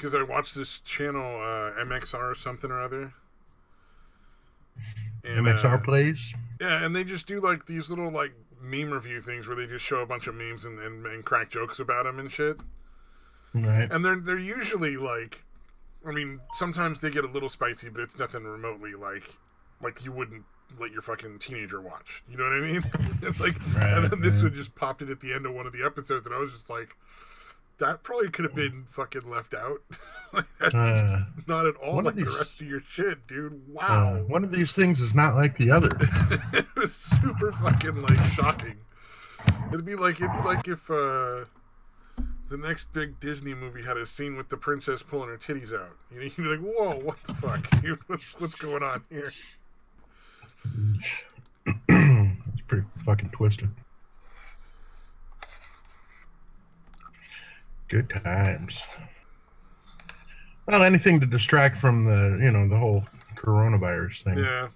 because I watched this channel, MXR or something or other. And, MXR plays. yeah, and they just do like these little like meme review things where they just show a bunch of memes and crack jokes about them and shit. Right. And they're usually like, I mean, sometimes they get a little spicy, but it's nothing remotely like you wouldn't let your fucking teenager watch. You know what I mean? Like, Right, and then this right. one just popped in at the end of one of the episodes, and I was just like, that probably could have been fucking left out. Like, that's just Uh, not at all one of like the these rest of your shit, dude. Wow. one of these things is not like the other. It was super fucking like shocking. It'd be like if the next big Disney movie had a scene with the princess pulling her titties out. You know, you'd be like, "Whoa, what the fuck, dude? What's going on here?" It's pretty fucking twisted. Good times. Well, anything to distract from the whole coronavirus thing. Yeah,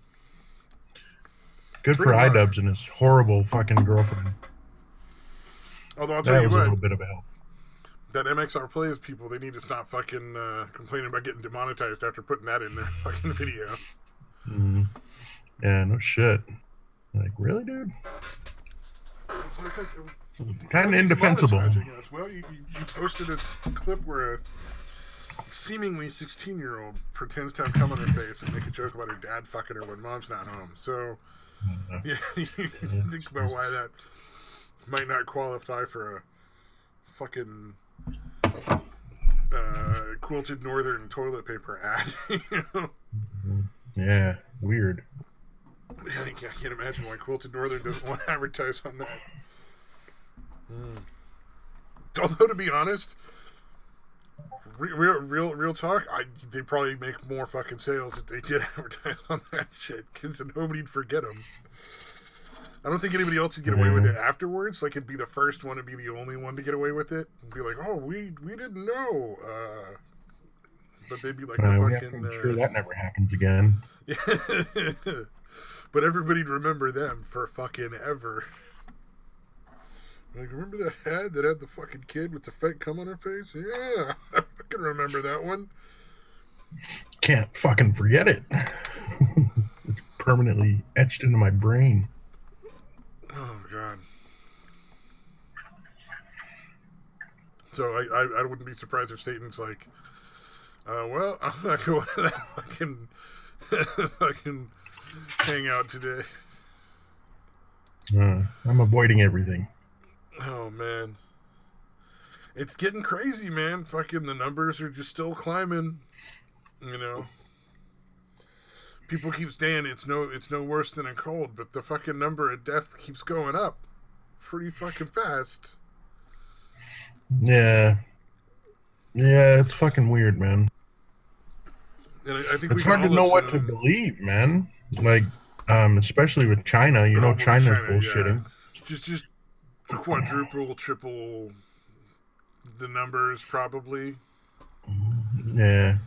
Good for pretty much. iDubbbz and his horrible fucking girlfriend. Although I'll tell That you was a what, little bit of a help. that MXR plays people, they need to stop fucking complaining about getting demonetized after putting that in their fucking video. Mm. Yeah, no shit. Like, really, dude? It's like, Kind of indefensible. Us? Well, you posted a clip where a seemingly 16-year-old pretends to have cum on her face and make a joke about her dad fucking her when mom's not home. So, yeah, you think about why that might not qualify for a fucking quilted northern toilet paper ad. You know? Yeah, weird. Yeah, I can't imagine why Quilted Northern doesn't want to advertise on that. Although, to be honest, real talk, they probably make more fucking sales if they did advertise on that shit, because nobody'd forget them. I don't think anybody else would get away with it afterwards. Like, it'd be the first one to be the only one to get away with it. And be like, oh, we didn't know. But they'd be like the fucking... I'm sure that never happens again. Yeah. But everybody'd remember them for fucking ever. Like, remember that ad that had the fucking kid with the fake cum on her face? Yeah, I can remember that one. Can't fucking forget it. It's permanently etched into my brain. Oh, God. So I wouldn't be surprised if Satan's like, well, I'm not going to that fucking hang out today. I'm avoiding everything. Oh, man. It's getting crazy, man. Fucking the numbers are just still climbing. You know. People keep saying it's no worse than a cold, but the fucking number of deaths keeps going up pretty fucking fast. Yeah. Yeah, it's fucking weird, man. And I think it's hard to know what to believe, man. Like, especially with China. You know, China's bullshitting. Yeah. Just quadruple, triple the numbers, probably. Yeah.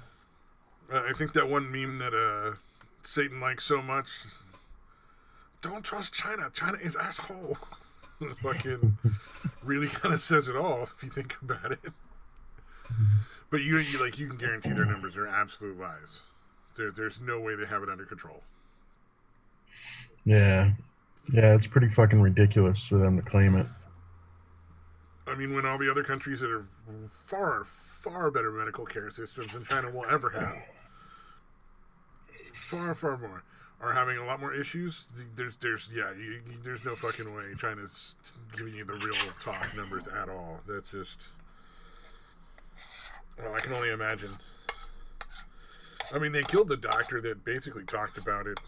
I think that one meme that Satan likes so much. Don't trust China. China is asshole. Fucking really kind of says it all if you think about it. But you can guarantee their numbers are absolute lies. There's no way they have it under control. Yeah. Yeah, it's pretty fucking ridiculous for them to claim it. I mean, when all the other countries that have far, far better medical care systems than China will ever have, far, far more, are having a lot more issues, there's no fucking way China's giving you the real talk numbers at all. That's just... Well, I can only imagine. I mean, they killed the doctor that basically talked about it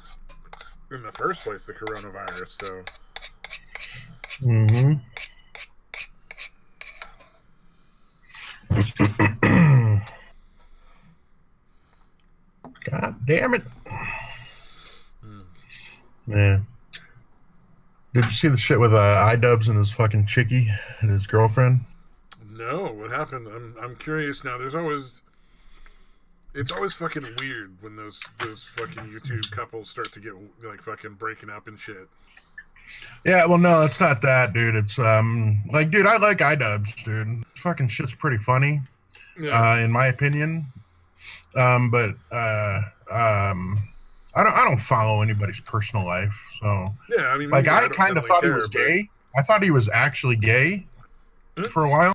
in the first place, the coronavirus, so... Mm-hmm. God damn it. Yeah. Did you see the shit with iDubbbz and his fucking chickie and his girlfriend? No, what happened? I'm curious now. It's always fucking weird when those fucking YouTube couples start to get like fucking breaking up and shit. Yeah, well, no, it's not that, dude. It's like, dude, I like iDubbbz, dude. Fucking shit's pretty funny. Yeah. in my opinion. But I don't follow anybody's personal life, so Yeah, I mean, me like either. I I don't kind of really thought he care, was but gay. I thought he was actually gay mm, for a while.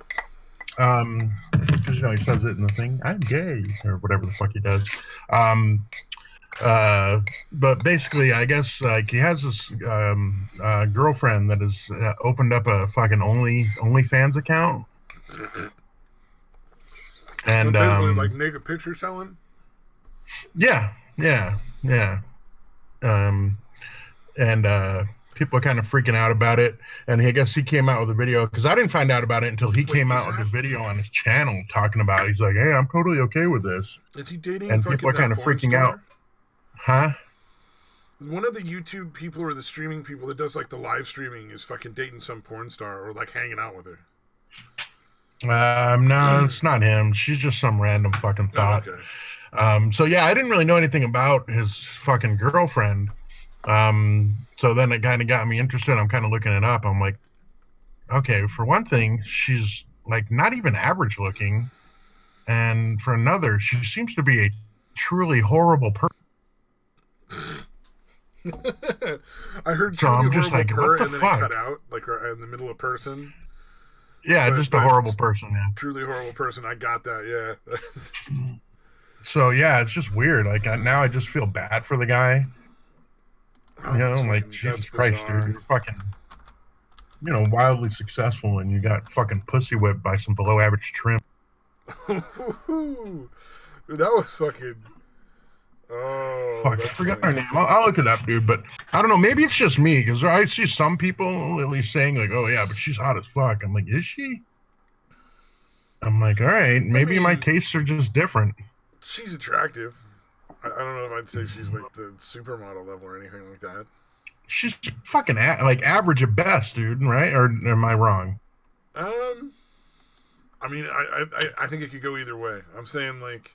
Because he says it in the thing, I'm gay or whatever the fuck he does. Um, but basically, I guess like he has this girlfriend that has opened up a fucking OnlyFans account, and basically like naked picture selling. yeah, yeah, yeah. Um, and people are kind of freaking out about it. And I guess he came out with a video because I didn't find out about it until he Wait, came out with a video on his channel talking about it. He's like, "Hey, I'm totally okay with this," is he dating and people fucking are that kind of porn freaking out, star? huh? One of the YouTube people or the streaming people that does like the live streaming is fucking dating some porn star or like hanging out with her. No, it's not him. She's just some random fucking Oh, thought. okay. So yeah, I didn't really know anything about his fucking girlfriend. So then it kind of got me interested. I'm kind of looking it up. I'm like, okay, for one thing, she's like not even average looking, and for another, she seems to be a truly horrible person. I heard So truly I'm just horrible like, what purr the and then it fuck? cut out like in the middle of person. Yeah, But just a horrible but person. Yeah. truly horrible person. I got that. Yeah. So yeah, it's just weird. Like now, I just feel bad for the guy. Oh, I'm like, that's Jesus Christ, dude, bizarre. you're fucking, wildly successful, and you got fucking pussy whipped by some below average trim. Dude, that was fucking. Oh, Fuck, I that's forgot funny. her name. I'll look it up, dude. But I don't know. Maybe it's just me because I see some people at least saying like, "Oh yeah, but she's hot as fuck." I'm like, is she? I'm like, all right, I maybe my mean, tastes are just different. she's attractive. I don't know if I'd say she's like the supermodel level or anything like that. She's fucking like average at best, dude. Right? Or am I wrong? Um, I mean, I think it could go either way. I'm saying like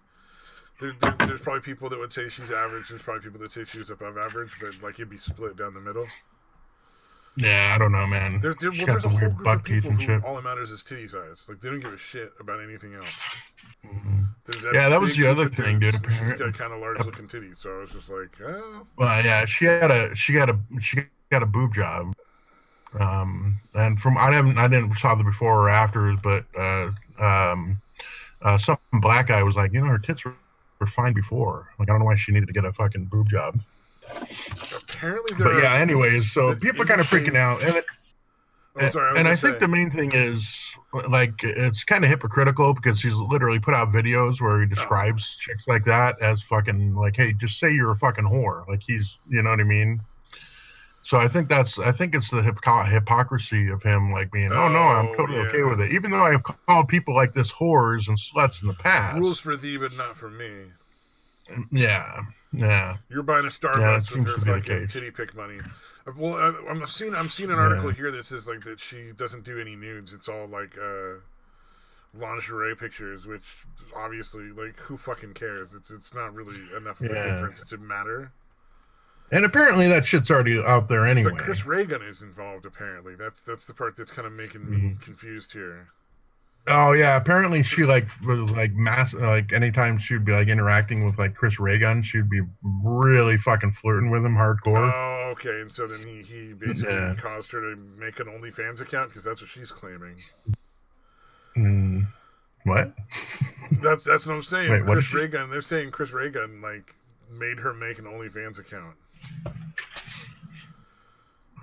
there's probably people that would say she's average. There's probably people that say she's above average, but like it'd be split down the middle. Yeah, I don't know, man. She's Well, got there's the a whole weird group of buck teeth people and who shit. all that matters is titty size. Like they don't give a shit about anything else. Mhm. There's Yeah, that that was big the group other of thing, dudes, dude. and she's got kind of large looking titties. So I was just like, oh, Well, yeah, she got a boob job. And from I didn't saw the before or afters, but some black guy was like, her tits were fine before. Like, I don't know why she needed to get a fucking boob job. apparently there But are yeah, anyways, leaks so that people are kind of freaking indicate. out, Oh, sorry, I was and gonna I think say. the main thing is like it's kind of hypocritical because he's literally put out videos where he Oh yeah. describes chicks like that as fucking like, hey, just say you're a fucking whore. Like you know what I mean? So I think it's the hypocrisy of him like being, oh no, I'm Oh totally okay yeah. with it, even though I've called people like this whores and sluts in the Rules past. for thee, but not for me. Yeah, yeah, You're buying a yeah. That Starbucks with seems her to be the fucking case. titty pick money. Well, I'm seeing an article Yeah, here that says like that she doesn't do any nudes. It's all like lingerie pictures, which obviously like who fucking cares? It's not really enough of a yeah. difference to matter. And apparently that shit's already out there But anyway. Chris Reagan is involved. Apparently, that's the part that's kind of making me Mhm. confused here. Oh yeah, apparently she like was like mass like anytime she'd be like interacting with like Chris Reagan, she'd be really fucking flirting with him hardcore. Oh, okay. And so then he basically Yeah. caused her to make an OnlyFans account because that's what she's claiming. Mm, what? That's what I'm saying. Wait, what is Chris she? Reagan. They're saying Chris Reagan like made her make an OnlyFans account.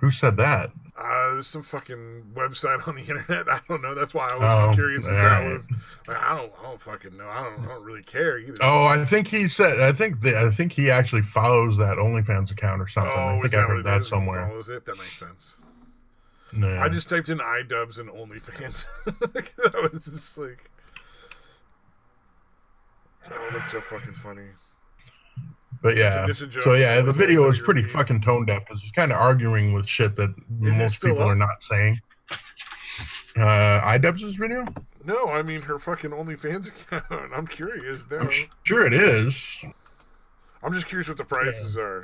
Who said that? There's some fucking website on the internet. I don't know. That's why I was just Oh, curious all as that right. was. Like, I don't fucking know. I don't really care either. Oh, I think he said. I think he actually follows that OnlyFans account or something. I Oh, is think I that what heard it that is? He somewhere. follows it. That makes sense. I Yeah, just typed in iDubbbz and OnlyFans. That was just like, oh, that's so fucking funny. but yeah. It's a So joke. yeah, the Is that video is your pretty meme? fucking tone deaf because he's kind of arguing with shit that Is it most still people are up? not saying. iDubbbz's video? No, I mean her fucking OnlyFans account. I'm curious I'm now. sure it is. I'm just curious what the Yeah. prices are.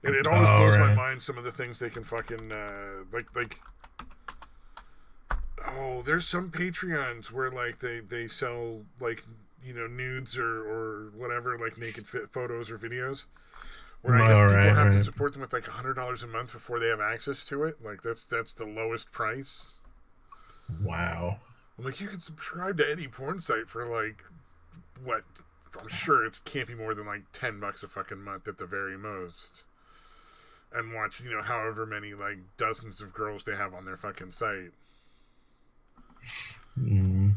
It always All blows my right. mind some of the things they can fucking like Oh, there's some Patreons where like they sell like nudes or whatever, like naked photos or videos. Where I guess All people right, have to right. support them with like $100 a month before they have access to it. Like that's the lowest price. Wow. I'm like, you can subscribe to any porn site for like what? I'm sure it can't be more than like $10 a fucking month at the very most, and watch however many like dozens of girls they have on their fucking site. Mm,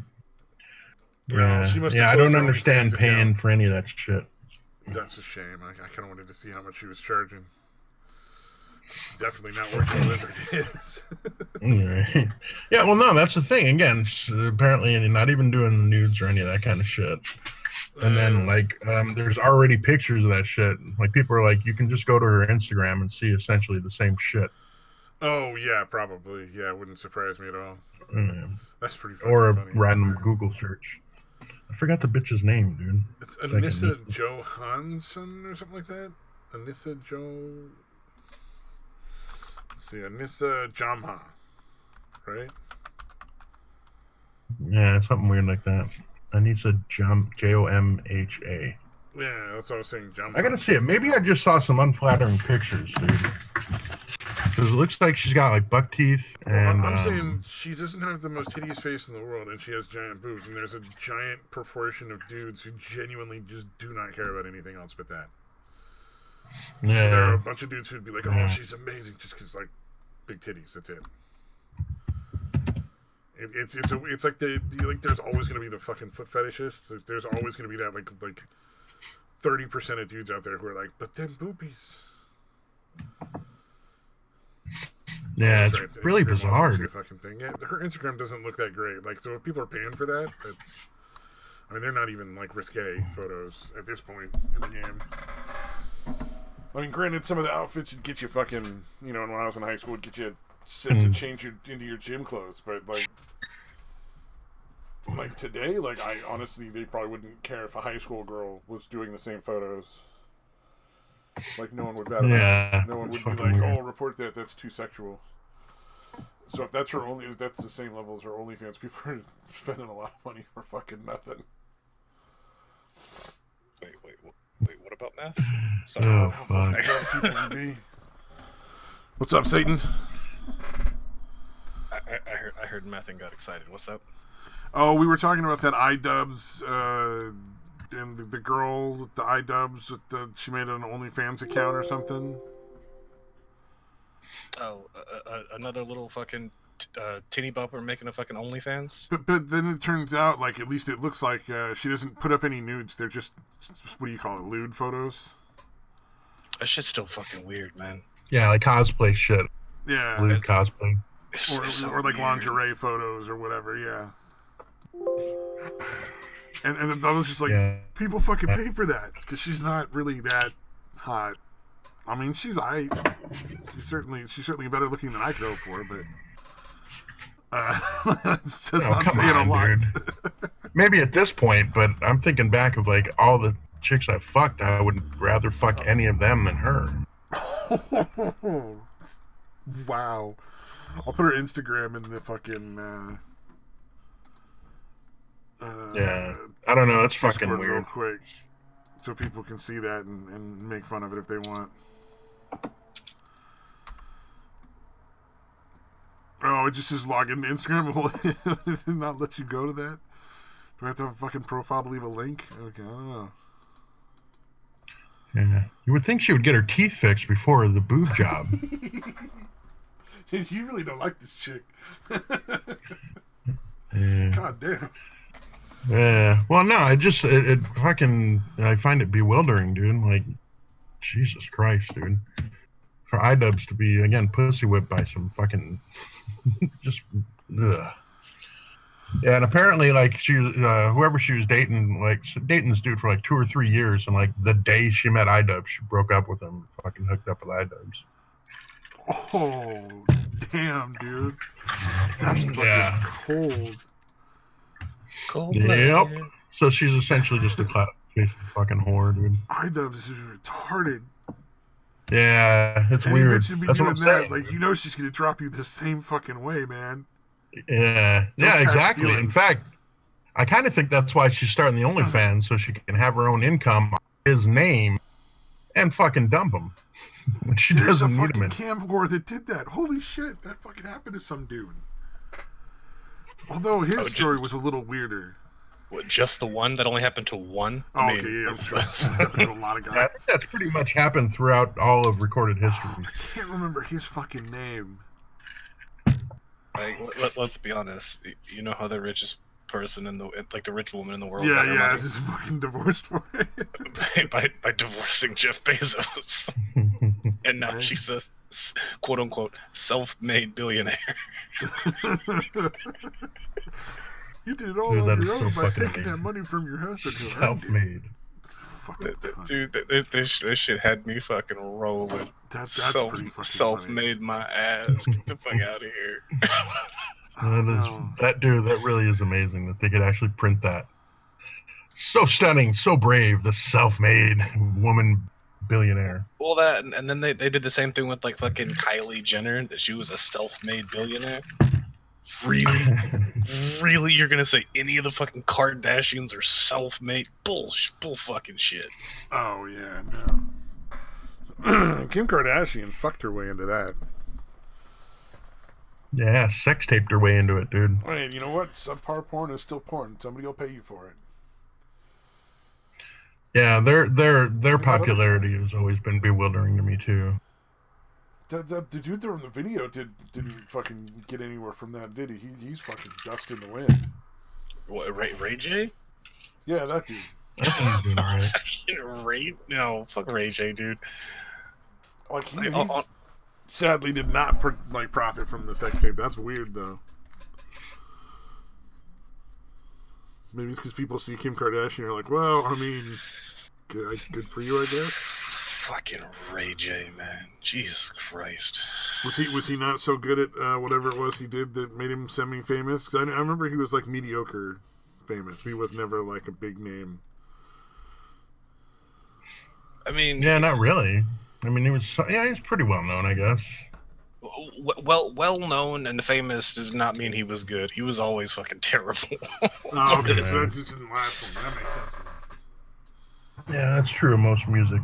Well, she yeah, must have yeah. I closed don't her OnlyFans understand paying account. for any of that shit. That's a shame. I kind of wanted to see how much she was charging. It's definitely not worth what Lizard is. Right. Yeah, well, no, that's the thing. Again, apparently, you're not even doing the nudes or any of that kind of shit. And then, uh, like, there's already pictures of that shit. Like, people are like, you can just go to her Instagram and see essentially the same shit. oh yeah, probably. Yeah, it wouldn't surprise me at all. Um, That's pretty fucking or a funny. random Google search. I forgot the bitch's name, dude. It's It's like Anissa Johansson or something like that. Anissa Jo. Let's see, Anissa Jamha, right? yeah, something weird like that. Anissa Jomha. Yeah, that's what I was saying, I Jamha. gotta see it. Maybe I just saw some unflattering pictures, dude. Because it looks like she's got like buck teeth Well, and I'm saying she doesn't have the most hideous face in the world, and she has giant boobs, and there's a giant proportion of dudes who genuinely just do not care about anything else but that. So there are a yeah, bunch of dudes who'd be like, "Oh, yeah. she's amazing," just because like big titties. That's it. It's like there's always gonna be the fucking foot fetishists. There's always gonna be that like 30% of dudes out there who are like, "But then boobies." Oh, Yeah, that's it's right. really Instagram wants me to bizarre. see the fucking thing. Yeah, her Instagram doesn't look that great. Like, so if people are paying for that, it's. I mean, they're not even like risque photos at this point in the game. I mean, granted, some of the outfits would get you fucking, when I was in high school, would get you sent to change into your gym clothes. But like today, like I honestly, they probably wouldn't care if a high school girl was doing the same photos. Like no one would bat an eye. Yeah, No one it's would be fucking like, weird. "Oh, report that. That's too sexual." So if if that's the same level as her OnlyFans, people are spending a lot of money for fucking nothing. Wait, what about math? Sorry. God, Oh how fuck. fucking dumb people can be. What's up, Satan? I heard math and got excited. What's up? Oh, we were talking about that iDubbbz, and the girl with the iDubbbz she made an OnlyFans account or something. Oh, another little fucking teeny bopper making a fucking OnlyFans. But then it turns out, like, at least it looks like she doesn't put up any nudes. They're just what do you call it, lewd photos? That shit's still fucking weird, man. Yeah, like cosplay shit. Yeah, Blue cosplay. It's so or like weird. lingerie photos or whatever. Yeah. And I was just like, Yeah. people fucking pay for that because she's not really that hot. I mean, she's she's certainly better looking than I could hope for, but it's just Oh, I'm come saying on, a lot. dude. Maybe at this point, but I'm thinking back of like all the chicks I fucked. I would rather fuck any of them than her. Wow. I'll put her Instagram in the fucking Yeah, I don't know. It's Discord fucking real weird. quick, so people can see that and make fun of it if they want. Oh, it just says log into Instagram. Will it not let you go to that? Do I have to have a fucking profile to leave a link? Okay, I don't know. Yeah, you would think she would get her teeth fixed before the boob job. You really don't like this chick. Yeah. God damn. Yeah. Well, no, it fucking I find it bewildering, dude. Like, Jesus Christ, dude. For iDubbbz to be again pussy whipped by some fucking just ugh. Yeah, and apparently like she was whoever she was dating, like dating this dude for like 2 or 3 years, and like the day she met iDubbbz, she broke up with him, fucking hooked up with iDubbbz. Oh, damn, dude. That's fucking Yeah. cold. Yep. So she's essentially just a fucking whore, dude. iDubbbz is retarded. Yeah, it's Any weird. bitch should be That's what doing I'm that. saying. Like, she's gonna drop you the same fucking way, man. Yeah, yeah, catch exactly. In feelings. fact, I kind of think that's why she's starting the OnlyFans, so she can have her own income, his name, and fucking dump him when she There's a doesn't need him. fucking camcorder that did that. Holy shit, that fucking happened to some dude. Although his story was a little weirder. What, just the one? That only happened to one? Oh, okay, yeah, I'm sure it's happened to a lot of guys. Yeah, I think that's pretty much happened throughout all of recorded history. I can't remember his fucking name. Like, let's be honest. You know how the richest person in the the rich woman in the world? Yeah, got her money? just fucking divorced for it. by divorcing Jeff Bezos, and now she's a quote unquote self-made billionaire. You did it all Dude, on your own so by fucking taking that money from your husband. Self-made. Fucking cunt. Dude, this shit had me fucking rolling. That's pretty fucking Self-made my ass. Get the fuck out of here. That dude, that really is amazing that they could actually print that. So stunning, so brave, the self-made woman billionaire. Well, that and then they did the same thing with like fucking Kylie Jenner, that she was a self-made billionaire. Really, really, you're gonna say any of the fucking Kardashians are self-made? Bull fucking shit. Oh yeah, no. Kim Kardashian fucked her way into that. Yeah, sex taped her way into it, dude. I mean, you know what? Subpar porn is still porn. Somebody will pay you for it. Yeah, their popularity has always been bewildering to me too. The dude there in the video didn't fucking get anywhere from that, did he? He's fucking dust in the wind. What, Ray J? Yeah, that dude. I think he's doing all right. No, fuck Ray J, dude. Like he sadly did not profit from the sex tape. That's weird though. Maybe it's because people see Kim Kardashian and are like, well, I mean, good for you, I guess. Fucking Ray J, man. Jesus Christ. Was he not so good at whatever it was he did that made him semi-famous? Because I remember he was like mediocre famous. He was never like a big name. I mean, yeah, not really. I mean, he's pretty well known, I guess. Well known and famous does not mean he was good. He was always fucking terrible. Oh, okay, so that just didn't last long. That makes sense. Yeah, that's true of most music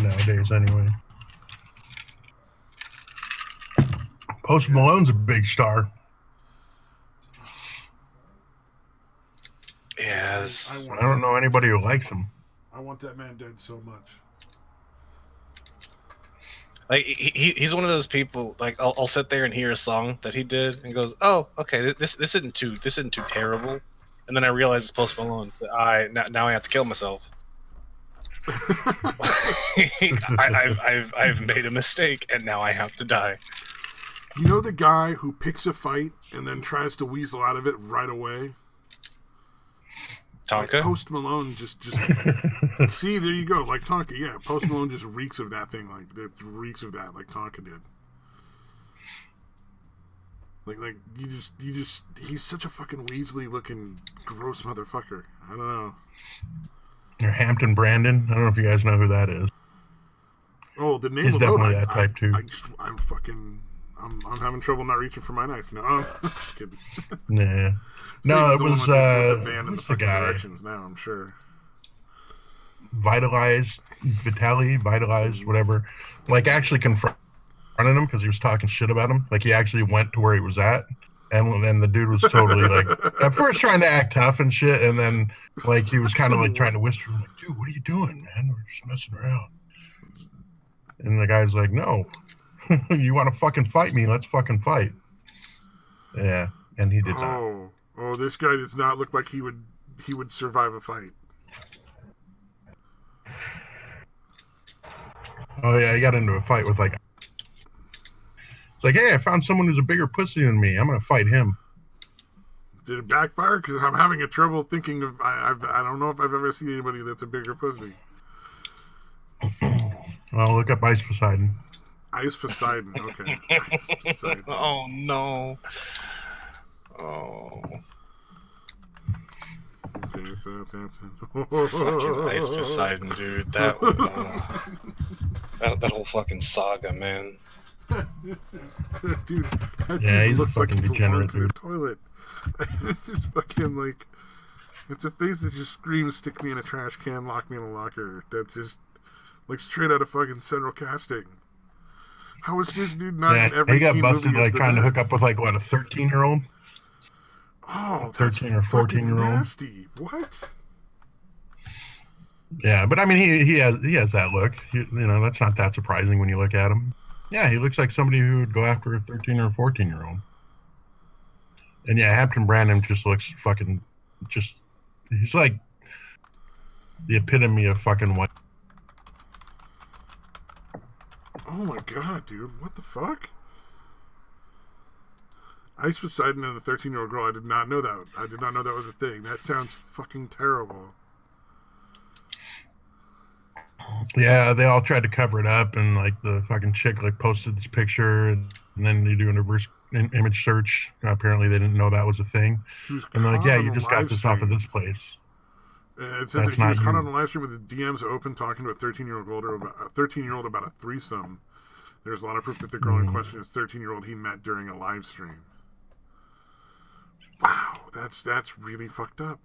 nowadays, anyway. Post Malone's a big star. Yes. I don't know anybody who likes him. I want that man dead so much. Like he's one of those people. Like I'll sit there and hear a song that he did and goes, oh, okay, this isn't too terrible, and then I realize it's Post Malone. So now I have to kill myself. I've made a mistake and now I have to die. You know the guy who picks a fight and then tries to weasel out of it right away? Tonka? Like Post Malone just see, there you go. Like Tonka, yeah. Post Malone just reeks of that thing. Like it reeks of that, like Tonka did. Like you just he's such a fucking Weasley looking gross motherfucker. I don't know. Or Hampton Brandon. I don't know if you guys know who that is. Oh, the name He's of definitely that type too. I'm having trouble not reaching for my knife. No, just kidding. Yeah. No, it was the van in the what's the fucking guy? directions now. I'm sure. Vitalized, whatever. Like actually confronted him because he was talking shit about him. Like he actually went to where he was at, and then the dude was totally like at first trying to act tough and shit, and then like he was kind of like trying to whisper, like, "Dude, what are you doing, man? We're just messing around." And the guy's like, "No, you want to fucking fight me? Let's fucking fight." Yeah, and he did not. Oh, this guy does not look like he would survive a fight. Oh yeah, he got into a fight with like. It's like, hey, I found someone who's a bigger pussy than me. I'm gonna fight him. Did it backfire? Because I'm having a trouble thinking of. I don't know if I've ever seen anybody that's a bigger pussy. Well, look up Ice Poseidon. Ice Poseidon. Okay. Ice Poseidon. Oh no. Oh. Okay, so Fucking Ice Poseidon, dude. That whole fucking saga, man. Dude, that Yeah, dude he's a looks like fucking he belongs degenerate, in a dude. toilet. It's fucking like, it's a face that just screams, "Stick me in a trash can, lock me in a locker." That's just like straight out of fucking Central Casting. How is this dude not Yeah, in every he got teen busted movie as like the trying to Nerd? hook up with like what, a 13-year-old, Oh, that's 13 or fucking 14-year-old. nasty. What? Yeah, but I mean, he has that look. That's not that surprising when you look at him. Yeah, he looks like somebody who would go after a 13 or 14-year-old. And yeah, Hampton Brandon just looks fucking just. He's like the epitome of fucking white. Oh my god, dude. What the fuck? Ice Poseidon and the 13-year-old girl. I did not know that. I did not know that was a thing. That sounds fucking terrible. Yeah, they all tried to cover it up, and like the fucking chick like posted this picture, and then they do a reverse image search. Apparently, they didn't know that was a thing, He was and they're like, caught "Yeah, on you a just got live this off of stream. this place. It says that That's he was not caught on you." a live stream with his DMs open talking to a 13-year-old about a threesome. There's a lot of proof that the girl in question is 13-year-old he met during a live stream. Wow, that's really fucked up.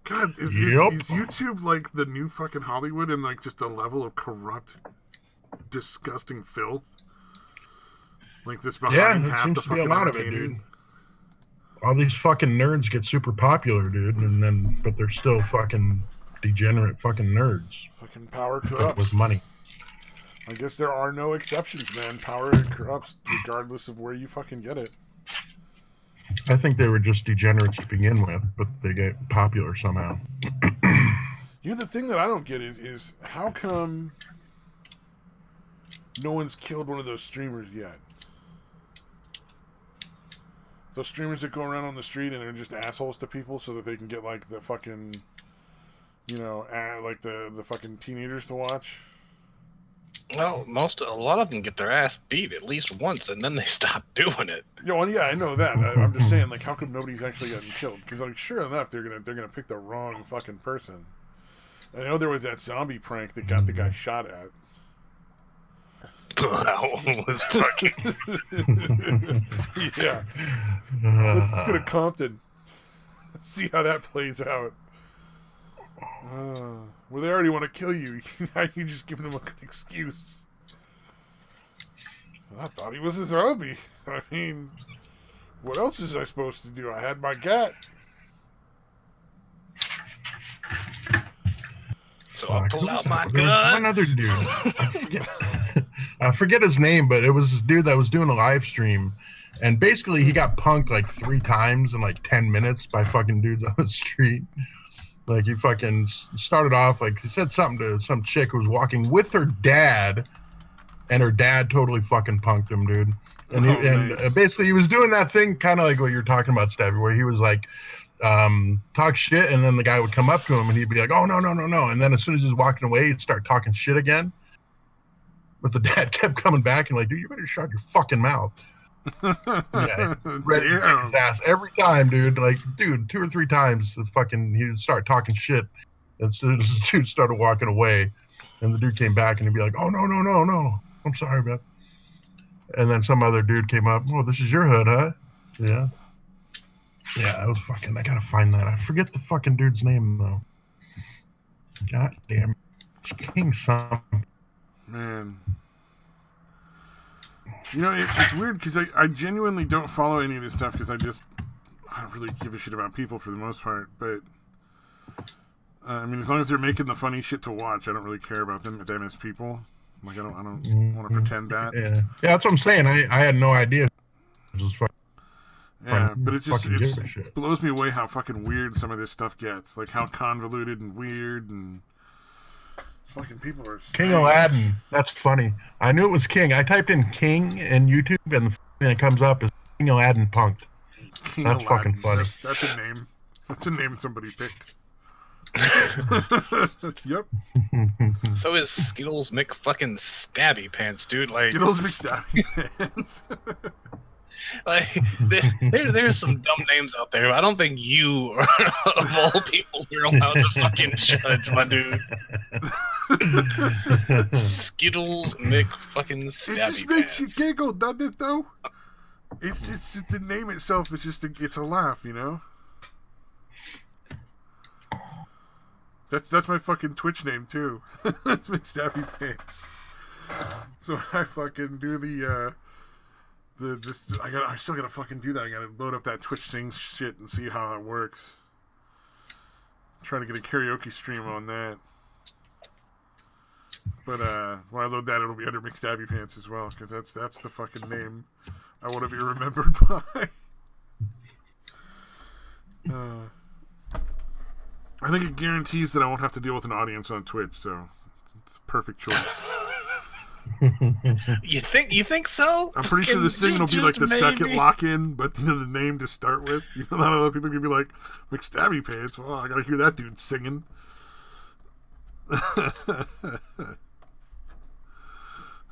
God, is Yep. YouTube like the new fucking Hollywood and like just a level of corrupt, disgusting filth? Like this Yeah, behind it half seems the to be a fucking lot of it, entertaining? dude. All these fucking nerds get super popular, dude, but they're still fucking degenerate fucking nerds Fucking power with corrupts. money. I guess there are no exceptions, man. Power corrupts regardless of where you fucking get it. I think they were just degenerates to begin with, but they get popular somehow. The thing that I don't get is how come no one's killed one of those streamers yet? Those streamers that go around on the street and are just assholes to people so that they can get like the fucking, like the fucking teenagers to watch. Well, a lot of them get their ass beat at least once, and then they stop doing it. Yeah, I know that. I'm just saying, like, how come nobody's actually gotten killed? Because, like, sure enough, they're gonna pick the wrong fucking person. I know there was that zombie prank that got the guy shot at. That one was fucking. Yeah. Let's go to Compton. See how that plays out. Well, they already want to kill you. Now you're just giving them a good excuse. I thought he was a zombie. I mean, what else is I supposed to do? I had my gat. So I pulled out my There was gun. one other dude. I forget his name, but it was this dude that was doing a live stream. And basically, he got punked like 3 times in like 10 minutes by fucking dudes on the street. Like, he fucking started off, like, he said something to some chick who was walking with her dad, and her dad totally fucking punked him, dude. And, Nice. basically, he was doing that thing kind of like what you're talking about, Stabby, where he was like, talk shit, and then the guy would come up to him, and he'd be like, "Oh, no, no, no, no." And then as soon as he's walking away, he'd start talking shit again. But the dad kept coming back and like, "Dude, you better shut your fucking mouth." Yeah, ready to kick his ass every time, dude. Like, dude, 2 or 3 times, he would start talking shit. As soon as the dude started walking away, and the dude came back, and he'd be like, "Oh, no, no, no, no, I'm sorry, man." And then some other dude came up. "Oh, this is your hood, huh?" Yeah. Yeah, that was fucking. I gotta find that. I forget the fucking dude's name though. God damn, it's King something. Man. It's weird because I genuinely don't follow any of this stuff because I don't really give a shit about people for the most part. But I mean, as long as they're making the funny shit to watch, I don't really care about them as people. Like, I don't want to pretend that. Yeah, that's what I'm saying. I had no idea. Just fucking, yeah, but it shit. blows me away how fucking weird some of this stuff gets. Like how convoluted and weird and fucking people are. King Aladdin. That's funny. I knew it was King. I typed in King in YouTube, and the thing that comes up is King Aladdin punked. King That's Aladdin. fucking funny. That's a name. That's a name somebody picked. Yep. So is Skittles McFucking Stabby Pants, dude. Like, Skittles McStabby Pants. Like there's some dumb names out there. I don't think you are of all people are allowed to fucking judge, my dude. Skittles Mick fucking It Stabby just makes you Pants. giggle, doesn't it? Though. It's just the name itself is just it's a laugh, you know. That's my fucking Twitch name too. That's McStabby Pants. So I fucking do I still gotta fucking do that. I gotta load up that Twitch Sings shit and see how that works. I'm trying to get a karaoke stream on that. But when I load that, it'll be under McStabby Pants as well, because that's the fucking name I want to be remembered by. I think it guarantees that I won't have to deal with an audience on Twitch, so it's a perfect choice. You think so? I'm pretty sure the singing will be like the second lock-in, but the name to start with. A lot of other people can be like, McStabby Pants. Well, I gotta hear that dude singing.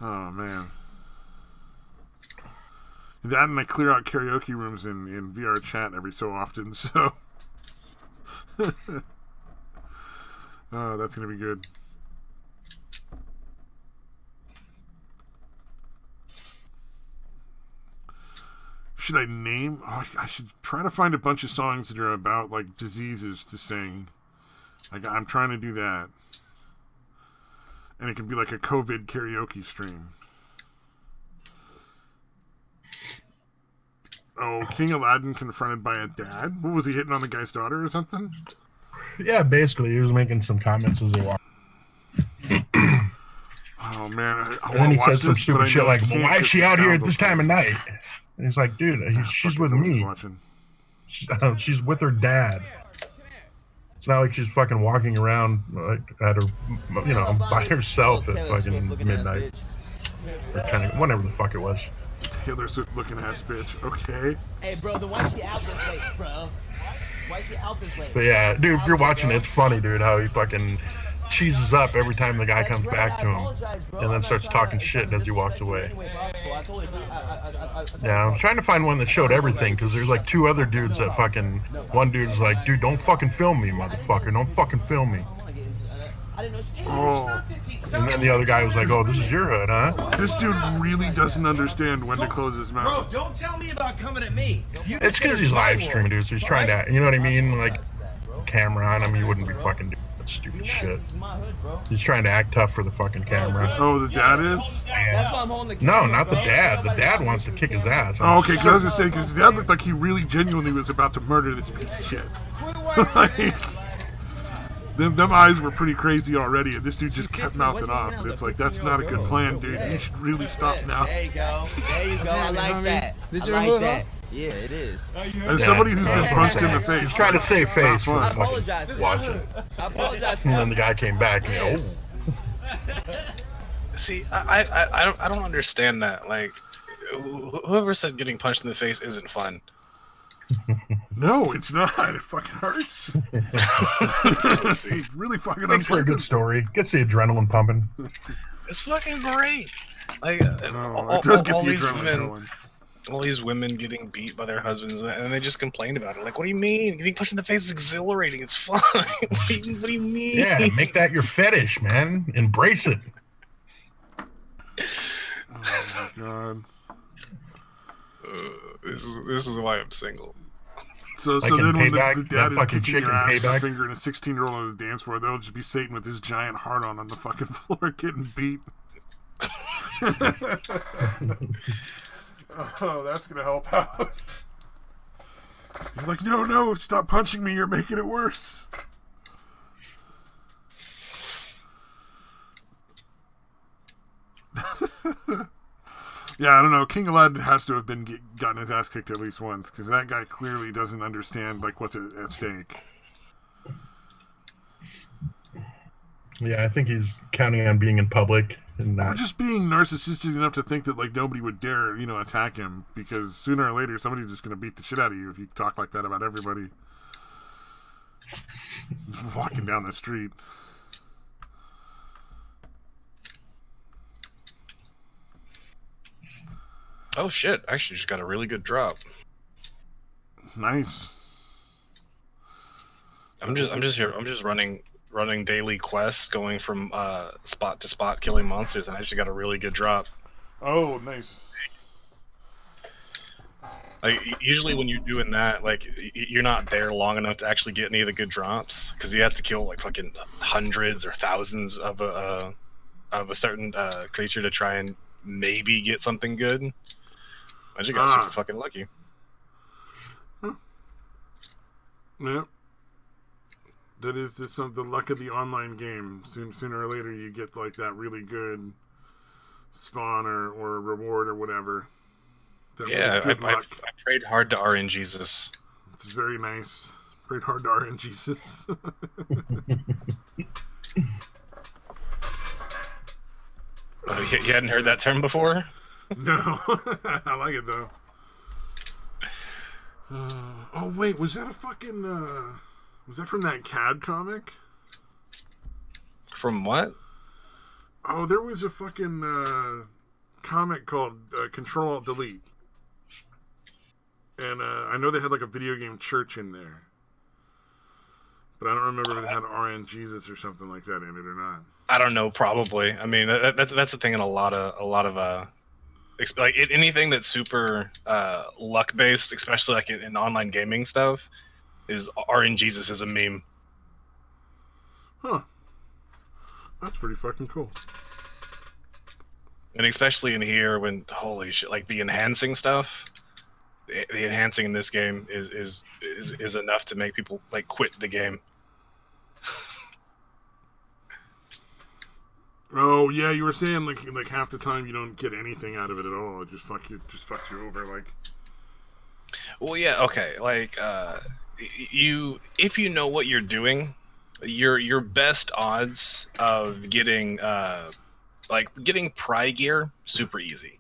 Oh man, that and I clear out karaoke rooms in VR chat every so often. So, oh, that's gonna be good. Should I name? Oh, I should try to find a bunch of songs that are about like diseases to sing. Like I'm trying to do that. And it can be like a COVID karaoke stream. Oh, King Aladdin confronted by a dad? What was he, hitting on the guy's daughter or something? Yeah, basically, he was making some comments as they walked. Oh, man. I and then he said some this, stupid shit like, well, why is she out here at this time of night? And he's like, dude, she's with me. She's with her dad. It's not like she's fucking walking around like at her, by herself at fucking midnight. Or kind of, whatever the fuck it was. Taylor Swift looking ass bitch. Okay. Hey, bro, then why she out this way, bro? Why she out this way? But yeah, dude, if you're watching it, it's funny, dude, how he fucking cheeses up every time the guy comes back to him and then starts talking shit as he walks away. Yeah, I'm trying to find one that showed everything because there's like two other dudes that fucking, one dude's like, dude, don't fucking film me, motherfucker, don't fucking film me. Oh. And then the other guy was like, oh, this is your hood, huh? This dude really doesn't understand when to close his mouth. Bro, don't tell me about coming at me. It's because he's live streaming, dude, so he's trying to, you know what I mean? Like, camera on him, he wouldn't be fucking doing that stupid shit. He's trying to act tough for the fucking camera. Oh, the dad is? No, not the dad. The dad wants to kick his ass. Oh, okay, because I was just saying, because the dad looked like he really genuinely was about to murder this piece of shit. Like, them eyes were pretty crazy already, and this dude just kept mouthing off. It's like, that's not a good plan, dude. You should really stop now. There you go. There you go. I like that. This I your like hood, that. Yeah, it is. As somebody who's been punched in the face. He's trying to save face for I fucking apologize. watching. I apologize. And then the guy came back and oh. See, I don't understand that. Like, whoever said getting punched in the face isn't fun. No, it's not. It fucking hurts. It really fucking Makes for a good story. Gets the adrenaline pumping. It's fucking great. Like, No, it does get all the these adrenaline women, going. all these women getting beat by their husbands, and they just complain about it. Like, what do you mean? Getting punched in the face is exhilarating. It's fun. What do you mean? Yeah, make that your fetish, man. Embrace it. Oh my god. This is why I'm single. So Like then in when Payback, the that dad is fucking kicking chick your in ass with a Payback? finger and a 16-year-old on the dance floor, they'll just be Satan with his giant heart on the fucking floor getting beat. Oh, that's gonna help out. You're like, no, stop punching me, you're making it worse. Yeah, I don't know. King Aladdin has to have been gotten his ass kicked at least once, because that guy clearly doesn't understand like what's at stake. Yeah, I think he's counting on being in public and Or not. just being narcissistic enough to think that like nobody would dare, attack him, because sooner or later somebody's just gonna beat the shit out of you if you talk like that about everybody. Just walking down the street. Oh shit! Actually, just got a really good drop. Nice. I'm just here. I'm just running daily quests, going from spot to spot, killing monsters, and I just got a really good drop. Oh, nice. Like usually when you're doing that, like you're not there long enough to actually get any of the good drops because you have to kill like fucking hundreds or thousands of a certain creature to try and maybe get something good. I just got super fucking lucky. Yep. That is just the luck of the online game. Sooner or later, you get like that really good spawn or reward or whatever. That Yeah, really good luck. I prayed hard to RNGesus. It's very nice. Prayed hard to RNGesus. Oh, you hadn't heard that term before? No, I like it though. Oh wait, was that a fucking? Was that from that CAD comic? From what? Oh, there was a fucking comic called Control Alt Delete, and I know they had like a video game church in there, but I don't remember if it had RNGesus or something like that in it or not. I don't know. Probably. I mean, that's the thing in a lot of like anything that's super luck based, especially like in online gaming stuff, is RNGesus is a meme. Huh. That's pretty fucking cool. And especially in here when holy shit, like the enhancing stuff, the enhancing in this game is enough to make people like quit the game. Oh yeah, you were saying like half the time you don't get anything out of it at all. It just fucks you over. Like, well, yeah, okay. Like, if you know what you're doing, your best odds of getting getting pry gear super easy.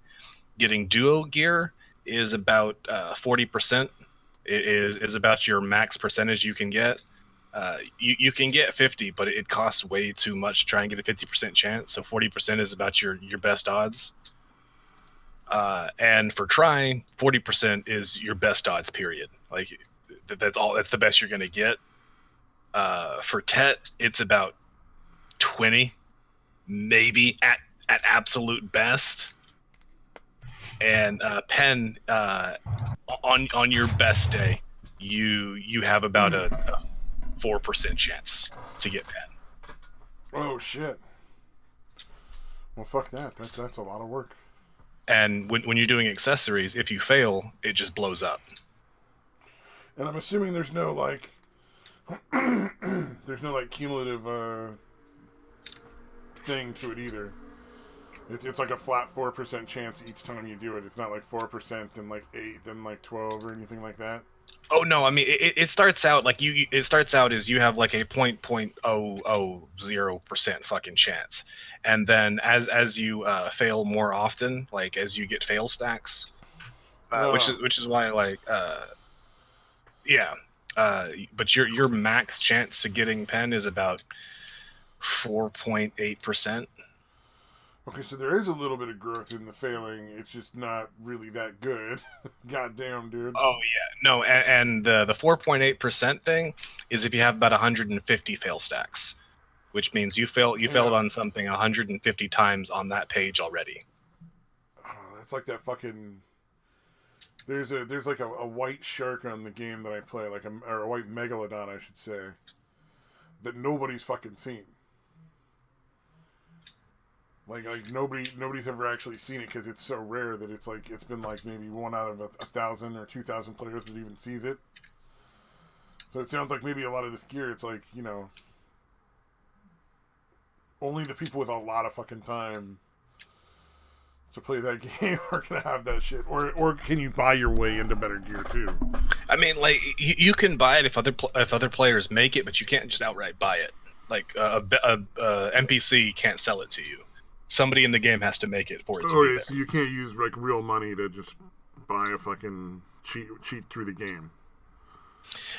Getting duo gear is about 40%. It is about your max percentage you can get. You can get 50, but it costs way too much to try and get a 50% chance. So 40% is about your best odds. And for trying, 40% is your best odds. Period. Like that's all. That's the best you're gonna get. For Tet, it's about 20, maybe at absolute best. And Pen, on your best day, you have about a 4% chance to get Pen. oh shit. Well, fuck that. That's a lot of work. And when you're doing accessories, if you fail, it just blows up. And I'm assuming there's no like, there's no like cumulative thing to it either. It's like a flat 4% chance each time you do it. It's not like 4%, then like 8, then like 12 or anything like that. Oh no! I mean, it starts out like you. It starts out as you have like a 0.000% fucking chance, and then as you fail more often, like as you get fail stacks, which is why like yeah, but your max chance to getting Pen is about 4.8%. Okay, so there is a little bit of growth in the failing. It's just not really that good. Goddamn, dude. Oh yeah, no, and the 4.8% thing is if you have about 150 fail stacks, which means you failed on something 150 times on that page already. Oh, that's like that fucking. There's like a white shark on the game that I play, or a white megalodon, I should say, that nobody's fucking seen. Like nobody's ever actually seen it because it's so rare that it's been like maybe 1 out of 1,000 or 2,000 players that even sees it. So it sounds like maybe a lot of this gear, it's like, you know, only the people with a lot of fucking time to play that game are gonna have that shit. Or can you buy your way into better gear too? I mean, like you can buy it if other players make it, but you can't just outright buy it. Like a NPC can't sell it to you. Somebody in the game has to make it for it to be there. So you can't use like real money to just buy a fucking cheat through the game.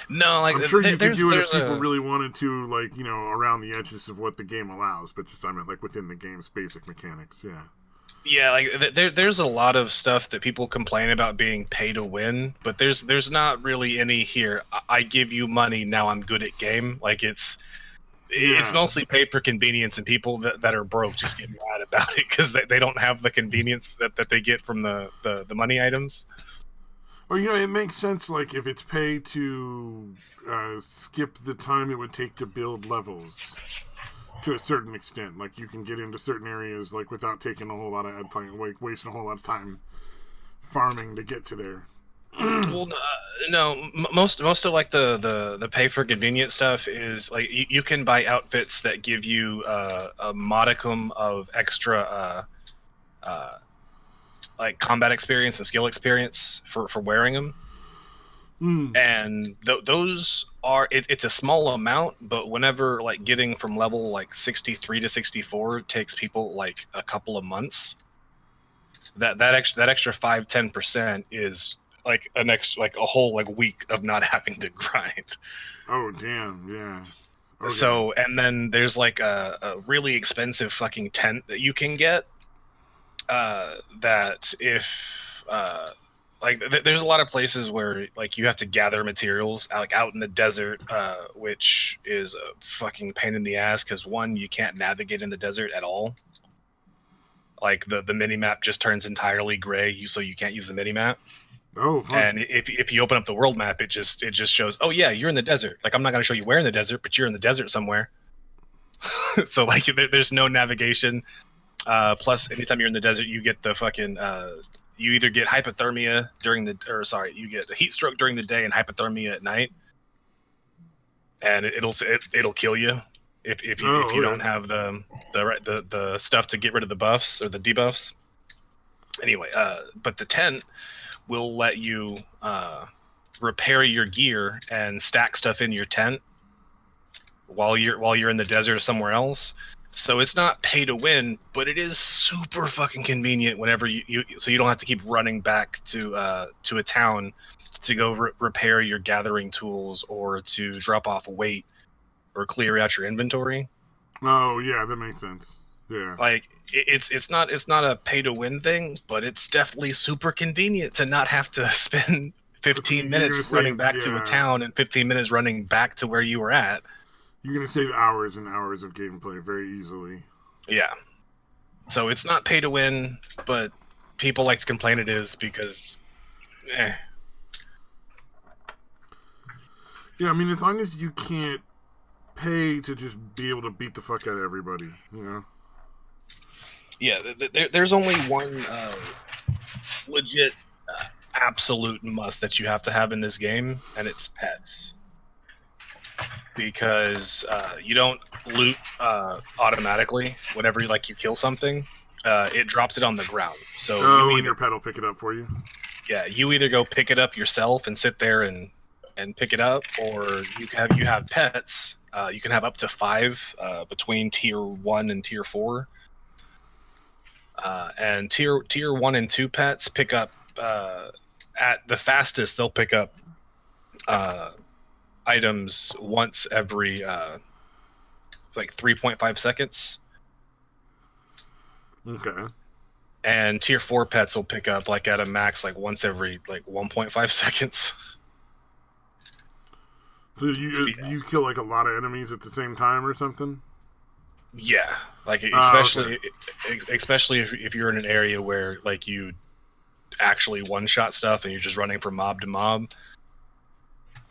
No, like I'm sure you could do it if people really wanted to, like, you know, around the edges of what the game allows. But just I mean, like within the game's basic mechanics, yeah. Yeah, like there's a lot of stuff that people complain about being pay to win, but there's not really any here. I give you money, now I'm good at game. Like it's Yeah. mostly paid for convenience, and people that are broke just get mad about it because they don't have the convenience that they get from the money items. Or it makes sense. Like if it's pay to skip the time it would take to build levels to a certain extent. Like you can get into certain areas like without taking a whole lot of time, like wasting a whole lot of time farming to get to there. Well, no, most of like the pay for convenience stuff is like you can buy outfits that give you a modicum of extra uh, like combat experience and skill experience for wearing them. Mm. And those are it's a small amount, but whenever like getting from level like 63 to 64 takes people like a couple of months, that extra 5-10% is like an extra like a whole like week of not having to grind. Oh damn, yeah. Okay. So and then there's like a really expensive fucking tent that you can get that if like there's a lot of places where like you have to gather materials like out in the desert, which is a fucking pain in the ass because one, you can't navigate in the desert at all. Like the mini map just turns entirely gray, so you can't use the mini map. Oh, fun. And if you open up the world map, it just shows, oh yeah, you're in the desert. Like I'm not gonna show you where in the desert, but you're in the desert somewhere. So like there's no navigation. Plus, anytime you're in the desert, you get the fucking you either get hypothermia you get a heat stroke during the day and hypothermia at night, and it'll kill you if you don't have the stuff to get rid of the buffs or the debuffs. Anyway, but the tent will let you repair your gear and stack stuff in your tent while you're in the desert or somewhere else. So it's not pay to win, but it is super fucking convenient whenever so you don't have to keep running back to a town to go repair your gathering tools or to drop off weight or clear out your inventory. Oh yeah, that makes sense. Yeah. Like it's not a pay to win thing, but it's definitely super convenient to not have to spend 15 minutes running back to a town and 15 minutes running back to where you were at. You're gonna save hours and hours of gameplay very easily. Yeah. So it's not pay to win, but people like to complain it is because, Yeah, I mean, as long as you can't pay to just be able to beat the fuck out of everybody, Yeah, there's only one legit absolute must that you have to have in this game, and it's pets. Because you don't loot automatically whenever you kill something. It drops it on the ground. So and your pet will pick it up for you. Yeah, you either go pick it up yourself and sit there and pick it up, or you have pets. You can have up to 5 between tier 1 and tier 4. And tier 1 and 2 pets pick up at the fastest. They'll pick up items once every 3.5 seconds. Okay. And tier 4 pets will pick up at a max once every 1.5 seconds. So you kill a lot of enemies at the same time or something? Yeah, especially if you're in an area where you actually one-shot stuff and you're just running from mob to mob.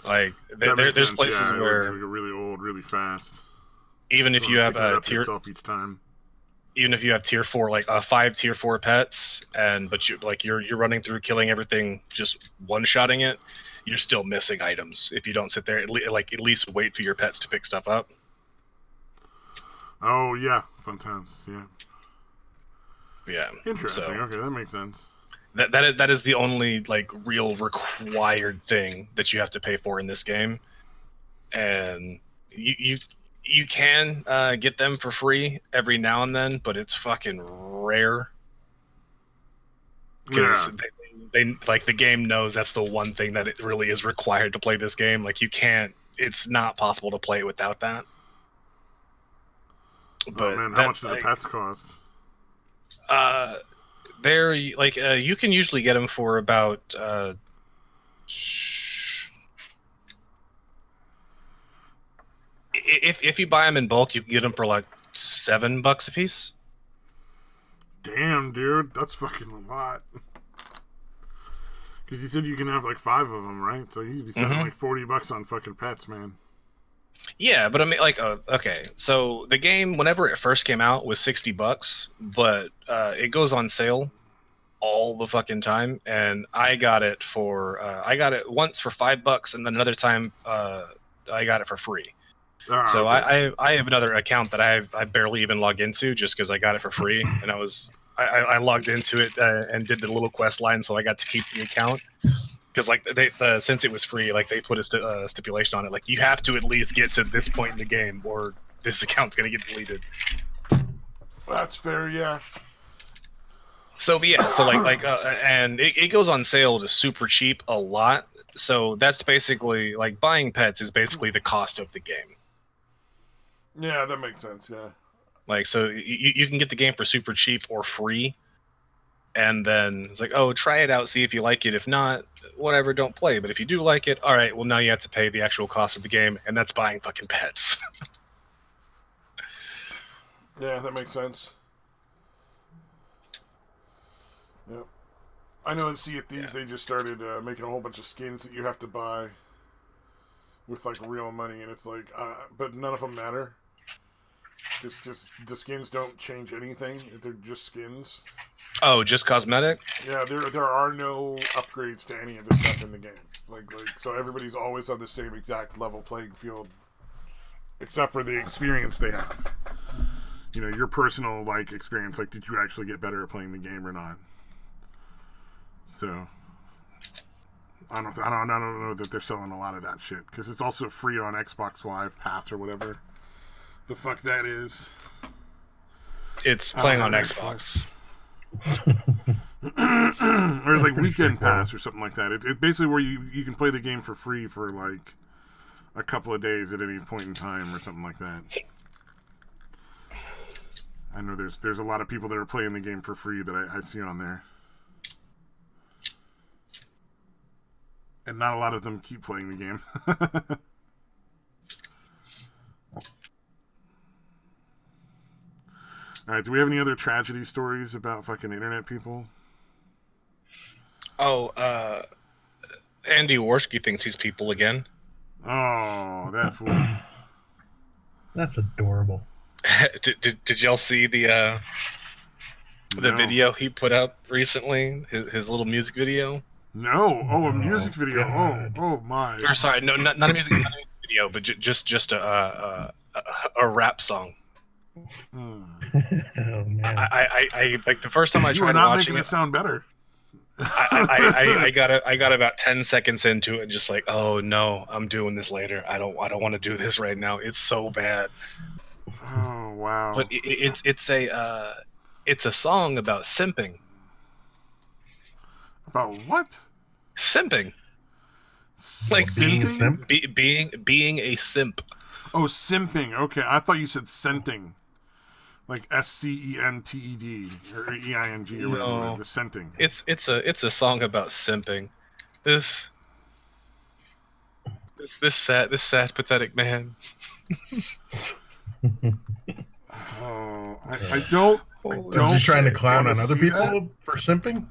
There's places where it really old, really fast. Even if you have tier each time. Even if you have tier 4, 5 tier 4 pets, but you're running through killing everything, just one-shotting it, you're still missing items if you don't sit there at least wait for your pets to pick stuff up. Oh yeah, fun times. Yeah. Yeah. Interesting. Okay, that makes sense. That is the only real required thing that you have to pay for in this game, and you can get them for free every now and then, but it's fucking rare. Because they the game knows that's the one thing that it really is required to play this game. It's not possible to play it without that. But man, how much do the pets cost? They're like you can usually get them for about if you buy them in bulk, you can get them for like $7 a piece. Damn, dude, that's fucking a lot. Because you said you can have like 5 of them, right? So you'd be spending like $40 on fucking pets, man. Yeah, but I mean, like, okay. So the game, whenever it first came out, was $60, but it goes on sale all the fucking time, and I got it once for $5, and then another time I got it for free. So Okay. I have another account that I barely even log into just because I got it for free, and I logged into it and did the little quest line, so I got to keep the account. Because like since it was free, like they put a stipulation on it, like you have to at least get to this point in the game, or this account's gonna get deleted. That's fair, yeah. So but yeah, so and it goes on sale to super cheap a lot. So that's basically like buying pets is basically the cost of the game. Yeah, that makes sense, yeah. Like so you can get the game for super cheap or free. And then it's like, oh, try it out, see if you like it. If not, whatever, don't play. But if you do like it, all right, well, now you have to pay the actual cost of the game, and that's buying fucking pets. Yeah, that makes sense. Yep. I know in Sea of Thieves they just started making a whole bunch of skins that you have to buy with like real money, and it's like, but none of them matter. It's just the skins don't change anything; they're just skins. Oh, just cosmetic? Yeah, there are no upgrades to any of the stuff in the game. Like so everybody's always on the same exact level playing field, except for the experience they have. You know, your personal like experience. Like, did you actually get better at playing the game or not? So I don't know that they're selling a lot of that shit because it's also free on Xbox Live Pass or whatever the fuck that is. It's playing on Xbox. Or like Weekend Pass or something like that. It's basically where you can play the game for free for like a couple of days at any point in time or something like that. I know there's a lot of people that are playing the game for free that I see on there. And not a lot of them keep playing the game. Alright, do we have any other tragedy stories about fucking internet people? Oh, Andy Worski thinks he's people again. Oh, that fool. That's adorable. Did y'all see the No. video he put up recently? His little music video? No. Oh, a music video. God. Oh my. Or sorry, no, not a music video, but just a rap song. Oh man. I like the first time I You tried are not watching making it sound better. I got about 10 seconds into it and just like, oh no, I'm doing this later. I don't want to do this right now. It's so bad. Oh wow. But it's a song about simping. About what? Simping. Like Sinting? being a simp. Oh, simping. Okay, I thought you said scenting. Like SCENTED or EING or whatever. No. The scenting. It's a song about simping. This sad pathetic man. Oh, I don't. Are you trying to clown wanna on other see people that. for simping?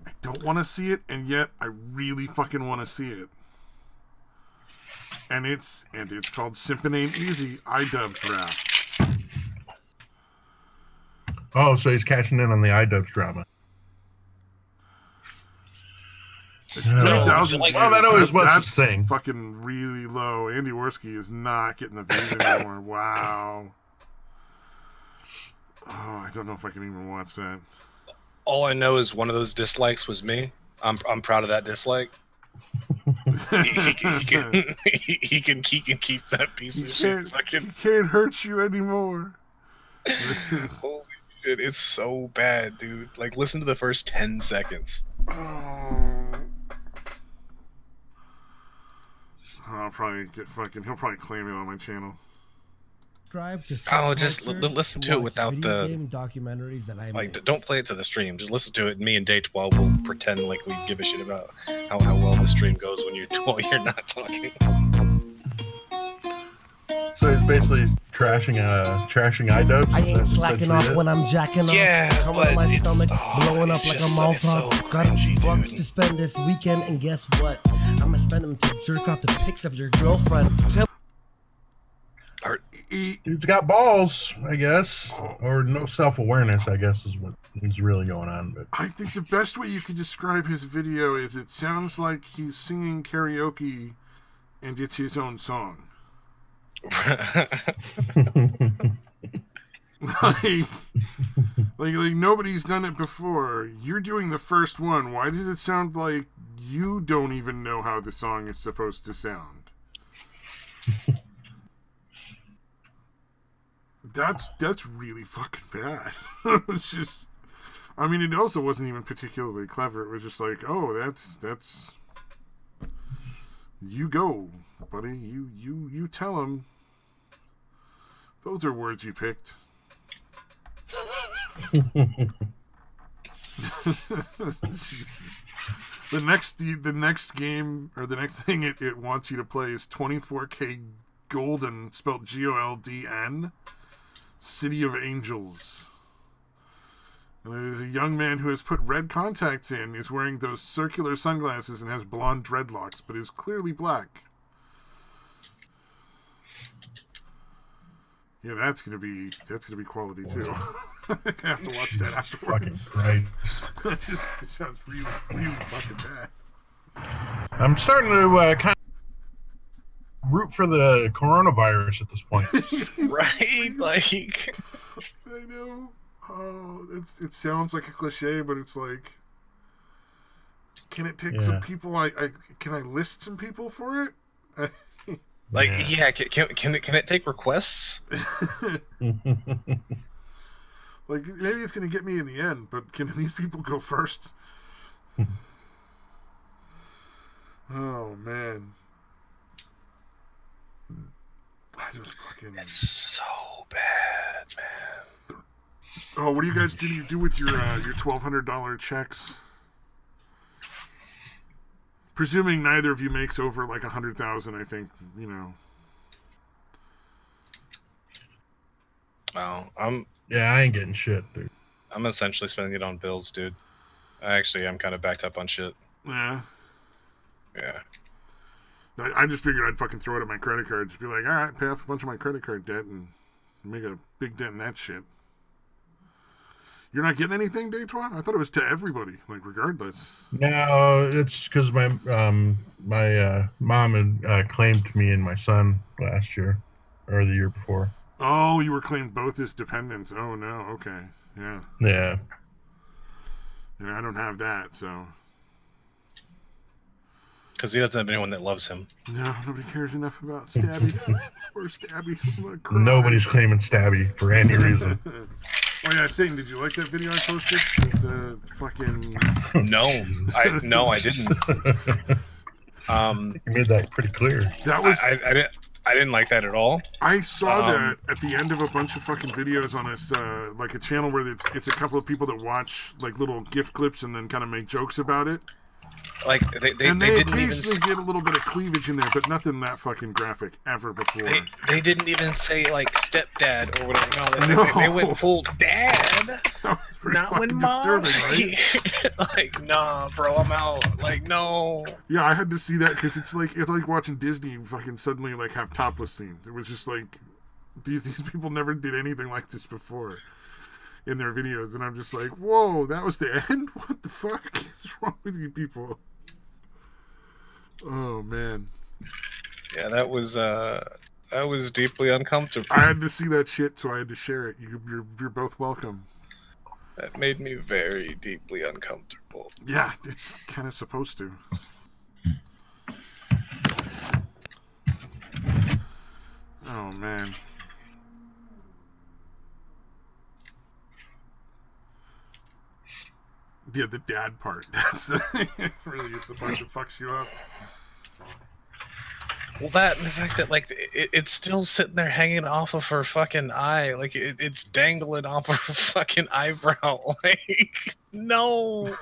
I don't want to see it, and yet I really fucking want to see it. And it's called Simpin' Ain't Easy, iDubbbz rap. Oh, so he's cashing in on the iDubbbz drama. It's 3,000 like- views. Well, that always was That's his thing. fucking really low. Andy Worski is not getting the views anymore. Wow. Oh, I don't know if I can even watch that. All I know is one of those dislikes was me. I'm proud of that dislike. He can keep that piece of shit. He Fucking can't hurt you anymore. holy shit! It's so bad, dude. Like, listen to the first 10 seconds. Oh. I'll probably get fucking. He'll probably claim it on my channel. subscribe to Oh, just Subculture listen to it watch without video the game documentaries that I like. make. Don't play it to the stream. Just listen to it. Me and Daytwa will pretend like we give a shit about how well the stream goes when you're not talking. So he's basically trashing iDubbbz. I ain't slacking off when I'm jacking Yeah, off. Coming but to my it's- stomach, oh, blowing it's up like a just so- it's so Molotov. Got a few cringy, bucks dude. to spend this weekend, and guess what? I'ma spend them to jerk off the pics of your girlfriend. Dude's got balls, I guess, or no self-awareness, I guess, is what is really going on. But I think the best way you could describe his video is it sounds like he's singing karaoke and it's his own song. like nobody's done it before. You're doing the first one. Why does it sound like you don't even know how the song is supposed to sound? That's really fucking bad. It's just, I mean, it also wasn't even particularly clever. It was just like, oh, that's you go, buddy. You tell him. Those are words you picked. Jesus. The next game, or the next thing it wants you to play is 24K Golden, spelled Goldn, City of Angels. And it is a young man who has put red contacts in, is wearing those circular sunglasses and has blonde dreadlocks, but is clearly black. Yeah, that's gonna be quality too. I have to watch that afterwards. fucking right. It sounds really fucking bad. I'm starting to kind of root for the coronavirus at this point. Right? Like, I know. Oh, it sounds like a cliche, but it's like, can it take some people? Can I list some people for it? like, yeah. Can it take requests? Like, maybe it's gonna get me in the end, but can these people go first? Oh man, I just fucking. It's so bad, man. Oh, what do you guys do with your $1,200 checks? Presuming neither of you makes over like 100,000, I think, you know. Oh, Yeah, I ain't getting shit, dude. I'm essentially spending it on bills, dude. I'm kind of backed up on shit. Yeah. Yeah. I just figured I'd fucking throw it at my credit card. Just be like, all right, pay off a bunch of my credit card debt and make a big dent in that shit. You're not getting anything, Daytwa? I thought it was to everybody, like, regardless. No, it's because my mom had claimed me and my son last year, or the year before. Oh, you were claimed both as dependents. Oh, no. Okay. Yeah. Yeah. Yeah, I don't have that, so. Because he doesn't have anyone that loves him. No, nobody cares enough about Stabby. Or Stabby. I'm gonna cry. Nobody's claiming Stabby for any reason. Oh yeah, Satan, did you like that video I posted? The fucking... No, I didn't. You made that pretty clear. That was... I didn't like that at all. I saw that at the end of a bunch of fucking videos on this, like a channel where it's a couple of people that watch like little GIF clips and then kind of make jokes about it. Like they didn't occasionally even get a little bit of cleavage in there, but nothing that fucking graphic ever before. They didn't even say like stepdad or whatever. No, they went full dad. Not when mom. Right? Like, nah, bro, I'm out. Like, no. Yeah, I had to see that because it's like watching Disney fucking suddenly like have topless scenes. It was just like these people never did anything like this before in their videos, and I'm just like, whoa, that was the end? What the fuck is wrong with you people? Oh man. Yeah, that was deeply uncomfortable. I had to see that shit, so I had to share it. You're both welcome. That made me very deeply uncomfortable. Yeah, it's kind of supposed to. Oh man. Yeah, the dad part. That's the, it really is the part that fucks you up. Well, that and the fact that like it's still sitting there hanging off of her fucking eye, like it's dangling off of her fucking eyebrow. Like, no,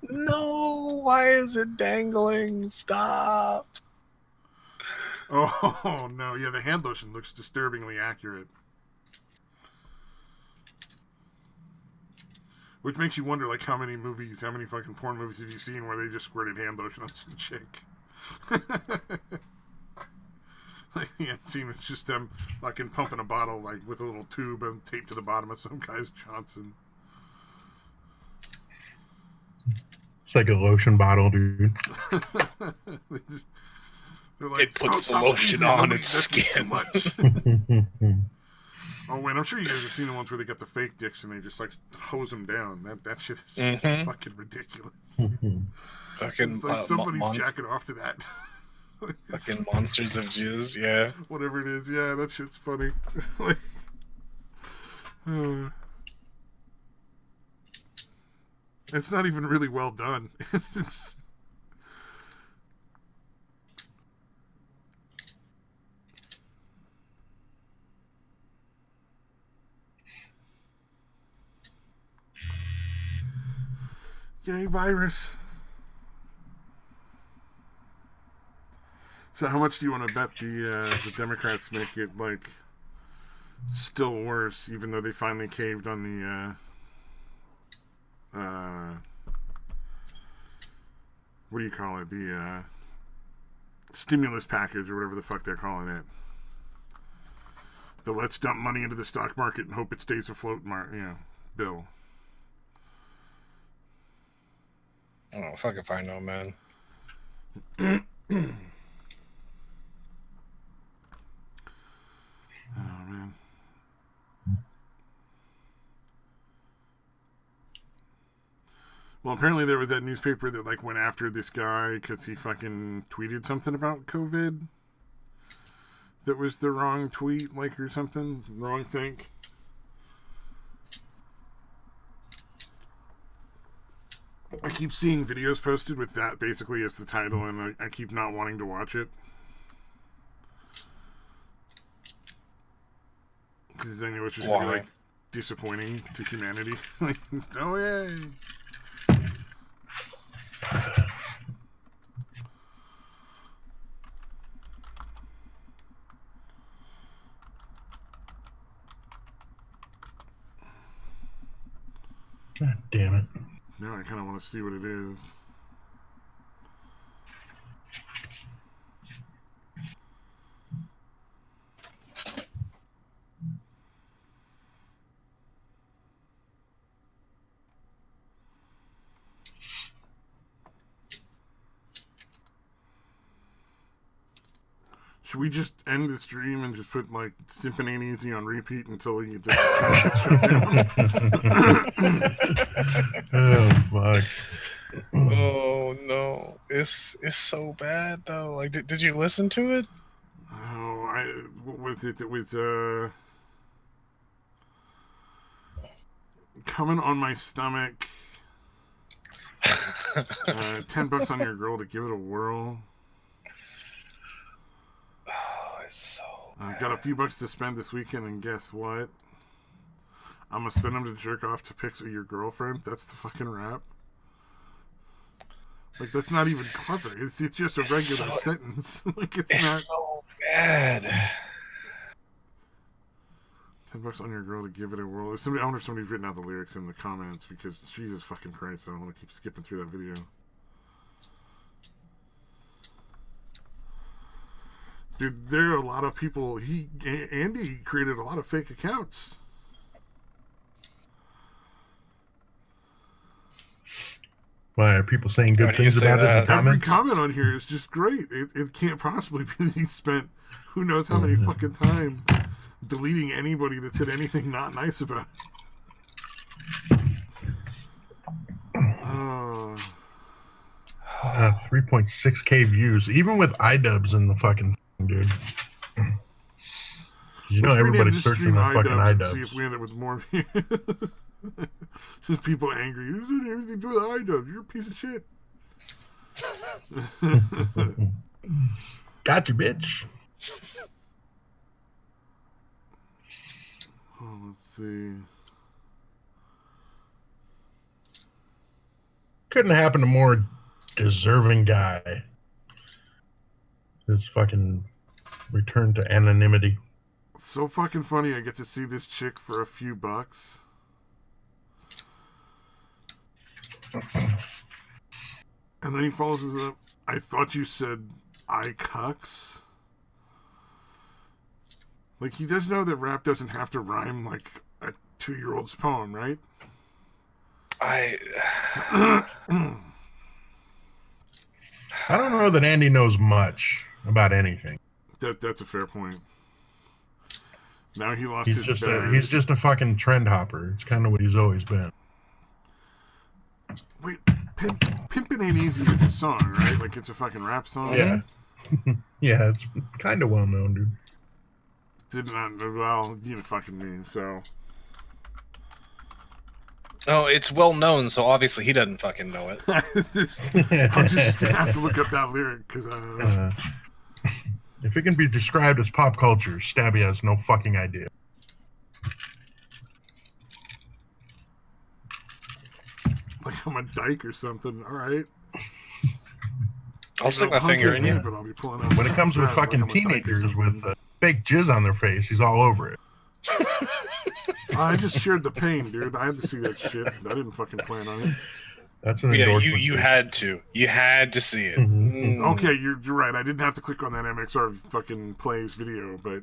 no, why is it dangling? Stop. Oh no, yeah, the hand lotion looks disturbingly accurate. Which makes you wonder, like, how many fucking porn movies have you seen where they just squirted hand lotion on some chick? Like, the end scene was just them fucking pumping a bottle, like, with a little tube and taped to the bottom of some guy's Johnson. It's like a lotion bottle, dude. They're like, It puts the stop lotion squeezing, on nobody- its that's just skin. Too much. Oh, wait, I'm sure you guys have seen the ones where they get the fake dicks and they just, like, hose them down. That shit is just fucking ridiculous. Fucking It's like somebody's jacking off to that. fucking monsters of Jews, yeah. Whatever it is, yeah, that shit's funny. Like, it's not even really well done. It's, yay, virus. So how much do you want to bet the Democrats make it, like, still worse, even though they finally caved on the what do you call it, the stimulus package or whatever the fuck they're calling it, the let's dump money into the stock market and hope it stays afloat bill. Oh, fuck if I know, man. Oh, man. Well, apparently there was that newspaper that, like, went after this guy because he fucking tweeted something about COVID that was the wrong tweet, like, or something. Wrong think. I keep seeing videos posted with that basically as the title, and I keep not wanting to watch it. Because I know it's just going to be, like, disappointing to humanity. Like, oh, yay. God damn it. Now I kind of want to see what it is. Should we just end the stream and just put, like, Simpin' Ain't Easy on repeat until we get shut down? Oh, fuck. Oh no, it's so bad though. Like, did you listen to it? Oh, what was it? It was coming on my stomach. $10 on your girl to give it a whirl. Oh, it's so. I've got a few bucks to spend this weekend, and guess what? I'm gonna spend them to jerk off to pics of your girlfriend. That's the fucking rap. Like, that's not even clever. It's just a regular sentence. Like, it's not so bad. $10 on your girl to give it a whirl. I wonder if somebody's written out the lyrics in the comments, because Jesus fucking Christ, I don't want to keep skipping through that video. Dude, there are a lot of people. Andy created a lot of fake accounts. Why are people saying good Why do things you say about it in the that? Every comments? comment on here is just great. It can't possibly be that he spent who knows how many fucking time deleting anybody that said anything not nice about it. Oh. 3.6k views, even with iDubbbz in the fucking thing, dude. You know Let's rename everybody's this searching stream the fucking iDubbbz and see if iDubbbz. we end up with more views. Just people angry. You did everything to the iDubbbz. You're a piece of shit. Gotcha, bitch. Oh, let's see. Couldn't happen to a more deserving guy. His fucking return to anonymity. So fucking funny. I get to see this chick for a few bucks. And then he follows us up. I thought you said I cucks. Like, he does know that rap doesn't have to rhyme like a 2-year-old's poem, right? I don't know that Andy knows much about anything. That's a fair point. Now he lost He's his just bag. he's just a fucking trend hopper. It's kind of what he's always been. Wait, Pimpin' Ain't Easy is a song, right? Like, it's a fucking rap song? Yeah. Yeah, it's kind of well known, dude. Did not, well, you know, fucking me, so. Oh, it's well known, so obviously he doesn't fucking know it. I'm just gonna have to look up that lyric, because, if it can be described as pop culture, Stabby has no fucking idea. like I'm a dyke or something, alright. I'll stick my finger in you. But I'll be pulling out When it comes with like fucking I'm a dyke or teenagers with something. fake jizz on their face, he's all over it. I just shared the pain, dude. I had to see that shit. I didn't fucking plan on it. That's an Yeah, endorsement. you had to. You had to see it. Mhm. Okay, you're right. I didn't have to click on that MXR fucking plays video, but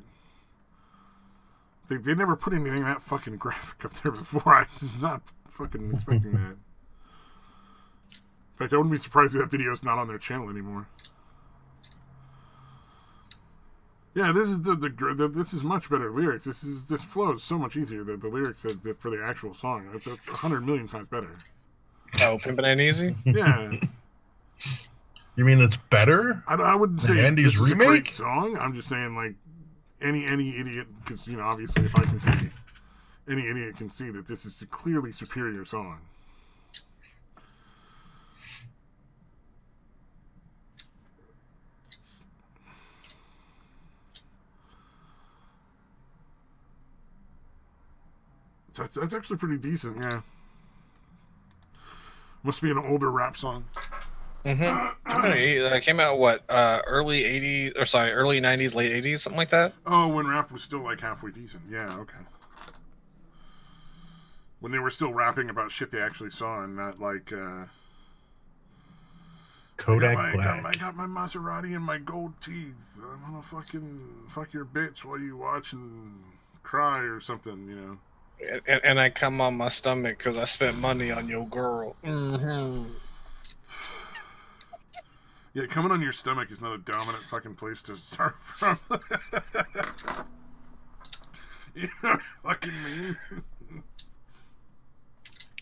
they never put anything that fucking graphic up there before. I was not fucking expecting that. In fact, I wouldn't be surprised if that video's not on their channel anymore. Yeah, this is this is much better lyrics. This flows so much easier than the lyrics that for the actual song. It's 100 million times better. Oh, Pimpin' Ain't Easy? Yeah. You mean it's better? I wouldn't than say Andy's this is remake? a great song. I'm just saying, like, any idiot, because, you know, obviously if I can see, any idiot can see that this is a clearly superior song. So that's actually pretty decent, yeah. Must be an older rap song. Mm-hmm. Came out, what, early 80s, or sorry, early 90s, late 80s, something like that? Oh, when rap was still, like, halfway decent. Yeah, okay. When they were still rapping about shit they actually saw and not, like, Kodak I got my Maserati and my gold teeth. I'm gonna fucking fuck your bitch while you watch and cry or something, you know. And I come on my stomach because I spent money on your girl. Mm-hmm. Yeah, coming on your stomach is not a dominant fucking place to start from. You know what I fucking mean?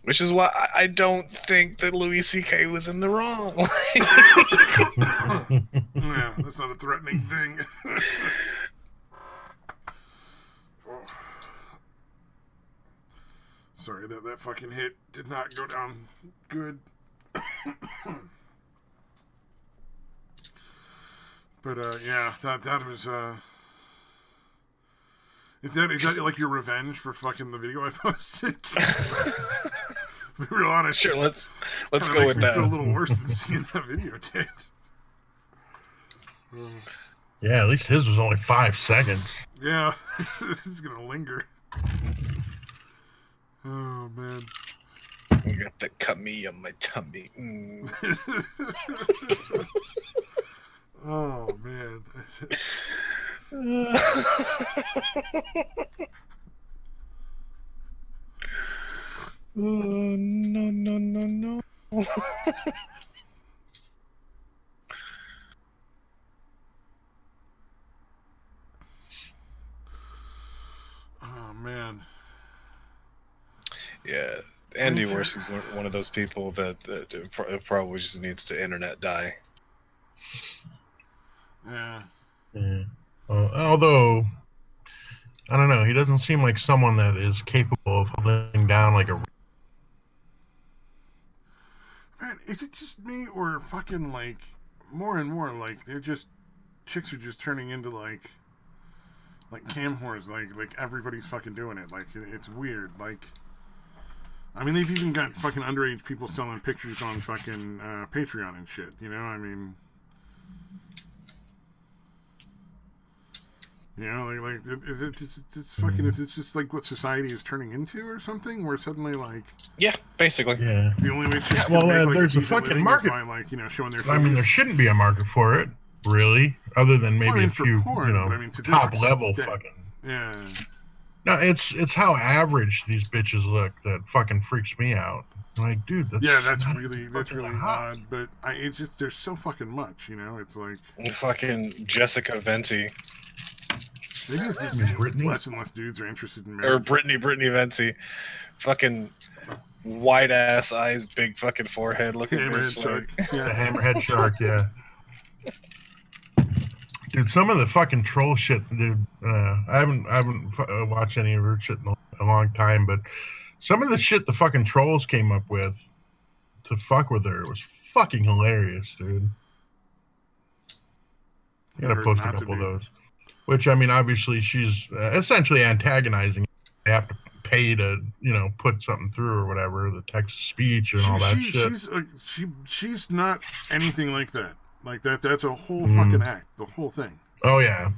Which is why I don't think that Louis C.K. was in the wrong. Yeah, that's not a threatening thing. Oh. Sorry, that fucking hit did not go down good. But yeah, that was Is that like your revenge for fucking the video I posted? To be real honest. Sure, let's Kinda go makes with me that. feel a little worse than seeing that video did. Yeah, at least his was only 5 seconds. Yeah, this is gonna linger. Oh man. You got that cut me on my tummy. Mm. Oh man. Oh, no. Oh man. Yeah, Andy Worse is one of those people that probably just needs to internet die. Yeah. Yeah. Although, I don't know, he doesn't seem like someone that is capable of holding down like a. Man, is it just me or fucking like more and more like they're just chicks are just turning into like cam whores. Like everybody's fucking doing it. Like it's weird. Like, I mean, they've even got fucking underage people selling pictures on fucking Patreon and shit. You know, I mean, you know, like is it just like what society is turning into or something? Where suddenly like Yeah, basically. Yeah. the only way chicks Well, can make, like, there's a decent fucking living is market. by, like, you know, showing their. I mean, there shouldn't be a market for it, really, other than maybe Well, I mean, a for few, porn, but I mean, to this top level extent. fucking. Yeah. No, it's how average these bitches look that fucking freaks me out. Like, dude, that's That's not really fucking hot. odd, but it's just there's so fucking much, you know. It's like Fucking Jessica Venti. maybe it's just Brittany? less and less dudes are interested in Or marriage. Brittany Venti. Fucking white ass eyes, big fucking forehead looking Hammerhead bitch. shark. Like, The Yeah. hammerhead shark, yeah. Dude, some of the fucking troll shit, dude. I haven't watched any of her shit in a long time, but some of the shit the fucking trolls came up with to fuck with her was fucking hilarious, dude. You gotta Heard post a not to couple of be. those. Which, I mean, obviously she's essentially antagonizing. They have to pay to, put something through or whatever, the text to speech and all that shit. She's not anything like that. Like that's a whole Mhm. fucking act. The whole thing. Oh yeah.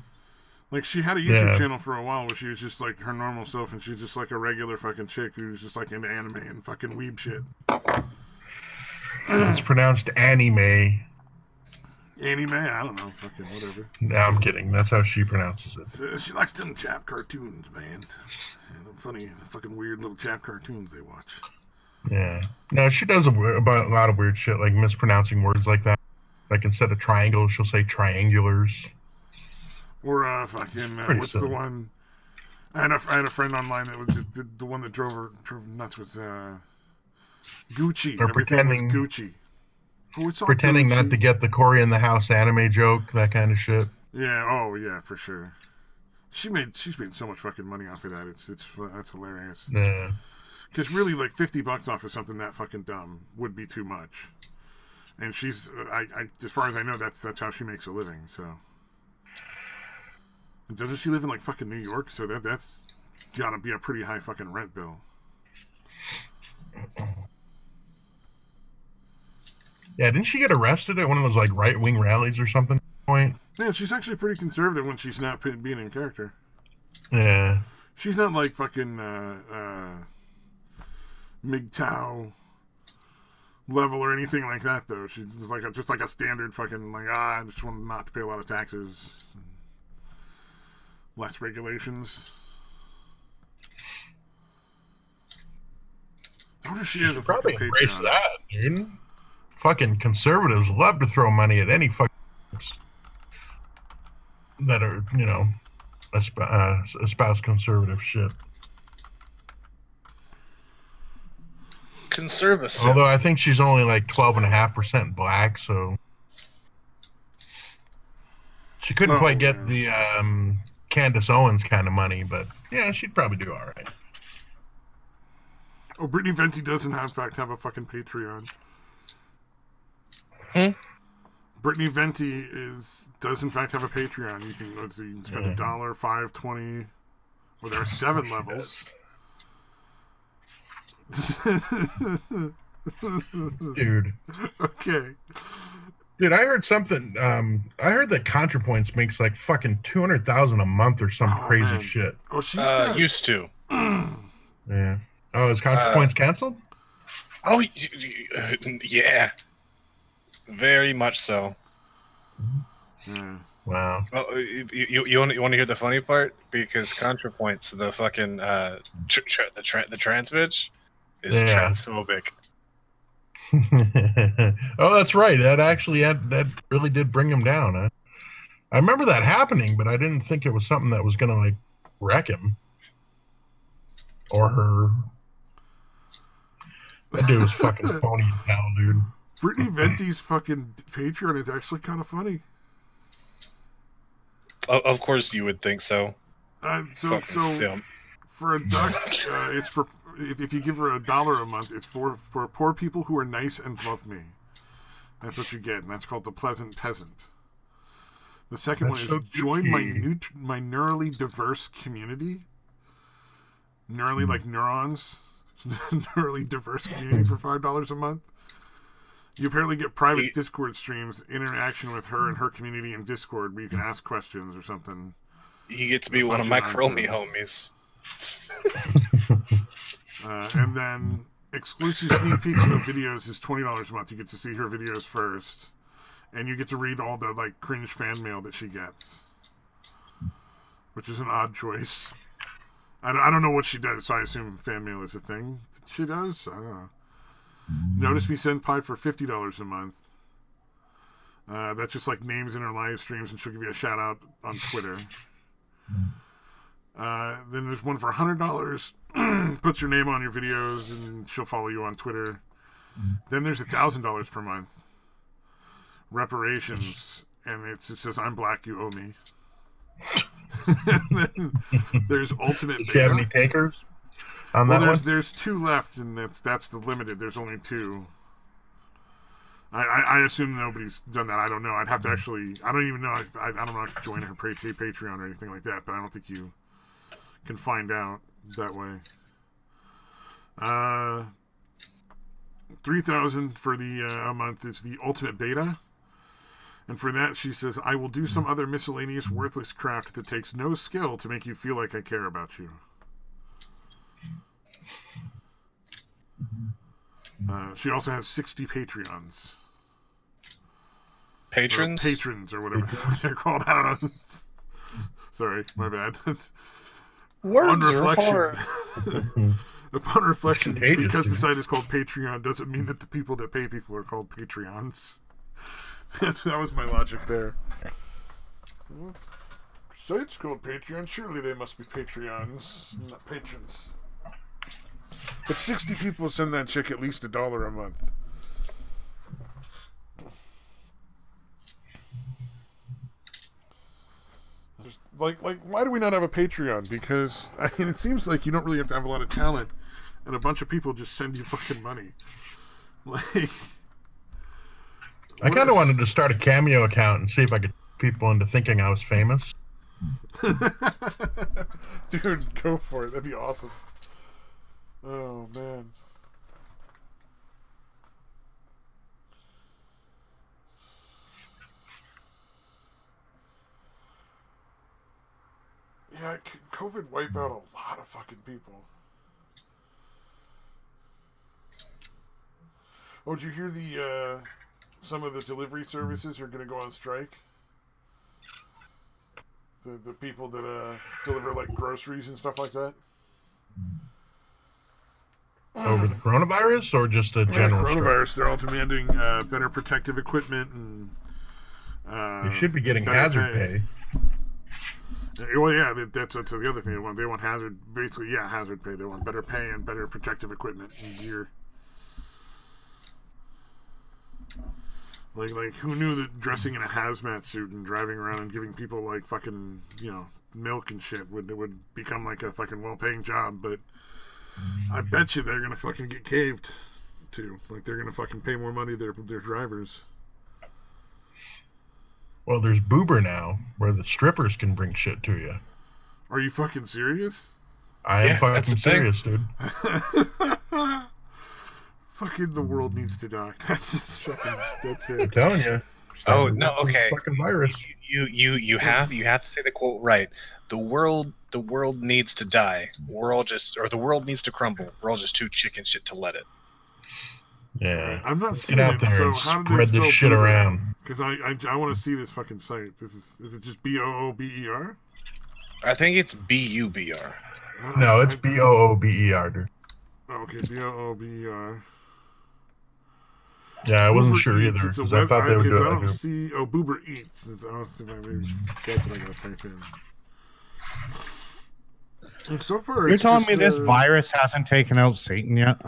Like she had a YouTube Yeah. channel for a while where she was just like her normal self, and she's just like a regular fucking chick who's just like into anime and fucking weeb shit. It's pronounced anime. Anime, I don't know, fucking whatever. No, I'm kidding. That's how she pronounces it. She likes them Jap cartoons, man. And the funny, fucking weird little Jap cartoons they watch. Yeah. No, she does a lot of weird shit, like mispronouncing words like that. Like instead of triangles, she'll say triangulars. Or fucking what's silly. the one? I had a friend online that was the one that drove nuts was Gucci. Or Everything was pretending- Gucci. Oh, it's all Pretending Gucci. not to get the Cory in the house anime joke, that kind of shit. Yeah. Oh yeah, for sure. She's made so much fucking money off of that. That's hilarious. Yeah. Because really, like $50 off of something that fucking dumb would be too much. And she's, as far as I know, that's how she makes a living. So, and doesn't she live in like fucking New York? So that's gotta be a pretty high fucking rent bill. Yeah, didn't she get arrested at one of those like right-wing rallies or something at one point? Yeah, she's actually pretty conservative when she's not being in character. Yeah. She's not like fucking MGTOW level or anything like that, though. She's just like a standard fucking I just want not to pay a lot of taxes, less regulations. I wonder if she has a Probably fucking embrace Patreon. that, dude. Fucking conservatives love to throw money at any fucking that are, espouse conservative shit. conservative. Although I think she's only like 12.5% black, so she couldn't quite get the Candace Owens kind of money, but yeah, she'd probably do all right. Oh, Brittany Venti does in fact have a fucking Patreon. Brittany Venti does in fact have a Patreon. You can spend $1, $5, $20, or there are 7 levels. Dude. Okay. Dude, I heard something. I heard that ContraPoints makes like fucking $200,000 a month or some crazy man. shit. Oh, she's got, Used to. Yeah. Oh, is ContraPoints canceled? Oh, yeah. Very much so. yeah. Wow. Well, you want to hear the funny part? Because ContraPoints, the fucking the trans bitch, is Yeah. transphobic. Oh, that's right. That really did bring him down. Huh? I remember that happening, but I didn't think it was something that was gonna like wreck him or her. That dude was fucking phony as hell, dude. Brittany Venti's fucking Patreon is actually kind of funny. Of course, you would think so. So Fucking simp. for a duck, it's for if you give her $1 a month, it's for poor people who are nice and love me. That's what you get, and that's called the Pleasant Peasant. The second That's one is so join Gucci. my neurally diverse community. Neurally like neurons. Neurally diverse community for $5 a month. You apparently get private Discord streams, interaction with her and her community in Discord, where you can ask questions or something. You get to be one of my Chromie homies. And then exclusive sneak peeks of videos is $20 a month. You get to see her videos first, and you get to read all the like cringe fan mail that she gets, which is an odd choice. I don't know what she does, so I assume fan mail is a thing she does. I don't know. Notice Me Senpai for $50 a month. That's just like names in her live streams, and she'll give you a shout out on Twitter. Then there's one for $100. Puts your name on your videos, and she'll follow you on Twitter. Then there's $1,000 per month. Reparations, and it says, "I'm black, you owe me." And then there's Ultimate Do Beta. you have any takers on that one? There's 2 left, and that's the limited. There's only 2. I assume nobody's done that. I don't know. I'd have to actually. I don't even know. I don't know how to join her Patreon or anything like that. But I don't think you can find out that way. 3,000 for the a month is the ultimate beta. And for that, she says, "I will do some other miscellaneous worthless craft that takes no skill to make you feel like I care about you." She also has 60 Patreons. Patrons? Or patrons, or whatever the fuck they're called. I don't know. Sorry, my bad. On reflection. Upon reflection, because the site is called Patreon doesn't mean that the people that pay people are called Patreons. That was my logic there. Site's called Patreon. Surely they must be Patreons, not patrons. But 60 people send that chick at least $1 a month. Like, why do we not have a Patreon? Because I mean, it seems like you don't really have to have a lot of talent, and a bunch of people just send you fucking money. Like, I kind of wanted to start a Cameo account and see if I could people into thinking I was famous. Dude, go for it. That'd be awesome. Oh, man. Yeah, COVID wiped out a lot of fucking people. Oh, did you hear the, some of the delivery services are going to go on strike? The people that, deliver, like, groceries and stuff like that? Over the coronavirus or just a general coronavirus, strike? they're all demanding better protective equipment and They should be getting hazard pay. Well, yeah, that's the other thing. They want hazard pay. They want better pay and better protective equipment and gear. Like who knew that dressing in a hazmat suit and driving around and giving people like fucking, milk and shit would become like a fucking well-paying job, but I bet you they're gonna fucking get caved to. Like they're gonna fucking pay more money to their drivers. Well, there's Boober now, where the strippers can bring shit to you. Are you fucking serious? I am fucking serious, dude. Fucking the world needs to die. That's it. I'm telling you. Oh no, okay. Fucking virus. You have to say the quote right. The world needs to die. The world needs to crumble. We're all just too chicken shit to let it. Yeah. I'm not Get seeing out it. there So and how did spread they this shit around. Because I want to see this fucking site. Is it just BOOBER? I think it's BUBR. No, it's BOOBER, dude. Okay, BOOBER. Yeah, I wasn't Boober sure Eats. either. It's a 'Cause I thought they would do I it. don't Like see. Boober Eats. I'll see if I maybe that's what I gotta type in. And so far, You're it's telling just, me this virus hasn't taken out Satan yet?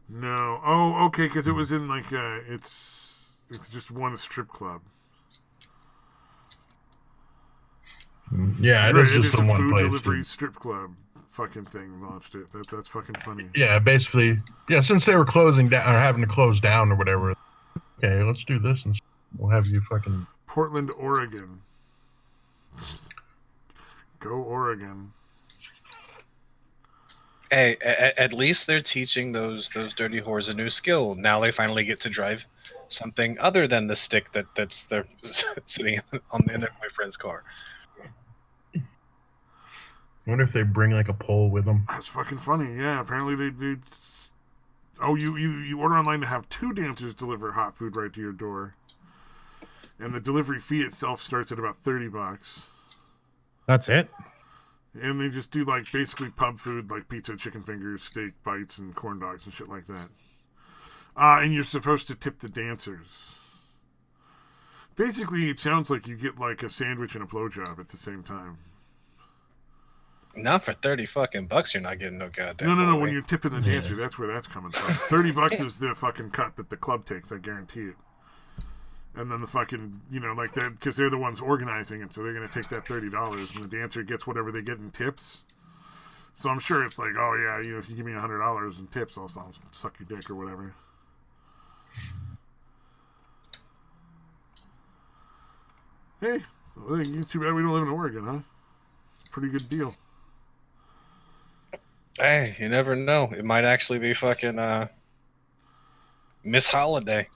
No. Oh, okay. Because it was in like it's just one strip club. Yeah, it Right, is just it's the a one food place. delivery Dude. strip club fucking thing launched it. That's fucking funny. Yeah, basically. Yeah, since they were closing down or having to close down or whatever. Okay, let's do this and we'll have you fucking. Portland, Oregon. Go Oregon. Hey, at least they're teaching those dirty whores a new skill. Now they finally get to drive something other than the stick that's they're sitting in their boyfriend's car. I wonder if they bring like a pole with them. That's fucking funny. Yeah, apparently they do. Oh, you order online to have 2 dancers deliver hot food right to your door, and the delivery fee itself starts at about $30. That's it. And they just do like basically pub food, like pizza, chicken fingers, steak bites, and corn dogs and shit like that. And you're supposed to tip the dancers. Basically, it sounds like you get like a sandwich and a blowjob at the same time. Not for $30 you're not getting no goddamn. No. boy. When you're tipping the dancer, that's where that's coming from. $30 is the fucking cut that the club takes. I guarantee it. And then the fucking, like that, because they're the ones organizing it, so they're going to take that $30, and the dancer gets whatever they get in tips. So I'm sure it's like, oh yeah, if you give me $100 in tips, I'll suck your dick or whatever. Hey, well, it's too bad we don't live in Oregon, huh? Pretty good deal. Hey, you never know. It might actually be fucking Miss Holiday.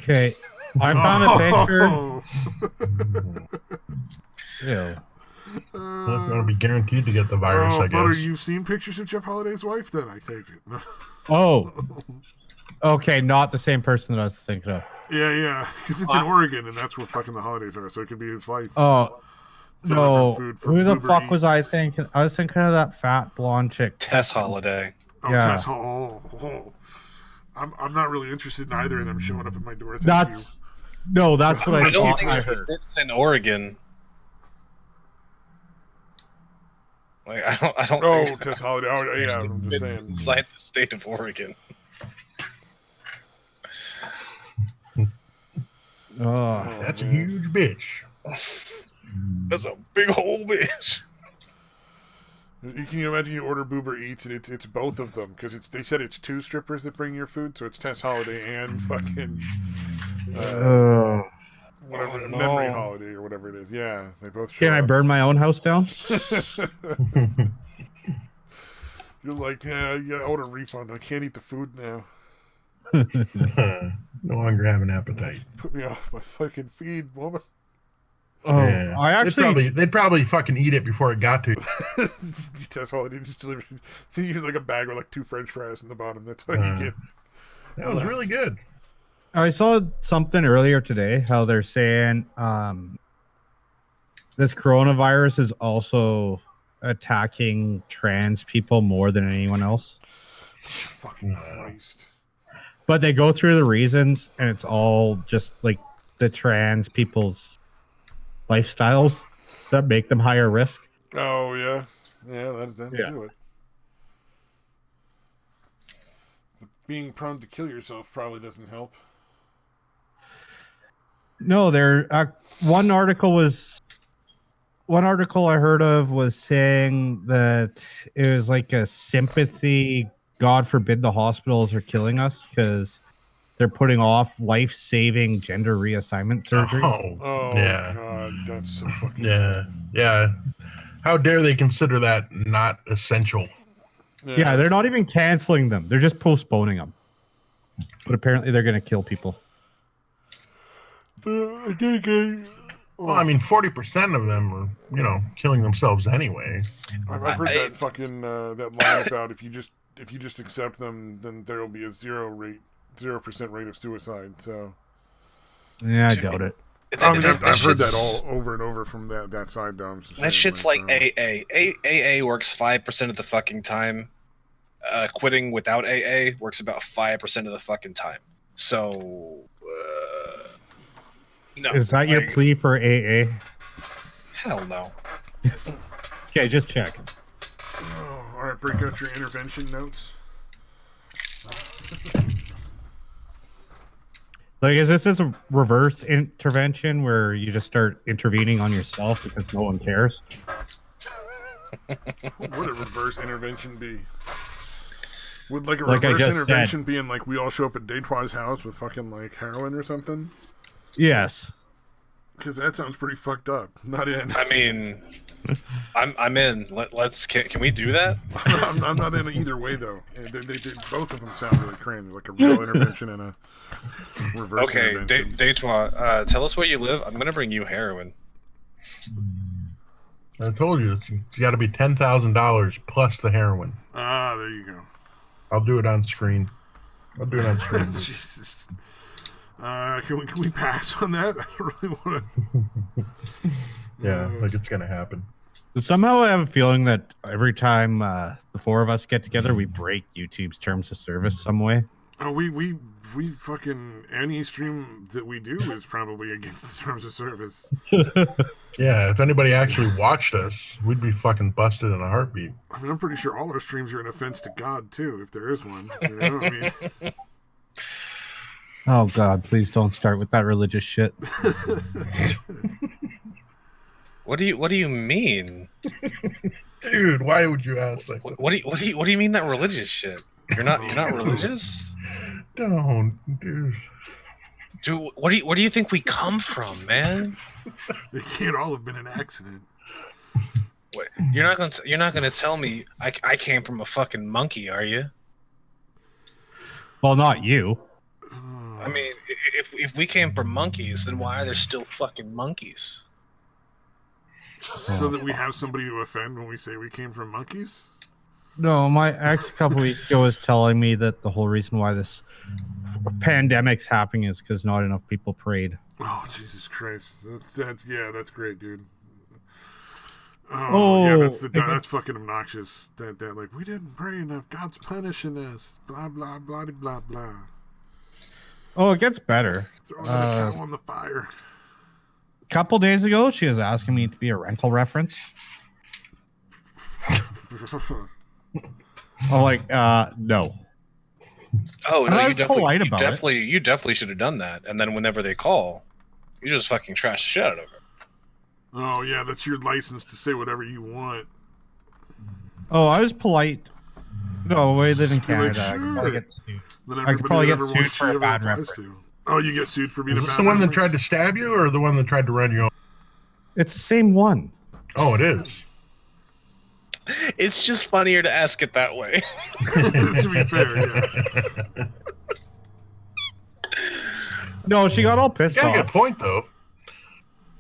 Okay, I found a picture. Ew. Well, it's going to be guaranteed to get the virus, I Butter, guess. you've seen pictures of Jeff Holiday's wife? Then I take it. Oh, okay, not the same person that I was thinking of. Yeah, because it's in Oregon, and that's where fucking the holidays are. So it could be his wife. Oh, delivering no. food from Who the Uber fuck was I Eats. thinking? I was thinking of that fat blonde chick. Tess Holiday. Oh, Yeah. Tess, I'm not really interested in either of them showing up at my door. Thank you. That's what I I don't thought think I it heard. fits in Oregon. Like I don't Oh, think Tess Holiday. Oh, yeah, I'm just it's saying. inside the state of Oregon. Oh, That's a man. huge bitch. That's a big old bitch. Can you imagine you order Uber Eats and it's both of them because they said it's 2 strippers that bring your food, so it's Tess Holiday and fucking whatever Oh, no. Memory Holiday or whatever it is. Yeah, they both show can I up. burn my own house down? You're like, yeah, I want a refund. I can't eat the food now. No longer have an appetite. Put me off my fucking feed, woman. Oh, Yeah. I actually. They'd probably fucking eat it before it got to you. That's all they just deliver. You use like a bag with like 2 French fries in the bottom. That's all you get. That was really good. I saw something earlier today how they're saying this coronavirus is also attacking trans people more than anyone else. Fucking Christ. But they go through the reasons, and it's all just like the trans people's lifestyles that make them higher risk. Oh yeah, that'll Yeah. do it. Being prone to kill yourself probably doesn't help. No, one article I heard of was saying that it was like a sympathy. God forbid the hospitals are killing us because they're putting off life-saving gender reassignment surgery. Oh yeah. God, that's so fucking. Yeah. How dare they consider that not essential? Yeah, they're not even canceling them; they're just postponing them. But apparently, they're going to kill people. Well, I mean, 40% of them are, killing themselves anyway. I've heard that fucking that line about if you just accept them, then there will be a 0% rate of suicide. So Yeah, I doubt it. I mean, I've heard that all over and over from that side. Though That shit's like AA. AA works 5% of the fucking time. Quitting without AA works about 5% of the fucking time. So, no. Is that your plea for AA? Hell no. Okay, just check. Oh, all right, break out your intervention notes. Like, is this a reverse intervention where you just start intervening on yourself because no one cares? What would a reverse intervention be? Would like a Like I reverse just intervention being like we all show up at Detroit's house with fucking like heroin or something? Yes. Because that sounds pretty fucked up. Not in. I mean, I'm in. Let's can we do that? I'm not in either way though. They both of them sound really crazy, like a real intervention and a reverse Okay, intervention. Deitois, tell us where you live. I'm gonna bring you heroin. I told you, it's got to be $10,000 plus the heroin. Ah, there you go. I'll do it on screen. I'll do it on screen. Jesus. Can we pass on that? I don't really want to. Yeah, like it's gonna happen. Somehow I have a feeling that every time the four of us get together, we break YouTube's terms of service some way. Oh, we fucking any stream that we do is probably against the terms of service. Yeah, if anybody actually watched us, we'd be fucking busted in a heartbeat. I mean, I'm pretty sure all our streams are an offense to God too, if there is one. You know? I mean, Oh God, please don't start with that religious shit. What do you mean? Dude, why would you ask that? What do you mean that religious shit? You're not religious? Don't, dude. Dude, where do you think we come from, man? they can't all have been an accident. What, you're not gonna tell me I came from a fucking monkey, are you? Well, not you. I mean, if we came from monkeys, then why are there still fucking monkeys? So that we have somebody to offend when we say we came from monkeys? No, my ex a couple weeks ago was telling me that the whole reason why this pandemic's happening is because not enough people prayed. Oh, Jesus Christ. That's great, dude. Oh, yeah, that's fucking obnoxious. That like, we didn't pray enough. God's punishing us. Blah, blah, blah, blah, blah. Oh, it gets better. Throw another cow on the fire. A couple days ago, she was asking me to be a rental reference. I'm like, no. Oh And no, I you was polite definitely, about you definitely should have done that. And then whenever they call, you just fucking trash the shit out of it. Oh, yeah, that's your license to say whatever you want. Oh, I was polite. No, I live in You're like, Canada. I could probably get sued. Then I could probably everybody get that ever sued wants for you a ever bad applies reference. to. Oh, you get sued for being Is a this bad the one that reference? tried to stab you, or the one that tried to run you over? It's the same one. Oh, it is. It's just funnier to ask it that way. To be fair, yeah. No, she got all pissed You got a off. good point, though.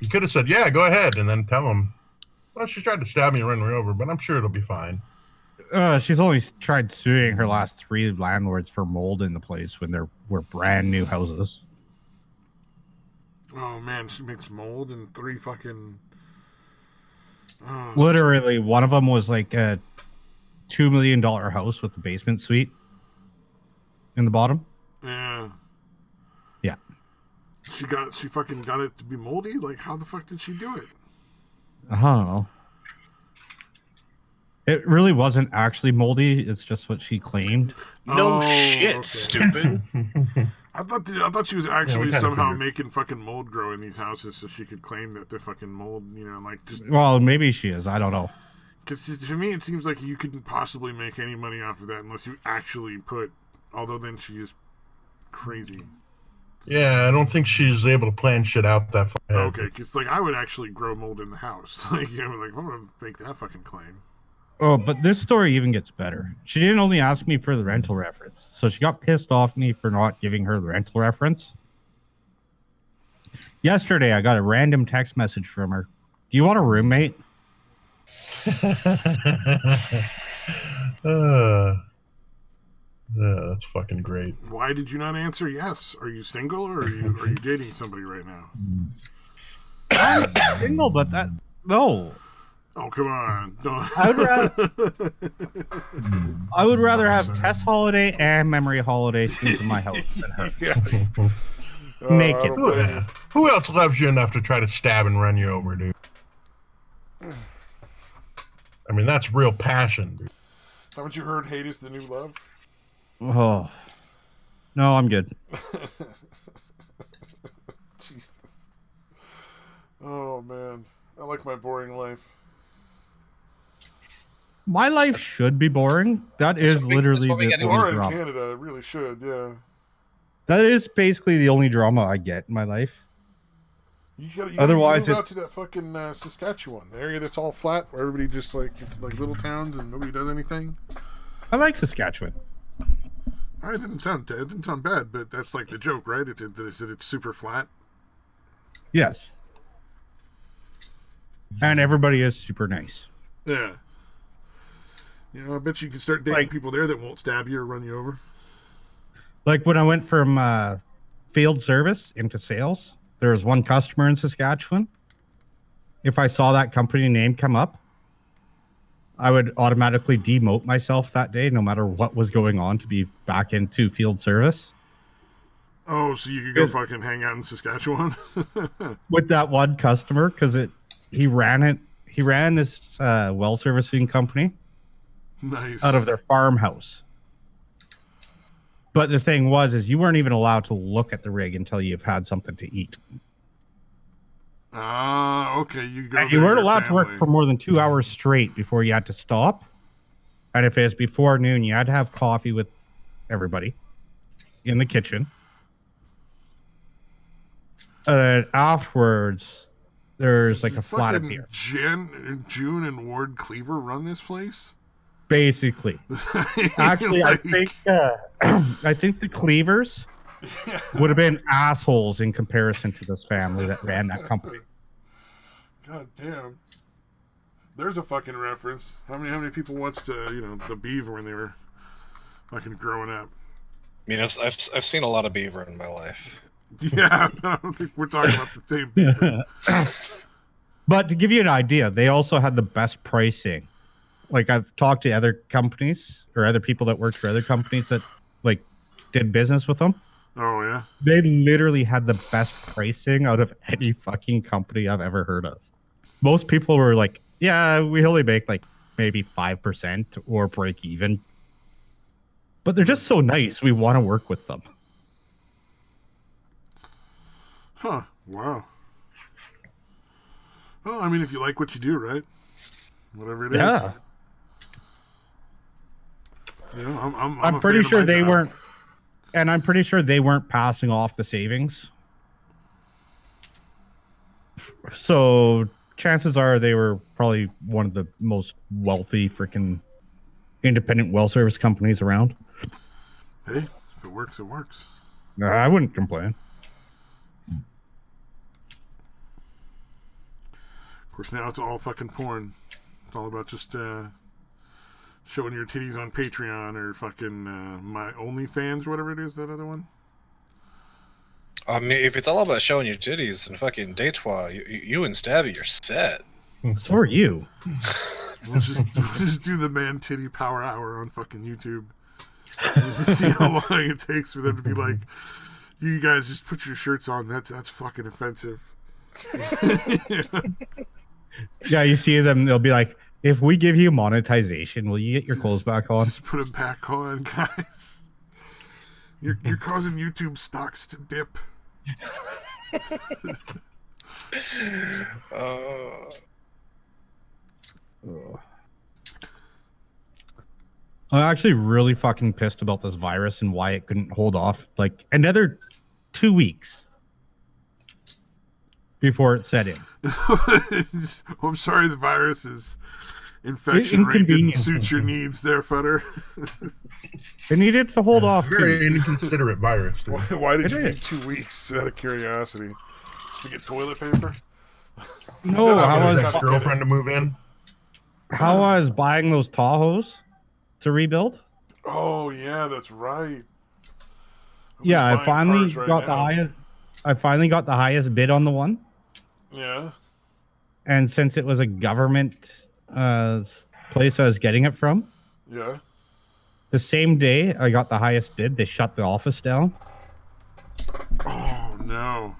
You could have said, yeah, go ahead, and then tell him, well, she tried to stab me and run me over, but I'm sure it'll be fine. She's only tried suing her last 3 landlords for mold in the place when there were brand new houses. Oh, man, she makes mold in 3 fucking... Oh. Literally, one of them was like a $2 million house with a basement suite in the bottom. Yeah. Yeah. She fucking got it to be moldy? Like, how the fuck did she do it? I don't know. It really wasn't actually moldy. It's just what she claimed. No Oh, shit, okay. stupid. I thought she was actually kinda somehow figured. making fucking mold grow in these houses so she could claim that they're fucking mold, like just... Well, maybe she is. I don't know. Because to me it seems like you couldn't possibly make any money off of that unless you actually put... Although then she is crazy. Yeah, I don't think she's able to plan shit out that far ahead. Okay, because like I would actually grow mold in the house. Like, like I'm gonna make that fucking claim. Oh, but this story even gets better. She didn't only ask me for the rental reference, so she got pissed off me for not giving her the rental reference. Yesterday, I got a random text message from her. Do you want a roommate? That's fucking great. Why did you not answer yes? Are you single or are you dating somebody right now? I'm single, but that no. Oh, come on. Don't... I would rather have Tess Holiday and Memory Holiday sleep in my house than her. Yeah. Naked. Who else loves you enough to try to stab and run you over, dude? I mean, that's real passion, dude. Haven't you heard hate is the new love? Oh. No, I'm good. Jesus. Oh, man. I like my boring life. My life should be boring. That is literally that's what we the gotta You do. only are in drama. Canada. It really should, yeah. That is basically the only drama I get in my life. You Otherwise, move out to that fucking Saskatchewan, the area that's all flat, where everybody just like it's like little towns and nobody does anything. I like Saskatchewan. It didn't sound bad, but that's like the joke, right? It's super flat. Yes. And everybody is super nice. Yeah. I bet you can start dating Like- people there that won't stab you or run you over. Like when I went from field service into sales, there was one customer in Saskatchewan. If I saw that company name come up, I would automatically demote myself that day, no matter what was going on, to be back into field service. Oh, so you could go fucking hang out in Saskatchewan? With that one customer, because he ran this well servicing company Nice. out of their farmhouse. But the thing is you weren't even allowed to look at the rig until you've had something to eat. Okay. You go. And you there, weren't your allowed to work family. for more than 2 hours straight before you had to stop. And if it was before noon, you had to have coffee with everybody in the kitchen. And afterwards, there's like a flat of beer. June and Ward Cleaver run this place? Basically. Actually, Like- I think the Cleavers would have been assholes in comparison to this family that ran that company. God damn. There's a fucking reference. How many people watched the Beaver when they were fucking growing up? I mean, I've seen a lot of beaver in my life. Yeah, I don't think we're talking about the same Beaver. But to give you an idea, they also had the best pricing. Like I've talked to other companies or other people that worked for other companies that like did business with them. Oh yeah. They literally had the best pricing out of any fucking company I've ever heard of. Most people were like, yeah, we only make like maybe 5% or break even. But they're just so nice. We want to work with them. Huh. Wow. Well, I mean, if you like what you do, right? Whatever it is. Yeah. I'm a pretty fan of sure my they job. weren't, and I'm pretty sure they weren't passing off the savings. So chances are they were probably one of the most wealthy freaking independent well service companies around. Hey, if it works, it works. No, I wouldn't complain. Of course, now it's all fucking porn. It's all about just showing your titties on Patreon or fucking my OnlyFans or whatever it is, that other one. I mean, if it's all about showing your titties, then fucking Detroit, you and Stabby, you're set. So are you. We'll just do the man titty power hour on fucking YouTube. We'll just see how long it takes for them to be like, you guys just put your shirts on. That's fucking offensive. Yeah, you see them, they'll be like, if we give you monetization, will you get your clothes back on? Just put them back on, guys. You're causing YouTube stocks to dip. I'm actually really fucking pissed about this virus and why it couldn't hold off like another 2 weeks before it set in. I'm sorry the virus's infection rate didn't suit your needs there, Futter. It needed to hold off. Very inconsiderate virus. Dude. Why did It you is. need 2 weeks out of curiosity? Just to get toilet paper? No, Is that how how was it- Ex-girlfriend to move in. how I was buying those Tahoes to rebuild. Oh, yeah, that's right. Yeah, I buying finally cars right got the now. highest. I finally got the highest bid on the one, Yeah. and since it was a government place I was getting it from, Yeah. the same day I got the highest bid, they shut the office down. Oh, no.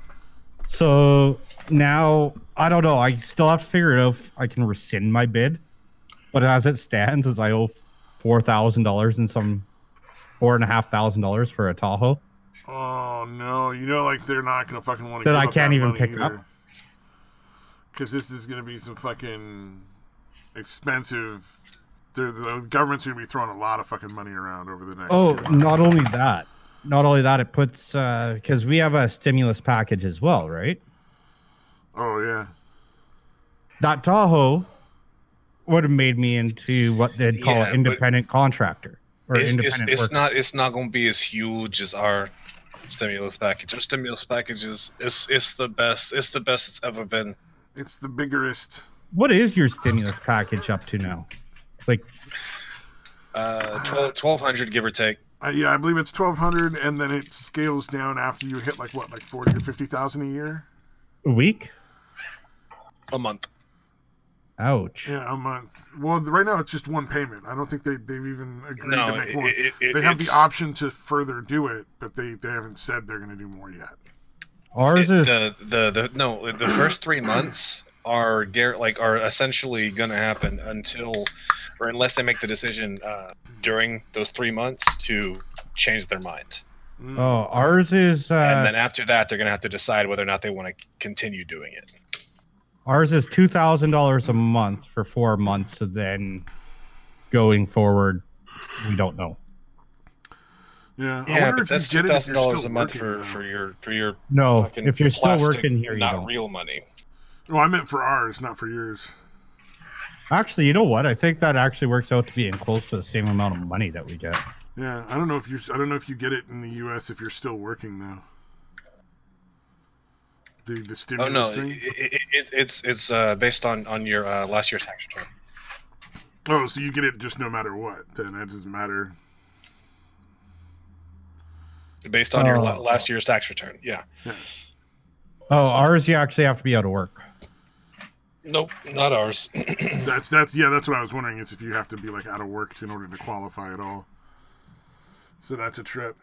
So now I don't know. I still have to figure out if I can rescind my bid. But as it stands, is I owe $4,000 and some $4,500 for a Tahoe Oh, no. Like, they're not going to fucking want to that give I up can't that even money pick up. Because this is going to be some fucking expensive... The government's going to be throwing a lot of fucking money around over the next Oh, few months. not only that, it puts because we have a stimulus package as well, right? Oh yeah. That Tahoe would have made me into what they'd call an independent contractor or independent worker. It's not going to be as huge as our stimulus package. Our stimulus package is it's the best. It's the best it's ever been. It's the biggerest. What is your stimulus package up to now? Like 1,200 give or take. Yeah, I believe it's 1,200, and then it scales down after you hit like 40 or 50,000 a year. a week? A month. Ouch. Yeah, a month. Well, right now it's just one payment. I don't think they've even agreed to make more. They have the option to further do it, but they haven't said they're going to do more yet. Ours is the first 3 months are essentially going to happen unless they make the decision during those 3 months to change their mind. Oh, ours is and then after that they're going to have to decide whether or not they want to continue doing it. Ours is $2,000 a month for 4 months, and then going forward, we don't know. Yeah, I wonder if that's $2,000 a month for your no. If you're still working here, you not don't. real money. Well, I meant for ours, not for yours. Actually, you know what? I think that actually works out to being close to the same amount of money that we get. Yeah, I don't know if you get it in the U.S. if you're still working though. The stimulus thing? It's based on your last year's tax return. Oh, so you get it just no matter what? Then that doesn't matter. Based on your last year's tax return, yeah. Oh, ours you actually have to be out of work. Nope, not ours. That's what I was wondering is if you have to be like out of work in order to qualify at all. So that's a trip.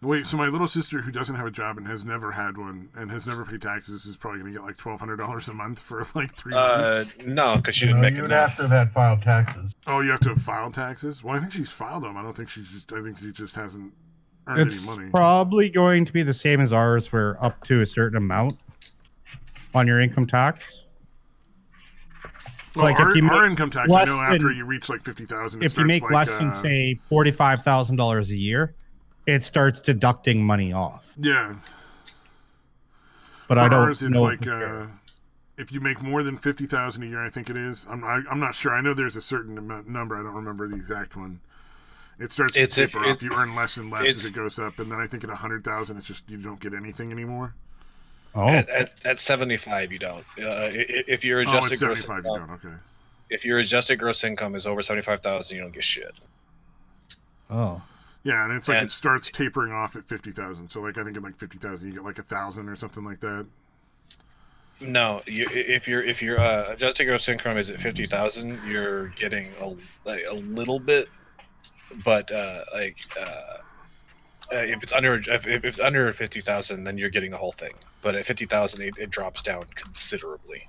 Wait, so my little sister who doesn't have a job and has never had one and has never paid taxes is probably going to get like $1,200 a month for like 3 months? No, because she didn't make you it. would have to have had filed taxes. Oh, you have to have filed taxes? Well, I think she's filed them. I think she just hasn't earned any money. It's probably going to be the same as ours, where up to a certain amount on your income tax. Well, like our income tax, I know after you reach like 50,000, if you make less than say $45,000 a year, it starts deducting money off. Yeah, but I don't ours, know. It's like if you make more than 50,000 a year, I think it is. I'm not sure. I know there's a certain number. I don't remember the exact one. It starts to taper off. You earn less and less as it goes up, and then I think at 100,000, it's just you don't get anything anymore. Oh, at 75, you don't. If your adjusted gross income, you don't. Okay. If your adjusted gross income is over 75,000, you don't get shit. Oh. Yeah, and it's like it starts tapering off at 50,000. So like I think at like 50,000, you get like 1,000 or something like that. No, if your adjusted gross income is at 50,000, you're getting a little bit, but if it's under 50,000, then you're getting the whole thing. But at 50,000, it drops down considerably.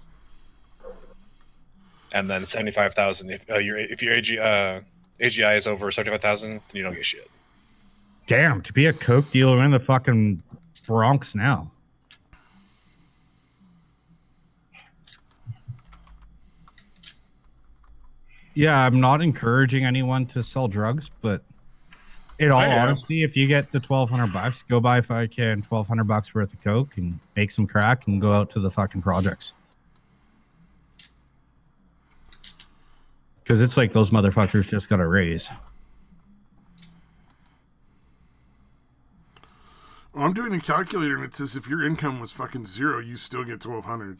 And then 75,000, if your AGI is over 75,000, then you don't get shit. Damn, to be a coke dealer in the fucking Bronx now. Yeah, I'm not encouraging anyone to sell drugs, but in all honesty, if you get the $1,200, go buy $1,200 worth of coke and make some crack and go out to the fucking projects. Because it's like those motherfuckers just got a raise. Well, I'm doing a calculator and it says if your income was fucking zero, you still get $1,200.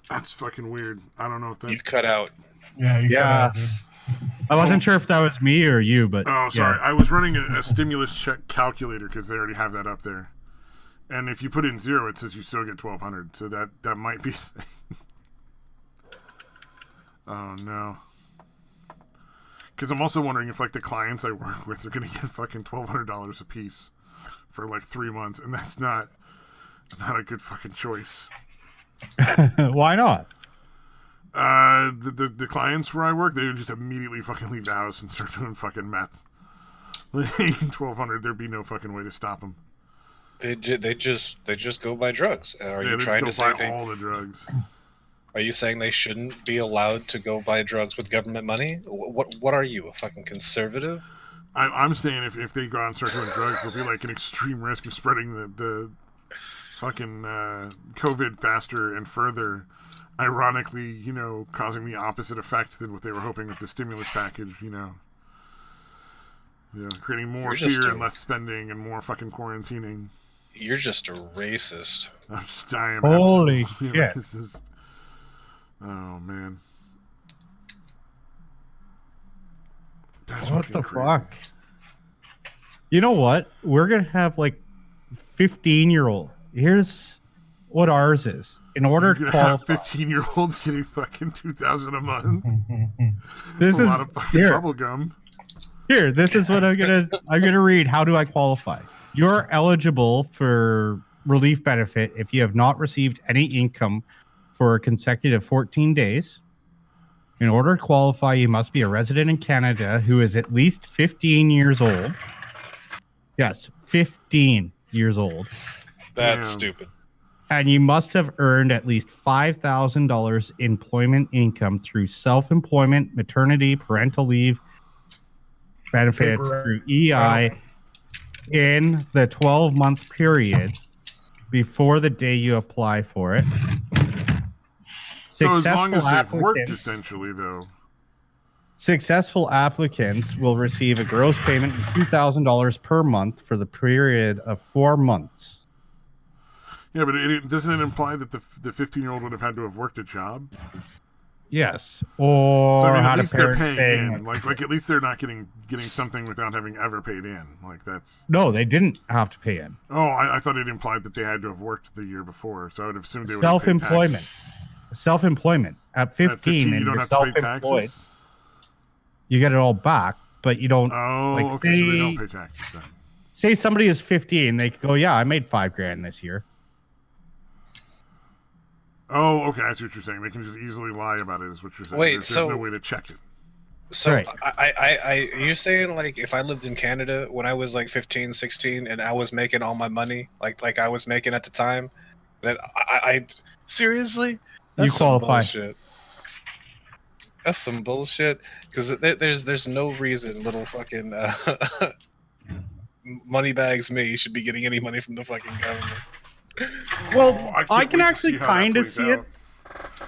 That's fucking weird. I don't know if that... You cut out. Yeah, you cut out, dude. I wasn't sure if that was me or you, but... Oh, sorry. Yeah. I was running a stimulus check calculator because they already have that up there. And if you put in zero, it says you still get $1,200. So that might be a thing. Oh, no. Because I'm also wondering if, like, the clients I work with are going to get fucking $1,200 a piece for, like, 3 months. And that's not a good fucking choice. Why not? The clients where I work, they would just immediately fucking leave the house and start doing fucking meth. $1,200, there'd be no fucking way to stop them. They just go buy drugs. Are you trying to say all the drugs? Are you saying they shouldn't be allowed to go buy drugs with government money? What are you, a fucking conservative? I'm saying if they go out and start doing drugs, there'll be like an extreme risk of spreading the fucking COVID faster and further. Ironically, you know, causing the opposite effect than what they were hoping with the stimulus package, you know. Yeah, creating more fear and less spending and more fucking quarantining. You're just a racist. I'm just dying. Holy shit. Racist. Oh, man. That's What the crazy. fuck? You know what? We're gonna have like 15-year-old. Here's what ours is. In order You're to gonna have qualify, 15-year-old getting fucking $2,000 a month. this That's a is lot of fucking here. bubble gum. Here, this is what I'm gonna read. How do I qualify? You're eligible for relief benefit if you have not received any income for a consecutive 14 days. In order to qualify, you must be a resident in Canada who is at least 15 years old. Yes, 15 years old. That's Damn. stupid. And you must have earned at least $5,000 employment income through self-employment, maternity, parental leave, benefits through EI in the 12-month period before the day you apply for it. So as long as they've worked, essentially, though. Successful applicants will receive a gross payment of $2,000 per month for the period of 4 months. Yeah, but doesn't it imply that the 15-year-old would have had to have worked a job? Yes, or So I mean, had at a least they're parent paying saying, in. Like at least they're not getting something without having ever paid in. Like that's. no, they didn't have to pay in. Oh, I thought it implied that they had to have worked the year before. So I would have assumed they would have paid Self-employment. taxes. Self-employment. At 15, At 15, and you don't you're have to pay self-employed, taxes. you get it all back, but you don't. Oh, like, okay. So they don't pay taxes then. Say somebody is 15, they go, yeah, I made $5,000 this year. Oh, okay. I see what you're saying. They can just easily lie about it. Is what you're saying. Wait, There's no way to check it. So Right. you're saying like if I lived in Canada when I was like 15, 16 and I was making all my money like I was making at the time, that I seriously? That's You qualify. some bullshit. That's some bullshit because there's no reason little fucking moneybags me should be getting any money from the fucking government. Well, can't I wait can to actually see how that kind of plays see it. out.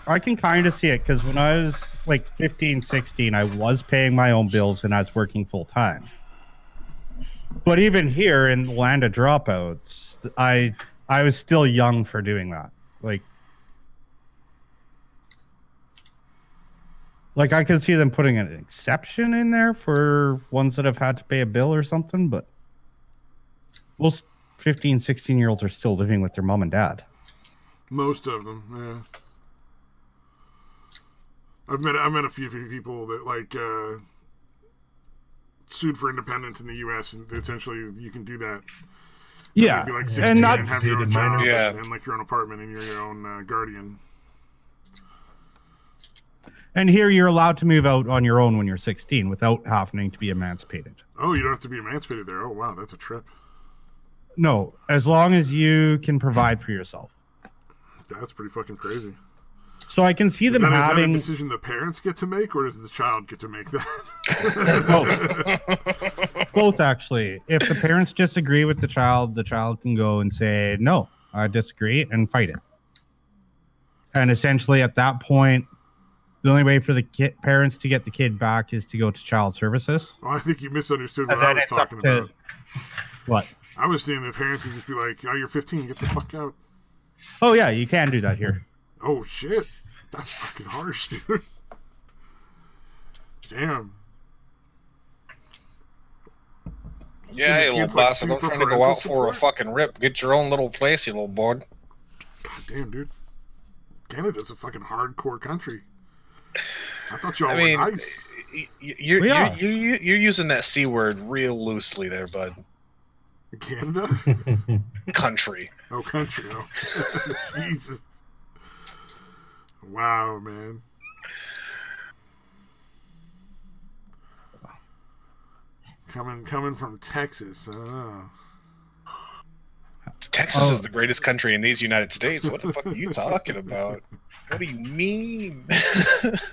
I can kind of see it because when I was like 15, 16, I was paying my own bills and I was working full time. But even here in the land of dropouts, I was still young for doing that. Like I could see them putting an exception in there for ones that have had to pay a bill or something, but most 15, 16-year-olds are still living with their mom and dad. Most of them, yeah. I've met a few people that like sued for independence in the U.S. and essentially you can do that. Yeah, You'd be like 16 and not and have your own minor. job Yeah. and like your own apartment and you're your own guardian. And here you're allowed to move out on your own when you're 16 without having to be emancipated. Oh, you don't have to be emancipated there. Oh, wow, that's a trip. No, as long as you can provide for yourself. That's pretty fucking crazy. So I can see Is them that a having decision the parents get to make, or does the child get to make that? both actually. If the parents disagree with the child can go and say, no, I disagree, and fight it. And essentially at that point, the only way for the parents to get the kid back is to go to child services. Well, I think you misunderstood And what I then was it's up talking to- about. What? I was saying the parents would just be like, oh, you're 15, get the fuck out. Oh, yeah, you can do that here. Oh, shit. That's fucking harsh, dude. Damn. Yeah, the you little kids, like, bastard. sue I'm for trying to go parental out for a support? fucking rip. Get your own little place, you little board. God damn, dude. Canada's a fucking hardcore country. I thought y'all I mean, were nice. You're using that C word real loosely there, bud. Canada? Country. Oh, country. Oh. Jesus. Wow, man. Coming from Texas. Texas is the greatest country in these United States. What the fuck are you talking about? What do you mean?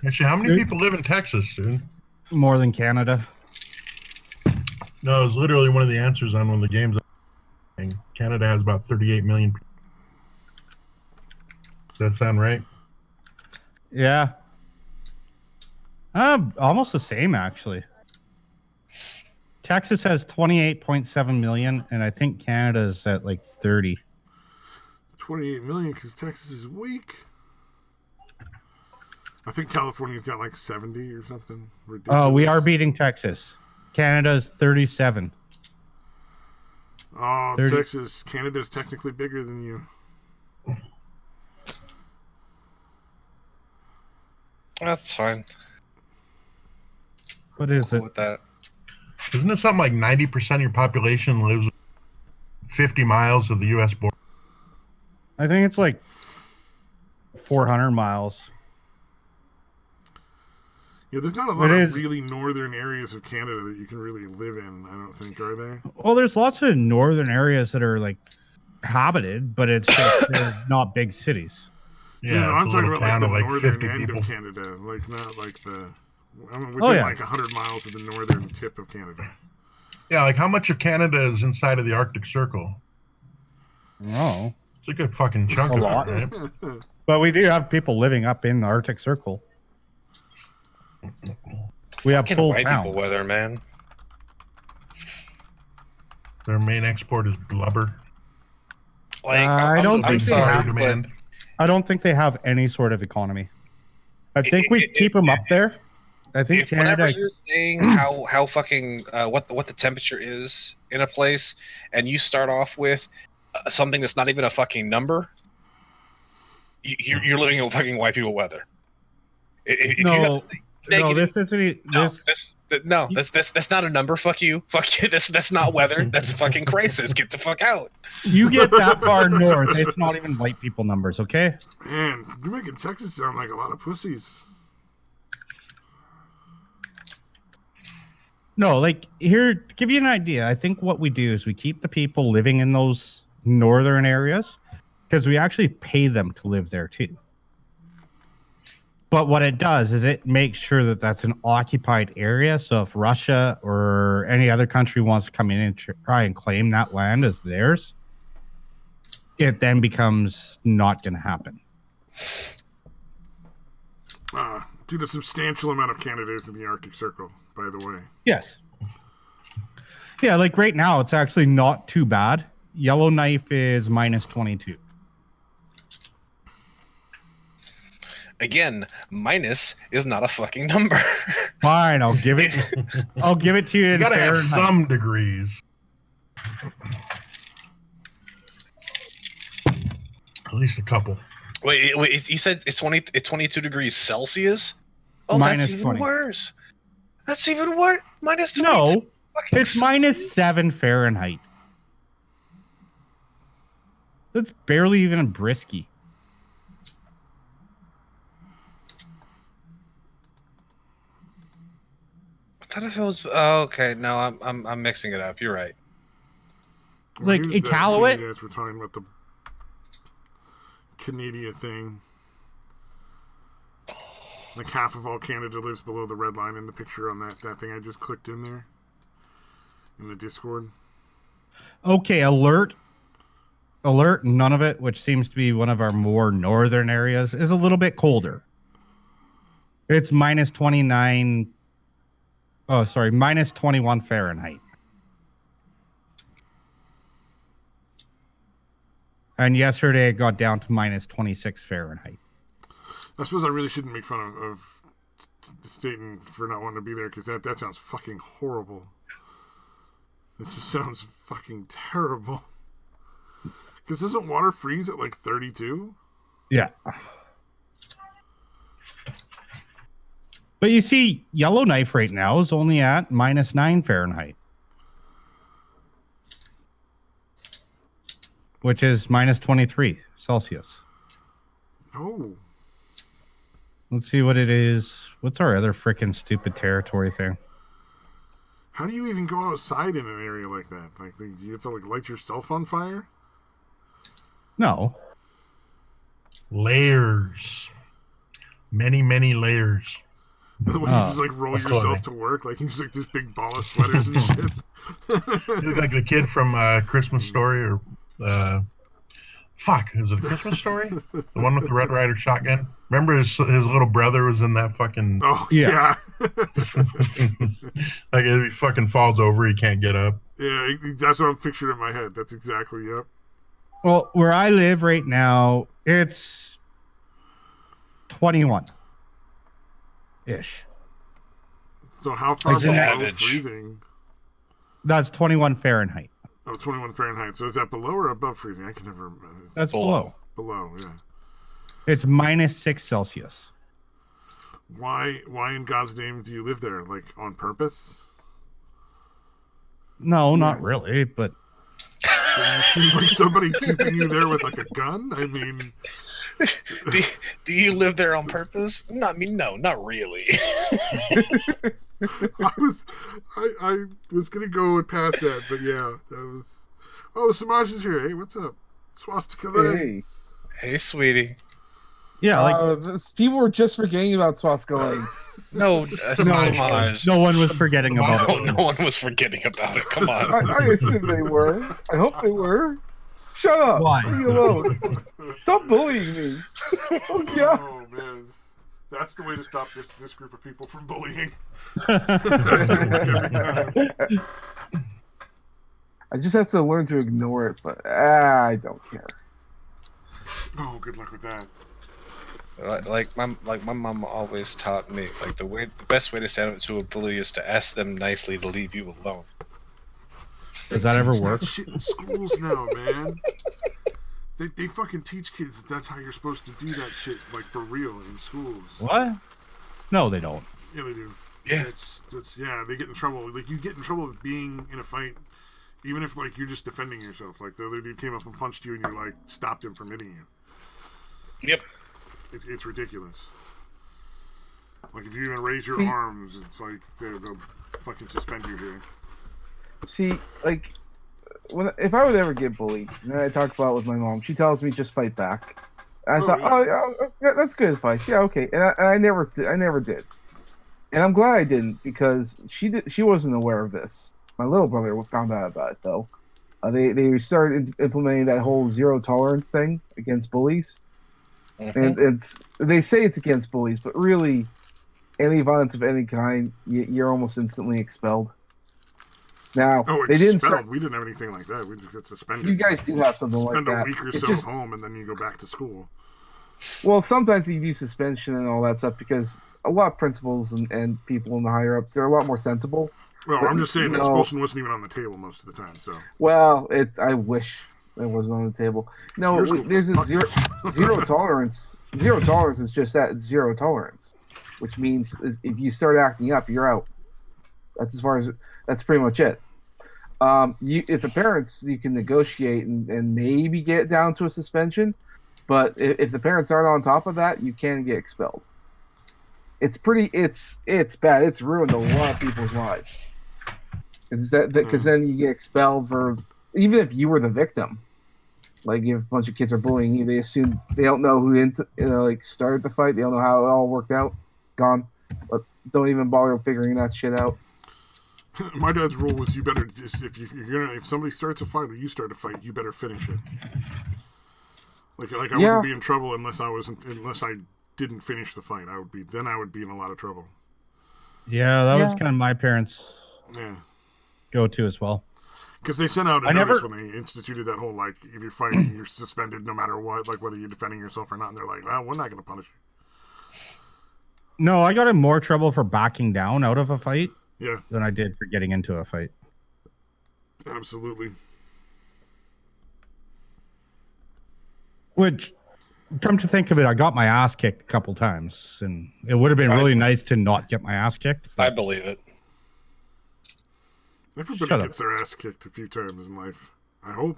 Actually, how many people live in Texas, dude? More than Canada. No, it's literally one of the answers on one of the games. Canada has about 38 million people. Does that sound right? Yeah. Almost the same actually. Texas has 28.7 million, and I think Canada's at like 30. 28 million because Texas is weak. I think California's got like 70 or something ridiculous. Oh, we are beating Texas. Canada's 37. Oh, 30. Texas. Canada's technically bigger than you. That's fine. What is Cool it? with that. Isn't it something like 90% of your population lives 50 miles of the U.S. border? I think it's like 400 miles. Yeah, there's not a lot of really northern areas of Canada that you can really live in, I don't think, are there? Well, there's lots of northern areas that are like habited, but it's just they're not big cities. Yeah, no, it's I'm a talking little about like town the of like northern 50 end people. of Canada, like not like the. I mean, within like 100 miles of the northern tip of Canada. Yeah, like how much of Canada is inside of the Arctic Circle? Oh, it's a good fucking chunk a of lot. it, right? But we do have people living up in the Arctic Circle. We have full white towns. people weather, man. Their main export is blubber. Like I don't I'm think they sorry, have demand. I don't think they have any sort of economy. I think we keep them up there. I think Canada. Whenever you're saying how fucking what the temperature is in a place, and you start off with something that's not even a fucking number, you're living in fucking white people weather. If you No, negative, this isn't. That's not a number. Fuck you. Fuck you. That's not weather. That's a fucking crisis. Get the fuck out. You get that far north, it's not even white people numbers, okay? Man, you're making Texas sound like a lot of pussies. No, like here, to give you an idea, I think what we do is we keep the people living in those northern areas because we actually pay them to live there too. But what it does is it makes sure that that's an occupied area. So if Russia or any other country wants to come in and try and claim that land as theirs, it then becomes not going to happen. Dude, a substantial amount of Canada is in the Arctic Circle, by the way. Yes. Yeah, like right now, it's actually not too bad. Yellowknife is minus 22. Again, minus is not a fucking number. Fine, I'll give it. I'll give it to you. You in gotta have Fahrenheit. some degrees. At least a couple. Wait, you said it's 22 degrees Celsius? Oh, Minus that's even 20. worse. That's even worse. Minus 22. No, it's minus 7 Fahrenheit. That's barely even a brisky. I thought if it was. Oh, okay. No, I'm mixing it up. You're right. Like Here's that Iqaluit. thing you guys were talking about the Canada thing. Like half of all Canada lives below the red line in the picture on that thing I just clicked in there in the Discord. Okay, alert. None of it, which seems to be one of our more northern areas, is a little bit colder. It's minus 29. Oh, sorry, minus 21 Fahrenheit. And yesterday it got down to minus 26 Fahrenheit. I suppose I really shouldn't make fun of Staten for not wanting to be there because that sounds fucking horrible. It just sounds fucking terrible. Because doesn't water freeze at like 32? Yeah. But you see, Yellowknife right now is only at minus 9 Fahrenheit. Which is minus 23 Celsius. No. Let's see what it is. What's our other freaking stupid territory thing? How do you even go outside in an area like that? Like, you have to like light yourself on fire? No. Layers. Many, many layers. When you just like roll That's yourself clothing. to work, like you just like this big ball of sweaters and shit. You look like the kid from Christmas Story, or fuck, is it a Christmas Story? The one with the Red Ryder shotgun. Remember his little brother was in that fucking. Oh Yeah. yeah, Like he fucking falls over, he can't get up. yeah. That's what I'm picturing in my head. That's exactly yep. Well, where I live right now, it's 21 ish. So how far That's below savage. freezing? That's 21 Fahrenheit. Oh, 21 Fahrenheit. So is that below or above freezing? I can never remember. That's below. Below, yeah. It's -6 Celsius. Why in God's name do you live there? Like on purpose? No, not Yes. really, but So you seem like somebody keeping you there with like a gun? I mean, Do you live there on purpose? No, I mean, no, not really. I was gonna go and pass that, but yeah, that was. Oh, Samaj is here. Hey, what's up? Swastika leg. Hey. Hey, sweetie. yeah, like People were just forgetting about swastika legs. No, Samaj. no one was forgetting about No, it. no one was forgetting about it. Come on. I assume they were. I hope they were. Shut up. Why? Leave me alone. Stop bullying me. Oh, God. Oh man, that's the way to stop this group of people from bullying. I just have to learn to ignore it, but I don't care. Oh, good luck with that. Like my mom always taught me, like the best way to stand up to a bully is to ask them nicely to leave you alone. Does that ever Teach work? shit in schools now, man. They fucking teach kids that's how you're supposed to do that shit, like for real in schools. What? No, they don't. Yeah, they do. Yeah. Yeah, they get in trouble. Like you get in trouble with being in a fight, even if like you're just defending yourself. Like the other dude came up and punched you, and you like stopped him from hitting you. Yep. It's ridiculous. Like if you even raise your See- arms, it's like they'll fucking suspend you here. See, like, if I would ever get bullied, and I talk about it with my mom, she tells me just fight back. And I thought, yeah. yeah, that's good advice. Yeah, okay. And I never did. And I'm glad I didn't, because she wasn't aware of this. My little brother found out about it though. They started implementing that whole zero tolerance thing against bullies, and they say it's against bullies, but really, any violence of any kind, you're almost instantly expelled. Now Oh, it's they didn't. expelled. We didn't have anything like that. We just got suspended. You guys do have something like spend that. a week or It's so just- home, and then you go back to school. Well, sometimes you do suspension and all that stuff because a lot of principals and people in the higher ups, they're a lot more sensible. Well, But, I'm just saying no. expulsion wasn't even on the table most of the time. So Well, I wish it wasn't on the table. No, Yours goes there's a fuck. zero tolerance. Zero tolerance is just that. It's zero tolerance, which means if you start acting up, you're out. That's pretty much it. If the parents, you can negotiate and maybe get down to a suspension, but if the parents aren't on top of that, you can get expelled. It's bad. It's ruined a lot of people's lives. Because then you get expelled for, even if you were the victim. Like if a bunch of kids are bullying you, they assume they don't know who started the fight. They don't know how it all worked out. Gone. But don't even bother figuring that shit out. my dad's rule was you better just if somebody starts a fight or you start a fight, you better finish it. Like I Yeah. wouldn't be in trouble unless I didn't finish the fight. I would be in a lot of trouble. Yeah, that was Yeah. kind of my parents' Yeah. go-to as well. Because they sent out a I notice never- when they instituted that whole, like, if you're fighting, you're suspended no matter what, like, whether you're defending yourself or not. And they're like, well, we're not going to punish you. No, I got in more trouble for backing down out of a fight Yeah, than I did for getting into a fight. absolutely. Which, come to think of it, I got my ass kicked a couple times, and it would have been really nice to not get my ass kicked. I But believe it. Everybody Shut up. gets their ass kicked a few times in life. I hope.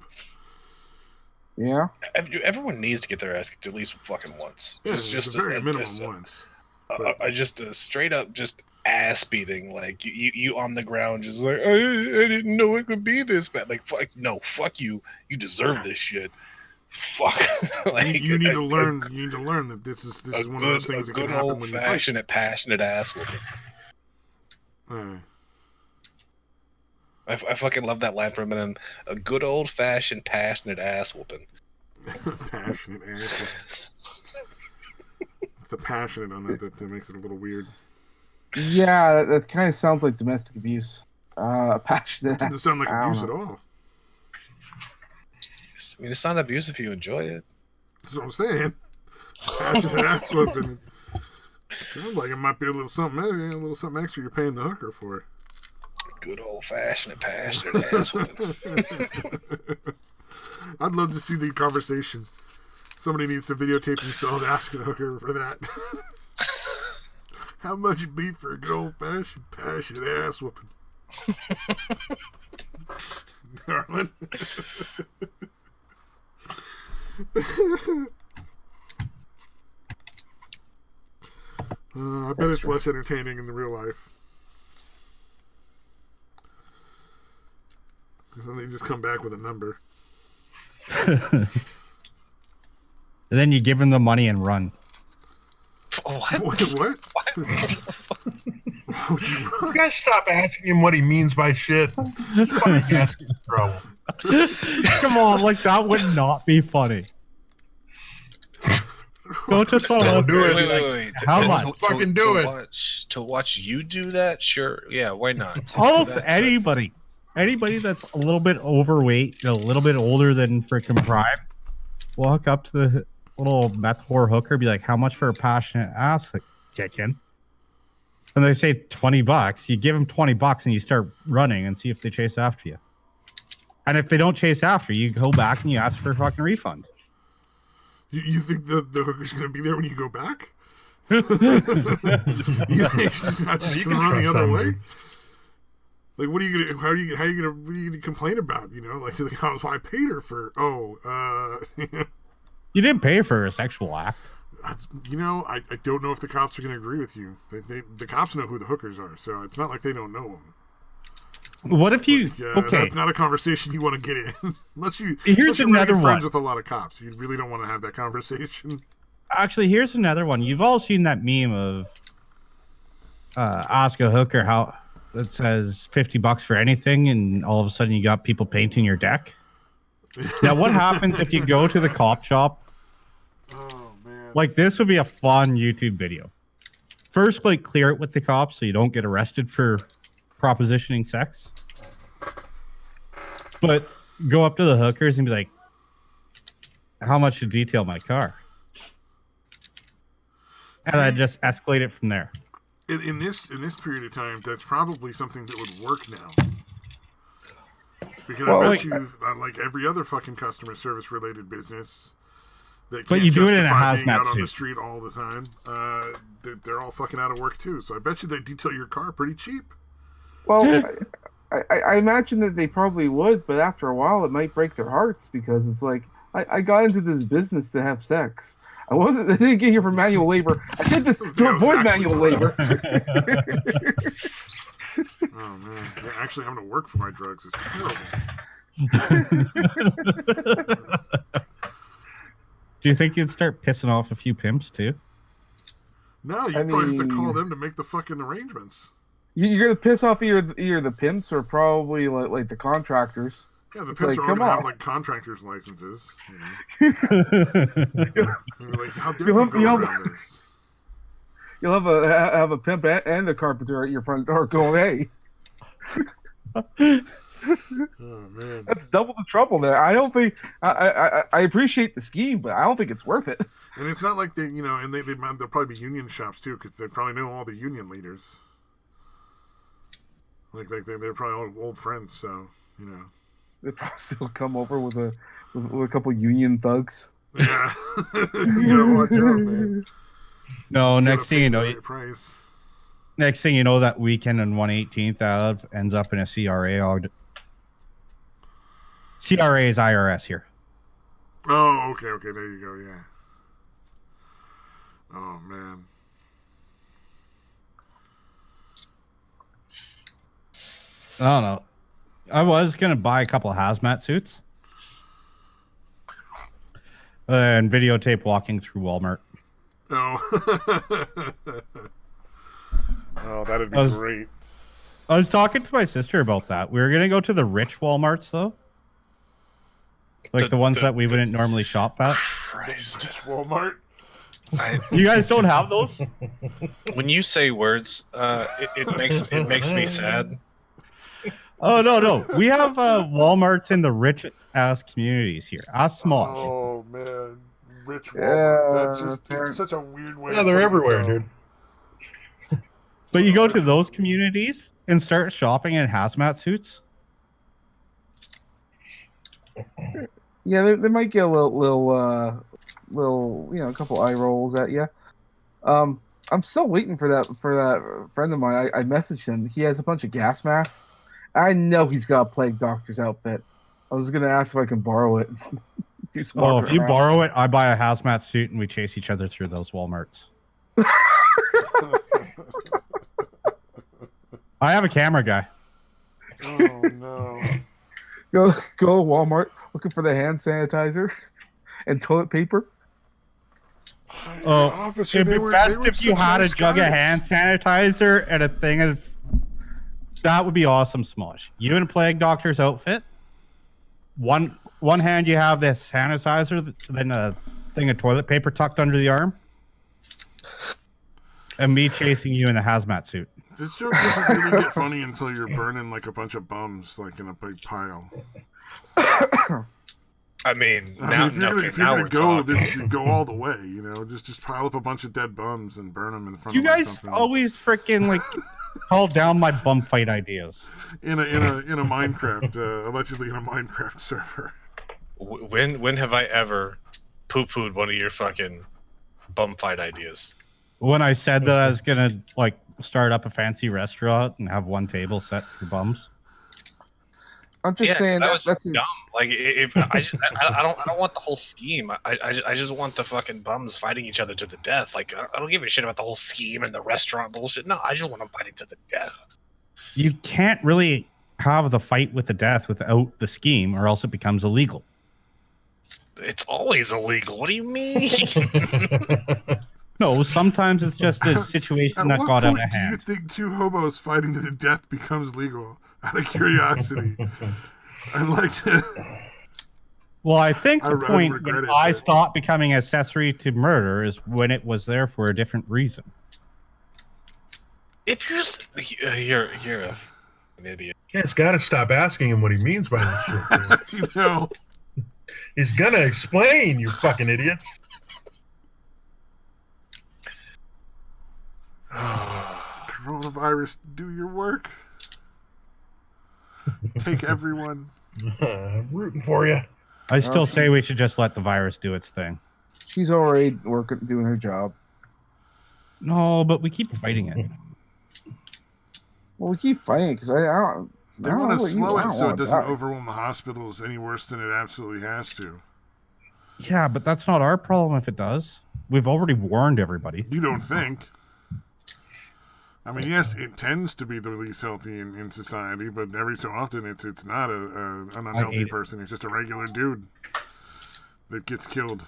Yeah. Everyone needs to get their ass kicked at least fucking once. Yeah, It's just at the very minimum just once. just a straight up just ass beating. Like you on the ground, just like I didn't know it could be this bad. Like fuck you. You deserve this shit. Fuck. Like, You need to learn. You need to learn that this is one of those things that can happen when you fight. Passionate ass whooping. I fucking love that line from him. A good old fashioned passionate ass whooping. Passionate ass whooping. It's the passionate on that makes it a little weird. Yeah, that kind of sounds like domestic abuse. Passionate. It doesn't sound like abuse at all. I mean, it's not abuse if you enjoy it. That's what I'm saying. Passionate ass whooping. Sounds like it might be a little something extra you're paying the hooker for. Good old fashioned passionate ass whooping. I'd love to see the conversation. Somebody needs to videotape themselves asking a hooker for that. How much beef for a good old fashioned passionate ass whooping? Darling. I bet it's less entertaining in the real life. Because then they just come back with a number. And then you give them the money and run. What? What? You guys stop asking him what he means by shit. He's fucking asking for trouble. Come on, like that would not be funny. Go to someone. Do it. Wait. How much? Fucking do it. To watch you do that? Sure. Yeah, why not? Almost anybody that's a little bit overweight, a little bit older than freaking Prime, walk up to the little meth whore hooker, be like, "How much for a passionate ass kicking?" And they say $20. You give them $20 and you start running and see if they chase after you. And if they don't chase after you, go back and you ask for a fucking refund. You think the hooker's going to be there when you go back? You think she's not just going to run the other way? Like, what are you gonna? What are you gonna complain about? You know, like I paid her for. You didn't pay for a sexual act. You know, I don't know if the cops are gonna agree with you. The cops know who the hookers are, so it's not like they don't know them. What if you? Okay, that's not a conversation you want to get in unless you're another really good friends one. with a lot of cops. You really don't want to have that conversation. Actually, here's another one. You've all seen that meme of ask a hooker how that says $50 for anything, and all of a sudden you got people painting your deck. Now, what happens if you go to the cop shop? Oh man! Like, this would be a fun YouTube video. First, like, clear it with the cops so you don't get arrested for propositioning sex. But go up to the hookers and be like, "How much to detail my car?" And I just escalate it from there. In this period of time, that's probably something that would work now. Because I bet you, like every other fucking customer service related business, that but you do it in a being hazmat out on suit. the street all the time, they're all fucking out of work too. So I bet you they detail your car pretty cheap. Well, I imagine that they probably would, but after a while, it might break their hearts because it's like I got into this business to have sex. I didn't get here for manual labor. I did this to avoid manual labor. Oh man, yeah, actually having to work for my drugs is terrible. Do you think you'd start pissing off a few pimps too? No, you probably have to call them to make the fucking arrangements. You're gonna piss off either the pimps or probably like the contractors. Yeah, the It's pimps like, are come going to on. have like contractors' licenses. You know? And be like, how dare you go around this? You'll have a pimp and a carpenter at your front door going, "Hey." Oh man, That's double the trouble there. I don't think I appreciate the scheme, but I don't think it's worth it. and it's not like they, you know, and they'll probably be union shops too, because they probably know all the union leaders. Like they're probably all old friends, so you know. They probably still come over with a couple union thugs. Yeah, you gotta watch out, man. No, You next gotta thing pay you the know, right price. next thing you know, that weekend on 118th ends up in a CRA audit. CRA is IRS here. Oh, okay, there you go, yeah. Oh man. I don't know. I was gonna buy a couple of hazmat suits, And videotape walking through Walmart. Oh. Oh, that'd be great. I was talking to my sister about that. We were gonna go to the rich Walmarts though. Like the ones that we wouldn't normally shop at. Christ. Rich Walmart. You guys don't have those? When you say words, it makes me sad. Oh no. We have Walmarts in the rich ass communities here. As small. Oh man. Rich Walmart. That's it's such a weird way. Yeah, they're everywhere, dude. But you go to those communities and start shopping in hazmat suits. Yeah, they might get a little, a couple eye rolls at you. I'm still waiting for that friend of mine. I messaged him. He has a bunch of gas masks. I know he's got a plague doctor's outfit. I was gonna ask if I can borrow it. If you borrow it, I buy a hazmat suit and we chase each other through those Walmarts. I have a camera guy. Oh no. Go to Walmart looking for the hand sanitizer and toilet paper. Oh, Officer, it'd be best if you had a jug of hand sanitizer and a thing of. That would be awesome, Smosh. You in a plague doctor's outfit. One hand you have this sanitizer, then a thing of toilet paper tucked under the arm, and me chasing you in a hazmat suit. This joke doesn't really get funny until you're burning like a bunch of bums, like in a big pile. I mean, if you're gonna go all the way, just pile up a bunch of dead bums and burn them in front of. You guys something. Always freaking like call down my bum fight ideas. In a Minecraft, allegedly in a Minecraft server. When have I ever poo-pooed one of your fucking bum fight ideas? When I said that I was gonna start up a fancy restaurant and have one table set for bums. I'm just saying that's dumb. Like, I don't want the whole scheme. I just want the fucking bums fighting each other to the death. Like, I don't give a shit about the whole scheme and the restaurant bullshit. No, I just want them fighting to the death. You can't really have the fight with the death without the scheme, or else it becomes illegal. It's always illegal. What do you mean? No, sometimes it's just a situation that got out of hand. Do you think two hobos fighting to the death becomes legal? Out of curiosity, I'd like to. Well, I think the point when I stopped becoming accessory to murder is when it was there for a different reason. If you're an idiot. Yeah, it's got to stop asking him what he means by that shit. He's gonna explain, you fucking idiot. Coronavirus, do your work. Take everyone. I'm rooting for you. I still say we should just let the virus do its thing. She's already doing her job. No, but we keep fighting it. Well, we keep fighting because They want to slow it so it doesn't overwhelm the hospitals any worse than it absolutely has to. Yeah, but that's not our problem if it does. We've already warned everybody. You don't think? I mean, yes, it tends to be the least healthy in society, but every so often it's not an unhealthy person. It's just a regular dude that gets killed.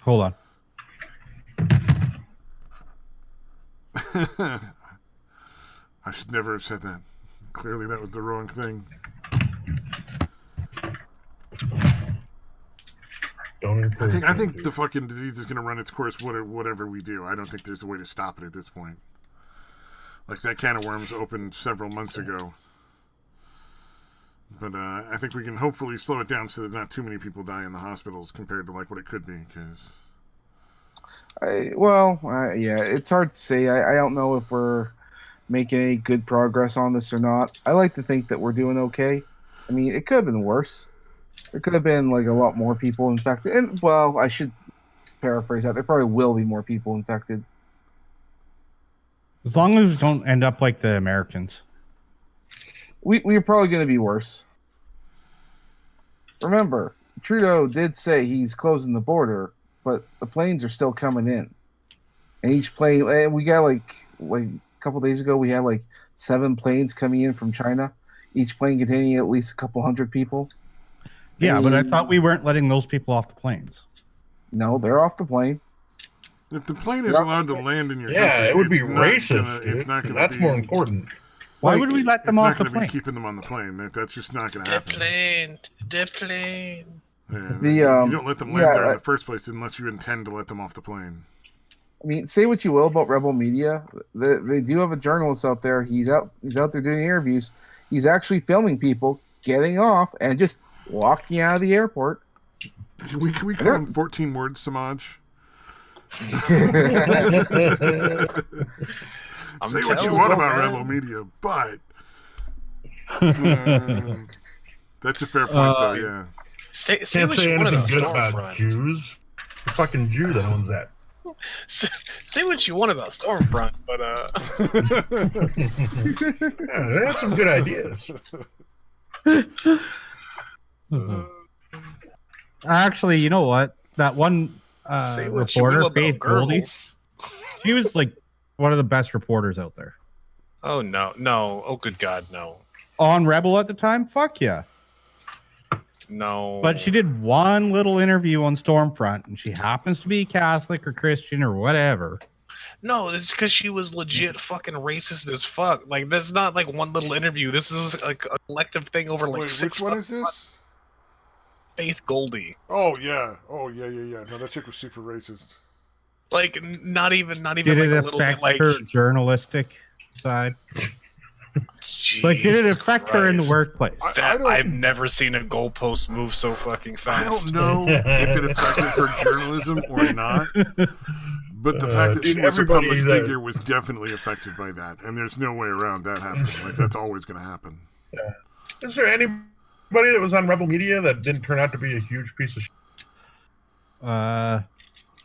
Hold on. I should never have said that. Clearly that was the wrong thing. I think the fucking disease is going to run its course whatever we do. I don't think there's a way to stop it at this point. Like, that can of worms opened several months ago. But I think we can hopefully slow it down so that not too many people die in the hospitals compared to, like, what it could be, because... yeah, it's hard to say. I don't know if we're making any good progress on this or not. I like to think that we're doing okay. I mean, it could have been worse. There could have been like a lot more people infected. And well, I should paraphrase that. There probably will be more people infected. As long as we don't end up like the Americans. We're probably going to be worse. Remember, Trudeau did say he's closing the border, but the planes are still coming in. And each plane, we got like a couple days ago, we had like 7 planes coming in from China. Each plane containing at least a couple hundred people. Yeah, but I mean, thought we weren't letting those people off the planes. No, they're off the plane. If the plane is Yep. allowed to land in your Yeah, country, it would be it's not racist. gonna- Dude. it's not going to That's be. more important. Why Like, would we let It's them not off the going to be plane? keeping them on the plane. That's just not going to The happen. plane, the plane. Yeah, The, you um, don't let them land yeah, there in the first place unless you intend to let them off the plane. I mean, say what you will about Rebel Media, they do have a journalist out there. He's out there doing interviews. He's actually filming people getting off and just walking out of the airport. Can we call them 14 words, Samaj? I'm Say what you telling want you, about man. Rebel Media, but that's a fair point, though. Yeah. Say Can't what say you want anything about good about Stormfront. Jews. The fucking Jew that owns that. Say what you want about Stormfront, but Yeah, they had some good ideas. Actually, you know what? That one say what you will reporter, about Faith Goldie, girls. she was like one of the best reporters out there. Oh no, no! Oh good God, no, On Rebel at the time? Fuck yeah. no! But she did one little interview on Stormfront, and she happens to be Catholic or Christian or whatever. No, it's because she was legit fucking racist as fuck. Like that's not like one little interview. This is like a collective thing over like Wait, 6 which one is fucking this? months. Faith Goldie. Oh yeah. No, that chick was super racist. Like not even Did like it a little bit affect like. her journalistic side? Like, did it Jesus affect her in the Christ. workplace? I don't- I've never seen a goalpost move so fucking I fast. don't know if it affected her journalism or not, but the fact that she Dude, was a public everybody, figure was definitely affected by that, and there's no way around that happening. Like that's always going to happen. Is there anybody that was on Rebel Media that didn't turn out to be a huge piece of shit?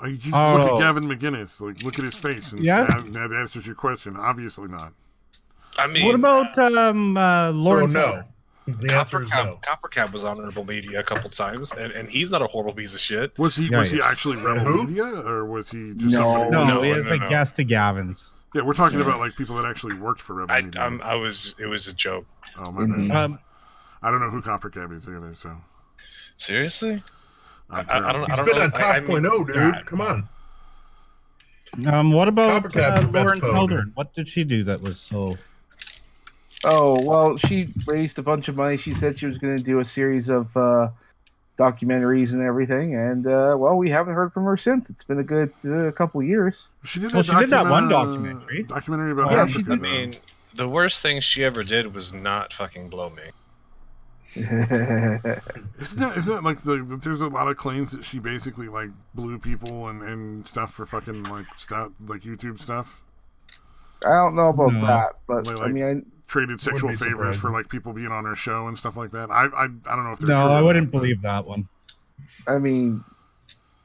You just Oh. look at Gavin McGinnis. Like, look at his face, and Yeah. that answers your question. Obviously not. I mean, What about Lawrence? So Elder? no. The answer is no. Copper Cab was on Rebel Media a couple times, and he's not a horrible piece of shit. Was he? Yeah, was he yeah. actually Rebel Who? Media, or was he just No. somebody? No, No, he is no, a no. guest to Gavin's. Yeah, we're talking about like people that actually worked for Rebel Media. It was a joke. Oh my Indeed. bad. I don't know who Copper Cab is either, so Seriously? I'm I don't He's know. been on I mean, 5.0, dude. God. Come on. What about Copper Cab's the best Lawrence photo. Elder? What did she do that was so? Oh, well, she raised a bunch of money. She said she was going to do a series of documentaries and everything. And, well, we haven't heard from her since. It's been a good couple years. she did. Well, she did that one documentary about Yeah, Africa. she I did. mean, the worst thing she ever did was not fucking blow me. Isn't that like there's a lot of claims that she basically like blew people and stuff for fucking like stuff like YouTube stuff, I don't know about No. that, but Like- I mean, traded sexual be favors for surprising. like people being on her show and stuff like that. I don't know if they're No, true I or wouldn't not, but- believe that one. I mean,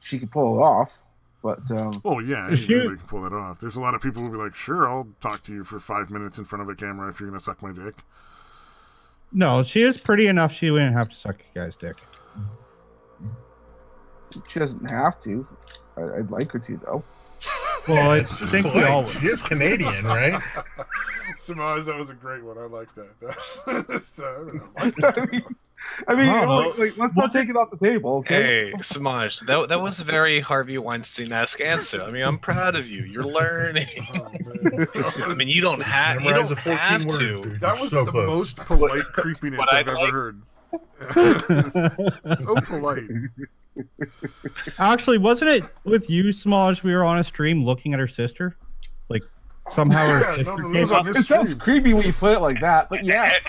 she could pull it off, but Oh yeah, Is she- anybody can pull that off. There's a lot of people who will be like, sure, I'll talk to you for 5 minutes in front of a camera if you're gonna suck my dick. No, she is pretty enough. She wouldn't have to suck a guy's dick. she doesn't have to. I'd like her to, though. Well, I think we all. She is Canadian, right? Samaj, that was a great one. I like that. I mean, Oh, like, let's not take it off the table, okay? Hey, Samaj, that was a very Harvey Weinstein-esque answer. I mean, I'm proud of you. You're learning. I mean, you don't have Memorize the 14 to. words, dude. That was So the close. most polite creepiness What I've I'd ever like- heard. So polite. Actually, wasn't it with you, Smaj? We were on a stream looking at her sister. Like somehow her Yeah, sister no, it came was on up. this It sounds stream. creepy when you put it like that, but yes.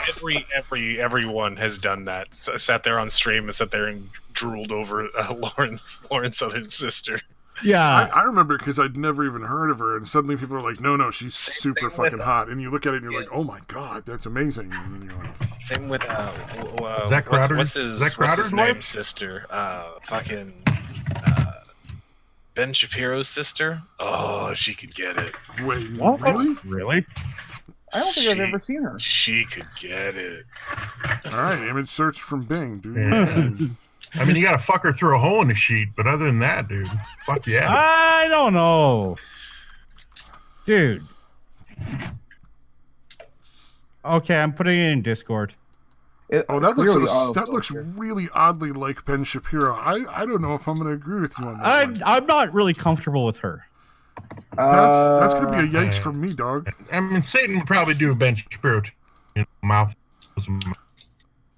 Everyone has done that. Sat there on stream and sat there and drooled over Lawrence Southern's sister. Yeah, I remember because I'd never even heard of her, and suddenly people are like, "No, she's super thing fucking with- hot," and you look at it and you're like, "Oh my god, that's amazing!" And then you're like, Same with Zach Crowder's- what's his Zach Crowder's name? wife? Sister, Ben Shapiro's sister. Oh, she could get it. "Wait, What? really?" Really? I don't think I've ever seen her. She could get it. All right, image search from Bing, dude. Yeah. I mean, you gotta fuck her through a hole in the sheet, but other than that, dude, fuck yeah. I don't know, dude. Okay, I'm putting it in Discord. Oh, that clearly looks really oddly like Ben Shapiro. I don't know if I'm going to agree with you on that. one. I'm not really comfortable with her. That's going to be a yikes from me, dog. I mean, Satan would probably do a Ben Shapiro. Mouth.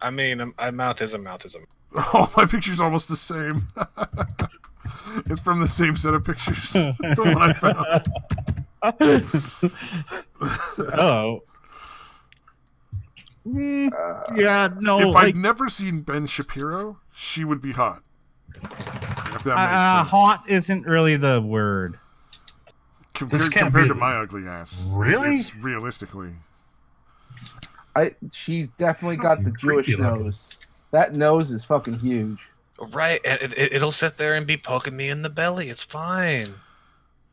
I mean, a mouth is a mouth is a mouth. Oh, my picture's almost the same. It's from the same set of pictures. The one I found. Oh. Yeah, no. If I'd never seen Ben Shapiro, she would be hot. If that makes sense. Hot isn't really the word. Compared to my ugly ass. Really? It's realistically. She's definitely got the Jewish nose. That nose is fucking huge. Right, and it'll sit there and be poking me in the belly. It's fine.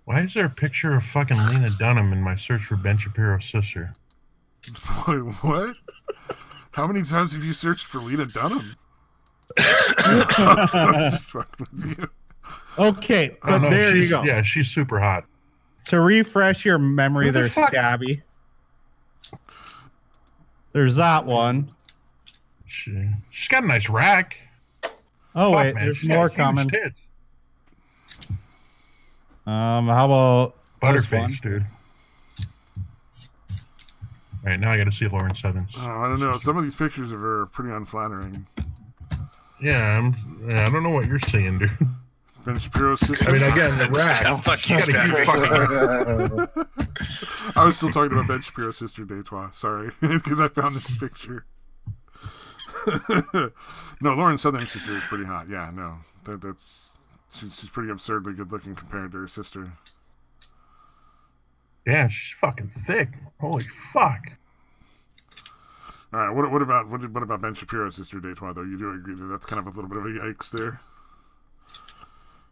Why is there a picture of fucking Lena Dunham in my search for Ben Shapiro's sister? Wait, what? How many times have you searched for Lena Dunham? Just fucking with you. Okay, but there you go. Yeah, she's super hot. To refresh your memory, Who the there's fuck? Scabby. There's that one. She's got a nice rack. Oh, Fuck, wait, man, there's she's got more huge coming. tits. How about this one? Butterface, dude. All right, now I got to see Lauren Southern's. Oh, I don't know. Some of these pictures of her are pretty unflattering. Yeah, I don't know what you're seeing, dude. Ben Shapiro's sister. I mean, again, the rack. She's got a huge fucking. I was still talking about Ben Shapiro's sister, Detroit. Sorry, because I found this picture. No, Lauren Southern's sister is pretty hot. Yeah, no, she's pretty absurdly good looking compared to her sister. Yeah, she's fucking thick. Holy fuck. All right, what about Ben Shapiro's sister, Detroit? Though you do agree that that's kind of a little bit of a yikes there.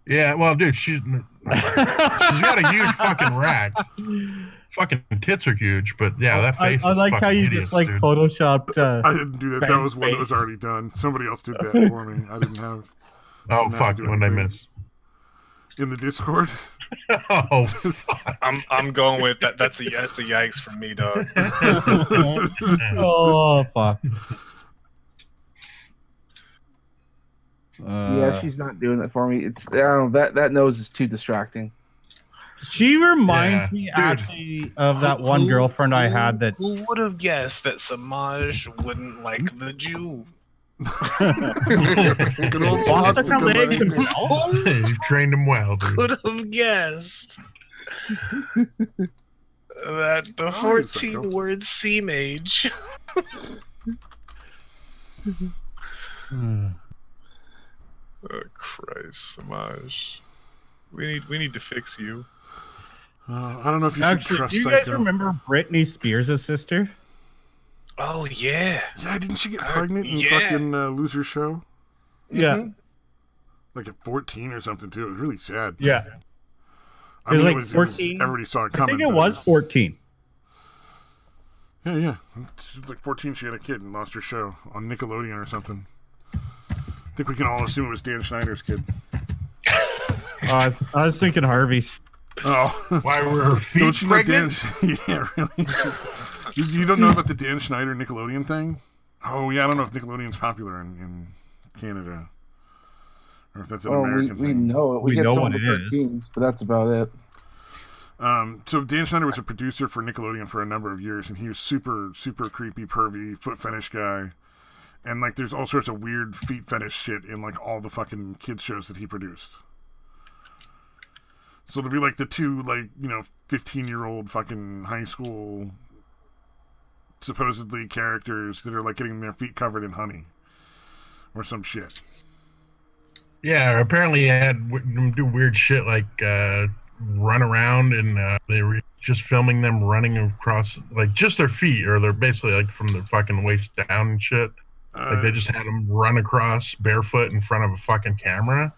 Yeah, well, dude, she's got a huge fucking rack. Fucking tits are huge, but yeah, that face. I like how you just like dude. photoshopped. I didn't do that. That was one that was already done. Somebody else did that for me. I didn't have. Oh fuck! What did I miss? In the Discord. Oh, fuck. I'm going with that. That's a yikes from me, dog. Oh fuck. Yeah, she's not doing that for me. It's I don't know, that nose is too distracting. She reminds me actually of that one girlfriend I had that. Who would have guessed that Samaj wouldn't like the Jew? Good old Walked Samaj on her with good legs legs. himself. You've trained him well, dude. Could have guessed that the Oh, he's 14-word C mage. Oh Christ, Samaj. We need to fix you. I don't know if you should Actually, trust do you guys Psycho. remember Britney Spears' sister? Oh yeah. Yeah, didn't she get pregnant in yeah. fucking Loser Show? Yeah. Like at 14 or something too. It was really sad. Yeah. I mean, like it was 14. Everybody saw it I coming. think it but was 14. Yeah. She was like 14. She had a kid and lost her show on Nickelodeon or something. I think we can all assume it was Dan Schneider's kid. I was thinking Harvey's. Oh, Why were her feet don't you know pregnant? Dan? Yeah, really. You don't know about the Dan Schneider Nickelodeon thing? Oh yeah, I don't know if Nickelodeon's popular in Canada, or if that's an American we thing. know it. We We get know some what of it the is. 13s, but that's about it. So Dan Schneider was a producer for Nickelodeon for a number of years, and he was super creepy, pervy, foot fetish guy. And like, there's all sorts of weird feet fetish shit in like all the fucking kids shows that he produced. So to be like the two 15-year-old fucking high school supposedly characters that are like getting their feet covered in honey or some shit. Yeah, apparently he had them do weird shit like run around, and they were just filming them running across like just their feet, or they're basically like from their fucking waist down and shit. Like they just had them run across barefoot in front of a fucking camera,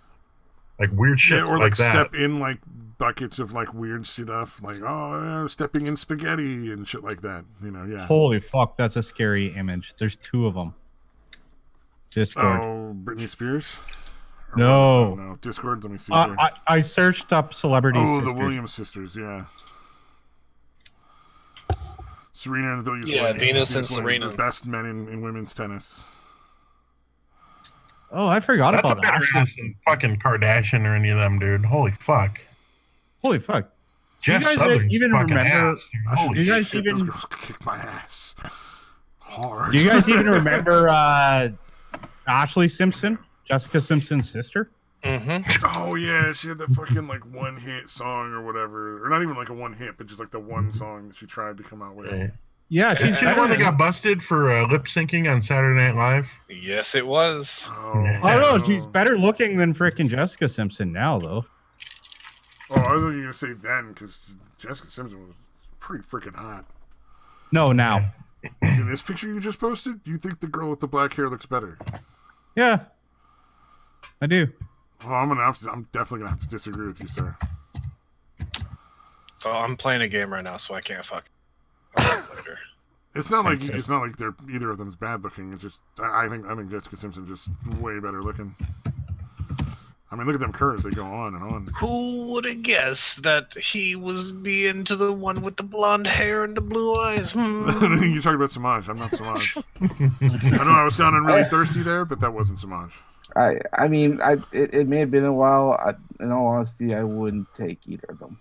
like weird shit, or like that. step in like buckets of like weird stuff, like stepping in spaghetti and shit like that. Yeah. Holy fuck, that's a scary image. There's two of them. Discord. Oh, Britney Spears? No. No, Discord. Let me see here. I searched up celebrities. Oh, the sisters. Williams sisters, yeah. Serena and Venus. Yeah, Venus and Williams, Serena. the best men in women's tennis. Oh, I forgot That's a about better Ashley. ass than fucking Kardashian or any of them, dude. Holy fuck. Holy fuck. Jeff guys Southern's even fucking remember- ass, dude. I Holy should you guys shit, even- those girls kick my ass hard. Do you guys even remember Ashley Simpson, Jessica Simpson's sister? Mm-hmm. Oh yeah, she had that fucking like one hit song or whatever, or not even like a one hit, but just like the one song that she tried to come out with. Yeah. Yeah, she's Is she the one that got busted for lip syncing on Saturday Night Live? Yes, it was. Oh, I don't know. no. She's better looking than freaking Jessica Simpson now, though. Oh, I was going to say then because Jessica Simpson was pretty freaking hot. No, now. In this picture you just posted, you think the girl with the black hair looks better? Yeah, I do. Oh, I'm definitely gonna have to disagree with you, sir. Oh, I'm playing a game right now, so I can't fuck. I'll play later. It's not like they're either of them's bad looking. It's just I think Jessica Simpson just way better looking. I mean, look at them curves; they go on and on. Who would have guessed that he was being to the one with the blonde hair and the blue eyes? You're talking about Samaj. I'm not Samaj. I know I was sounding really thirsty there, but that wasn't Samaj. I mean, it may have been a while. In all honesty, I wouldn't take either of them.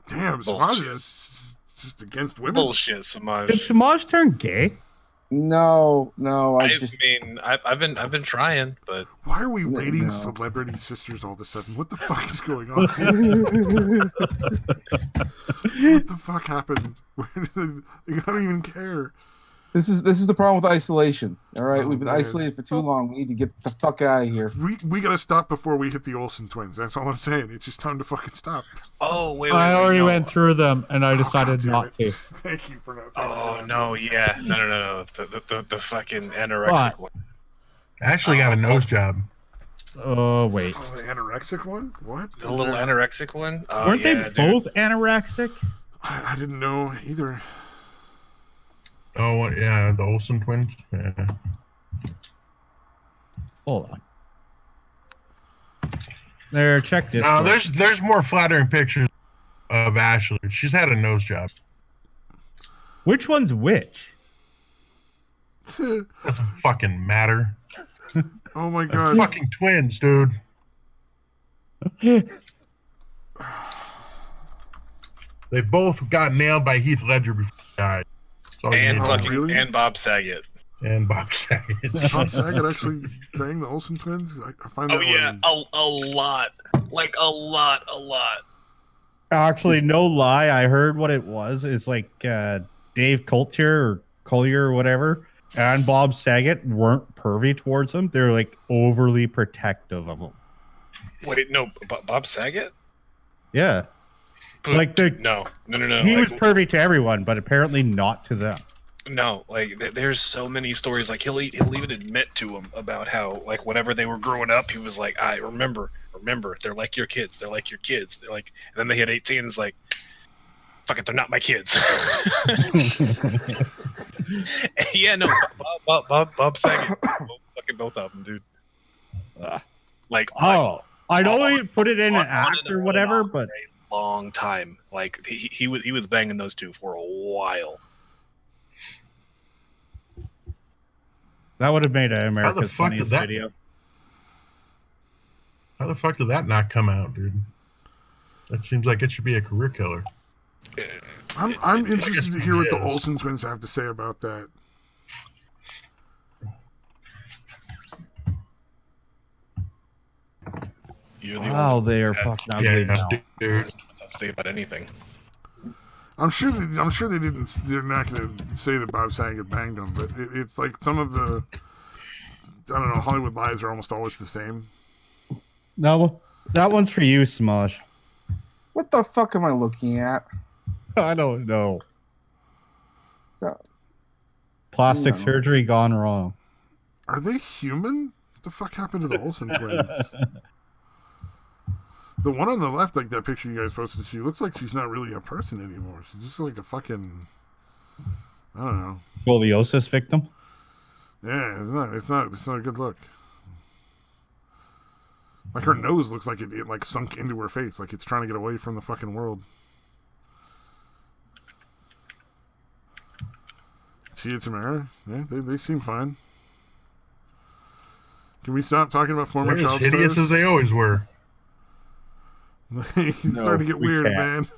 Damn, Bullshit. Samaj is just against women. Bullshit, Did Samaj. Samaj turn gay? No, I mean, I've been trying, but Why are we rating No. celebrity sisters all of a sudden? What the fuck is going on? What the fuck happened? I don't even care. This is the problem with isolation. All right, Oh, we've been man. isolated for too long. We need to get the fuck out of here. We gotta stop before we hit the Olsen twins. That's all I'm saying. It's just time to fucking stop. wait, I already no. went through them, and I Oh, decided God damn not it. to. Thank you for not. Oh no, yeah, no. The fucking anorexic What? one. Ashley got a nose job. Oh, wait. Oh, the anorexic one? What? The little anorexic one. Oh, Weren't yeah, they both anorexic? I didn't know either. Oh, yeah, the Olsen twins. Yeah. Hold on. There, check this. No, there's more flattering pictures of Ashley. She's had a nose job. Which one's which? Doesn't fucking matter. Oh my They're god. fucking twins, dude. They both got nailed by Heath Ledger before he died. So And Oh, fucking really? and Bob Saget. and Bob Saget. Tom Saget actually banged the Olsen twins? I find that Oh yeah, one- a lot, like a lot. Actually, no lie. I heard what it was. It's like Dave Collier or whatever, and Bob Saget weren't pervy towards him. They're like overly protective of him. Wait, no, Bob Saget? Yeah, Like the- no. he like, was pervy to everyone, but apparently not to them. No, like there's so many stories. Like he'll even admit to him about how like whenever they were growing up, he was like, "I remember, they're like your kids. They're like your kids. They're like." And then they hit 18. It's like, fuck it, they're not my kids. Yeah, no, Bob Saget, both of them, dude. Like, Oh, I know on- he put it in an on and act or on whatever, and on but for a long time. Like he was banging those two for a while. that would have made America's fuck funniest did that- video. How the fuck did that not come out, dude? That seems like it should be a career killer. I'm interested to hear what the Yes. Olsen twins have to say about that. You're the Wow, only they are one that fucking ugly now. dude. has to say about anything. I'm sure they didn't. They're not going to say that Bob Saget banged him, but it's like some of the. I don't know. Hollywood lies are almost always the same. No, that one's for you, Smosh. What the fuck am I looking at? I don't know. No. Plastic No. surgery gone wrong. Are they human? What the fuck happened to the Olsen twins? The one on the left, like that picture you guys posted, she looks like she's not really a person anymore. She's just like a fucking. I don't know. Scoliosis victim. Yeah, it's not a good look. Like her nose looks like it like sunk into her face, like it's trying to get away from the fucking world. Tia Tamara, yeah, they seem fine. Can we stop talking about former They're as child hideous stars? as they always were. It's No, starting to get we weird, can't.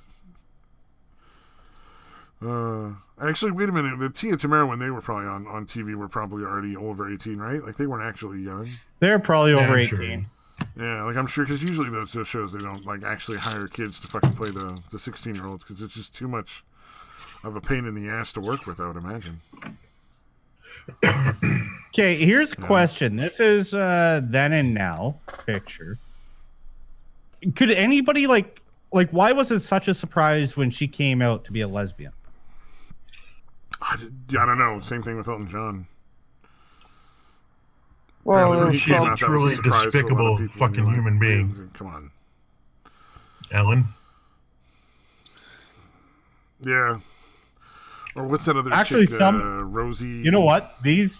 man. Actually, wait a minute. The Tia Tamara, when they were probably on TV, were probably already over 18, right? Like, they weren't actually young. They're probably Yeah, over I'm 18. sure. Yeah, like, I'm sure, because usually those shows, they don't, like, actually hire kids to fucking play the 16-year-olds, because it's just too much of a pain in the ass to work with, I would imagine. Okay, here's a Yeah. question. This is then and now picture. Could anybody like why was it such a surprise when she came out to be a lesbian? I don't know. Same thing with Elton John. Well, Apparently it when was he came probably, out, that was a truly surprise to a lot of despicable people. fucking You're human being. "Yeah, come on. Ellen. Yeah. Or what's that other Actually, chick, Rosie? You know what? These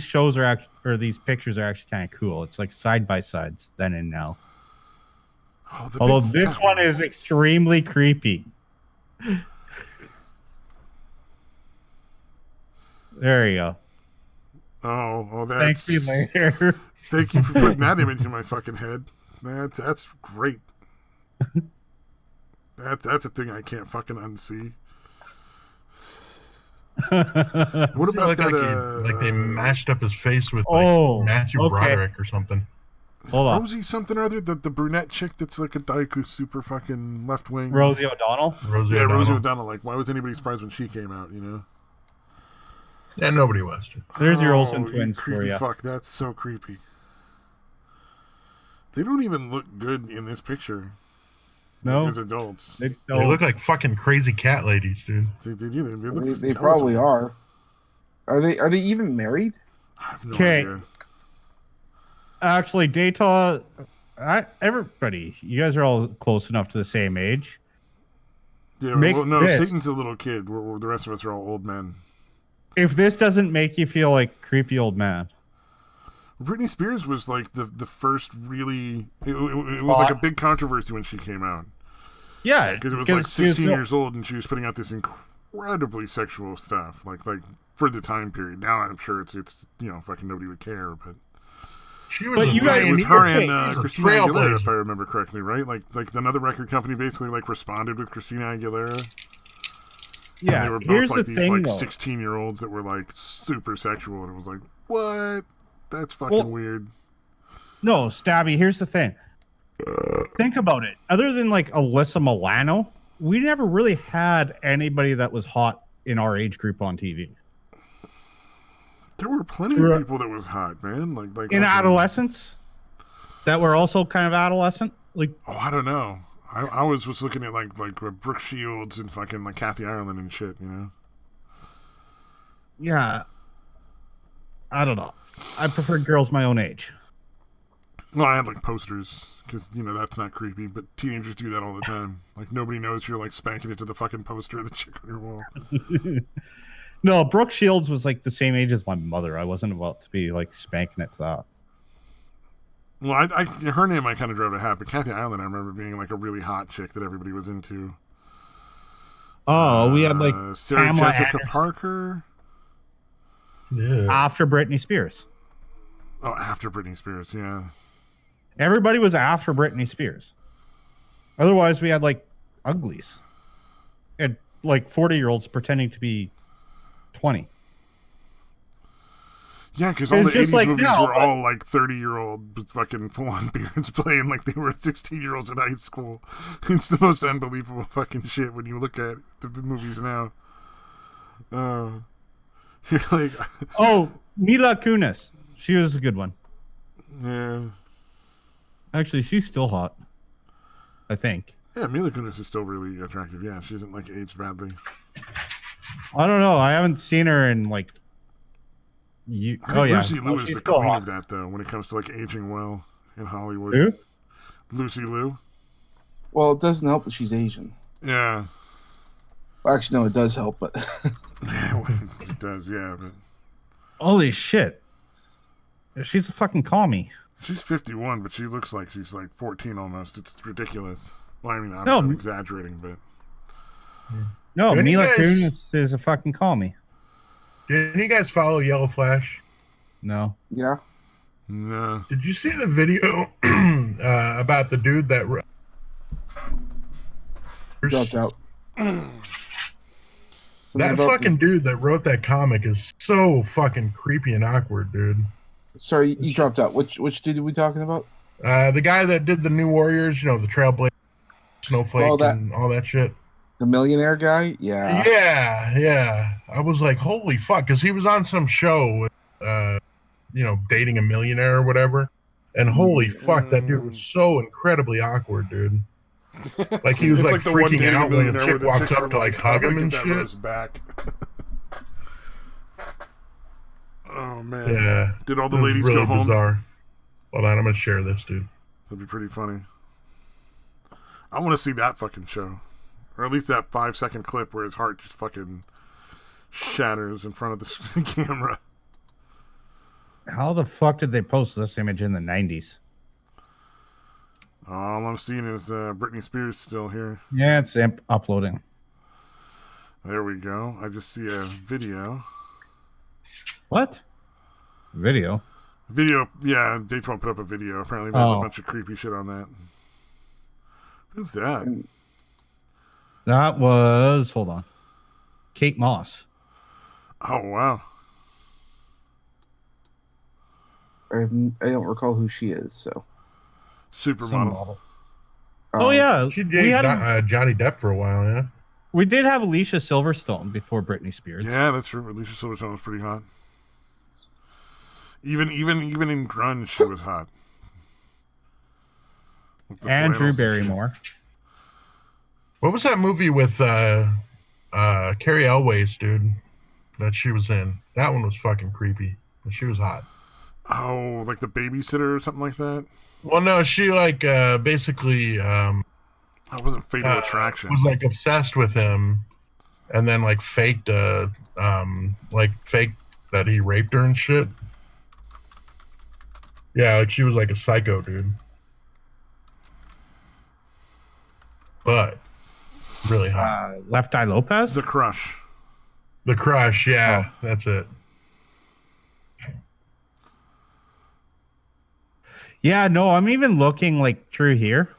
shows are actually, or these pictures are actually kind of cool. It's like side by sides, then and now. Oh, the Although big this fat one is extremely creepy. There you go. Oh, Thanks that's... me later. Thank you for putting that image in my fucking head. That's great. That's a thing I can't fucking unsee. What about Look that? like they mashed up his face with Oh, Matthew okay. Broderick or something. Hold on. Rosie something or other, the brunette chick that's like a dyke who's super fucking left wing. Rosie O'Donnell. Rosie Yeah, O'Donnell. Rosie O'Donnell. Like, why was anybody surprised when she came out? You know. Yeah, nobody was. There's your Olsen you twins for creepy you. fuck. That's so creepy. They don't even look good in this picture. No, Like, as adults. they They don't. look like fucking crazy cat ladies, dude. They do. They look they skeletal. probably are. Are they even married? I have no Okay. idea. Actually, Data, everybody, you guys are all close enough to the same age. Yeah, Make well, no, this. Satan's a little kid. The rest of us are all old men. If this doesn't make you feel like creepy old man, Britney Spears was like the first really. It was like a big controversy when she came out. yeah, Because it was like she 16 years old and she was putting out this incredibly sexual stuff. Like for the time period. Now I'm sure it's fucking nobody would care, but. She was But a you guys- It was pioneer. her and She was a Christina Aguilera, trailblazer. if I remember correctly, right? Like another record company basically like responded with Christina Aguilera. And yeah. they were both Here's like the these thing, like though. 16-year-olds that were like super sexual, and it was like, what? That's fucking weird. No, Stabby. Here's the thing. Think about it. Other than like Alyssa Milano, we never really had anybody that was hot in our age group on TV. There were plenty of people that was hot, man. Like In fucking- adolescence, that were also kind of adolescent. Like, Oh, I don't know. I was looking at like Brooke Shields and fucking like Kathy Ireland and shit, you know. yeah, I don't know. I prefer girls my own age. Well, I had like posters because that's not creepy, but teenagers do that all the time. Like nobody knows you're like spanking it to the fucking poster of the chick on your wall. No, Brooke Shields was like the same age as my mother. I wasn't about to be like spanking it to that. Well, her name I kind of drove to hat, but Kathy Ireland I remember being like a really hot chick that everybody was into. Oh, we had like Sarah Pamela Jessica Anderson. Parker. Yeah. After Britney Spears. Oh, after Britney Spears, yeah. Everybody was after Britney Spears. Otherwise, we had like uglies. And like 40-year-olds pretending to be 20. Yeah, because all It's the just 80s like movies now, were but- all like 30-year-old with fucking full-on beards playing like they were 16-year-olds in high school. It's the most unbelievable fucking shit when you look at the movies now. You're like, Oh, Mila Kunis. She was a good one. yeah. Actually, she's still hot. I think. Yeah, Mila Kunis is still really attractive. Yeah, she isn't like aged badly. I don't know. I haven't seen her in like. I think Lucy Liu is she's the still queen hot. of that, though, when it comes to like aging well in Hollywood. Who? Lucy Liu. Well, it doesn't help that she's Asian. Yeah. Well, actually, no, it does help, but Yeah, it does, yeah, but Holy shit. She's a fucking commie. she's 51, but she looks like she's like 14 almost. It's ridiculous. Well, I mean, obviously I'm exaggerating, but No, Do any Mila guys- Kunis is a fucking commie. Didn't you guys follow Yellow Flash? No. Yeah. No. Did you see the video about the dude that Dropped out. Something that about fucking dude that wrote that comic is so fucking creepy and awkward, dude. Sorry, you dropped out. Which dude are we talking about? The guy that did the New Warriors, you know, the Trailblazer, Snowflake, Oh, that- and all that shit. The millionaire guy? Yeah. Yeah. I was like, holy fuck, because he was on some show with, you know, dating a millionaire or whatever. And holy fuck, that dude was so incredibly awkward, dude. Like he was It's like the one freaking dating a out when the millionaire chick where the walks chicks up are to like hug "I'm him gonna and get that shit. rose back." Oh man. Yeah. Did all the It was ladies really go home? bizarre. Hold on, I'm gonna share this, dude. That'd be pretty funny. I want to see that fucking show. Or at least that 5-second clip where his heart just fucking shatters in front of the camera. How the fuck did they post this image in the 90s? All I'm seeing is Britney Spears still here. Yeah, it's uploading. There we go. I just see a video. What? Video? Video, yeah, Daytron put up a video. Apparently there's a Oh. bunch of creepy shit on that. Who's that? That was, hold on, Kate Moss. Oh, wow. I don't recall who she is. So. Some Supermodel. model. Oh yeah, She we dated had Johnny Depp for a while, yeah. we did have Alicia Silverstone before Britney Spears. Yeah, that's true. Alicia Silverstone was pretty hot. Even in grunge, she was hot. With the And Drew flannels and shit. Barrymore. What was that movie with Carrie Elways, dude? That she was in. That one was fucking creepy. But she was hot. Oh, like the babysitter or something like that? Well, no, she like basically That wasn't Fatal Attraction. was like obsessed with him, and then like faked that he raped her and shit. Yeah, like she was like a psycho, dude. But really hot. Left Eye Lopez. The Crush. The Crush, yeah, that's it. Yeah, no, I'm even looking like through here.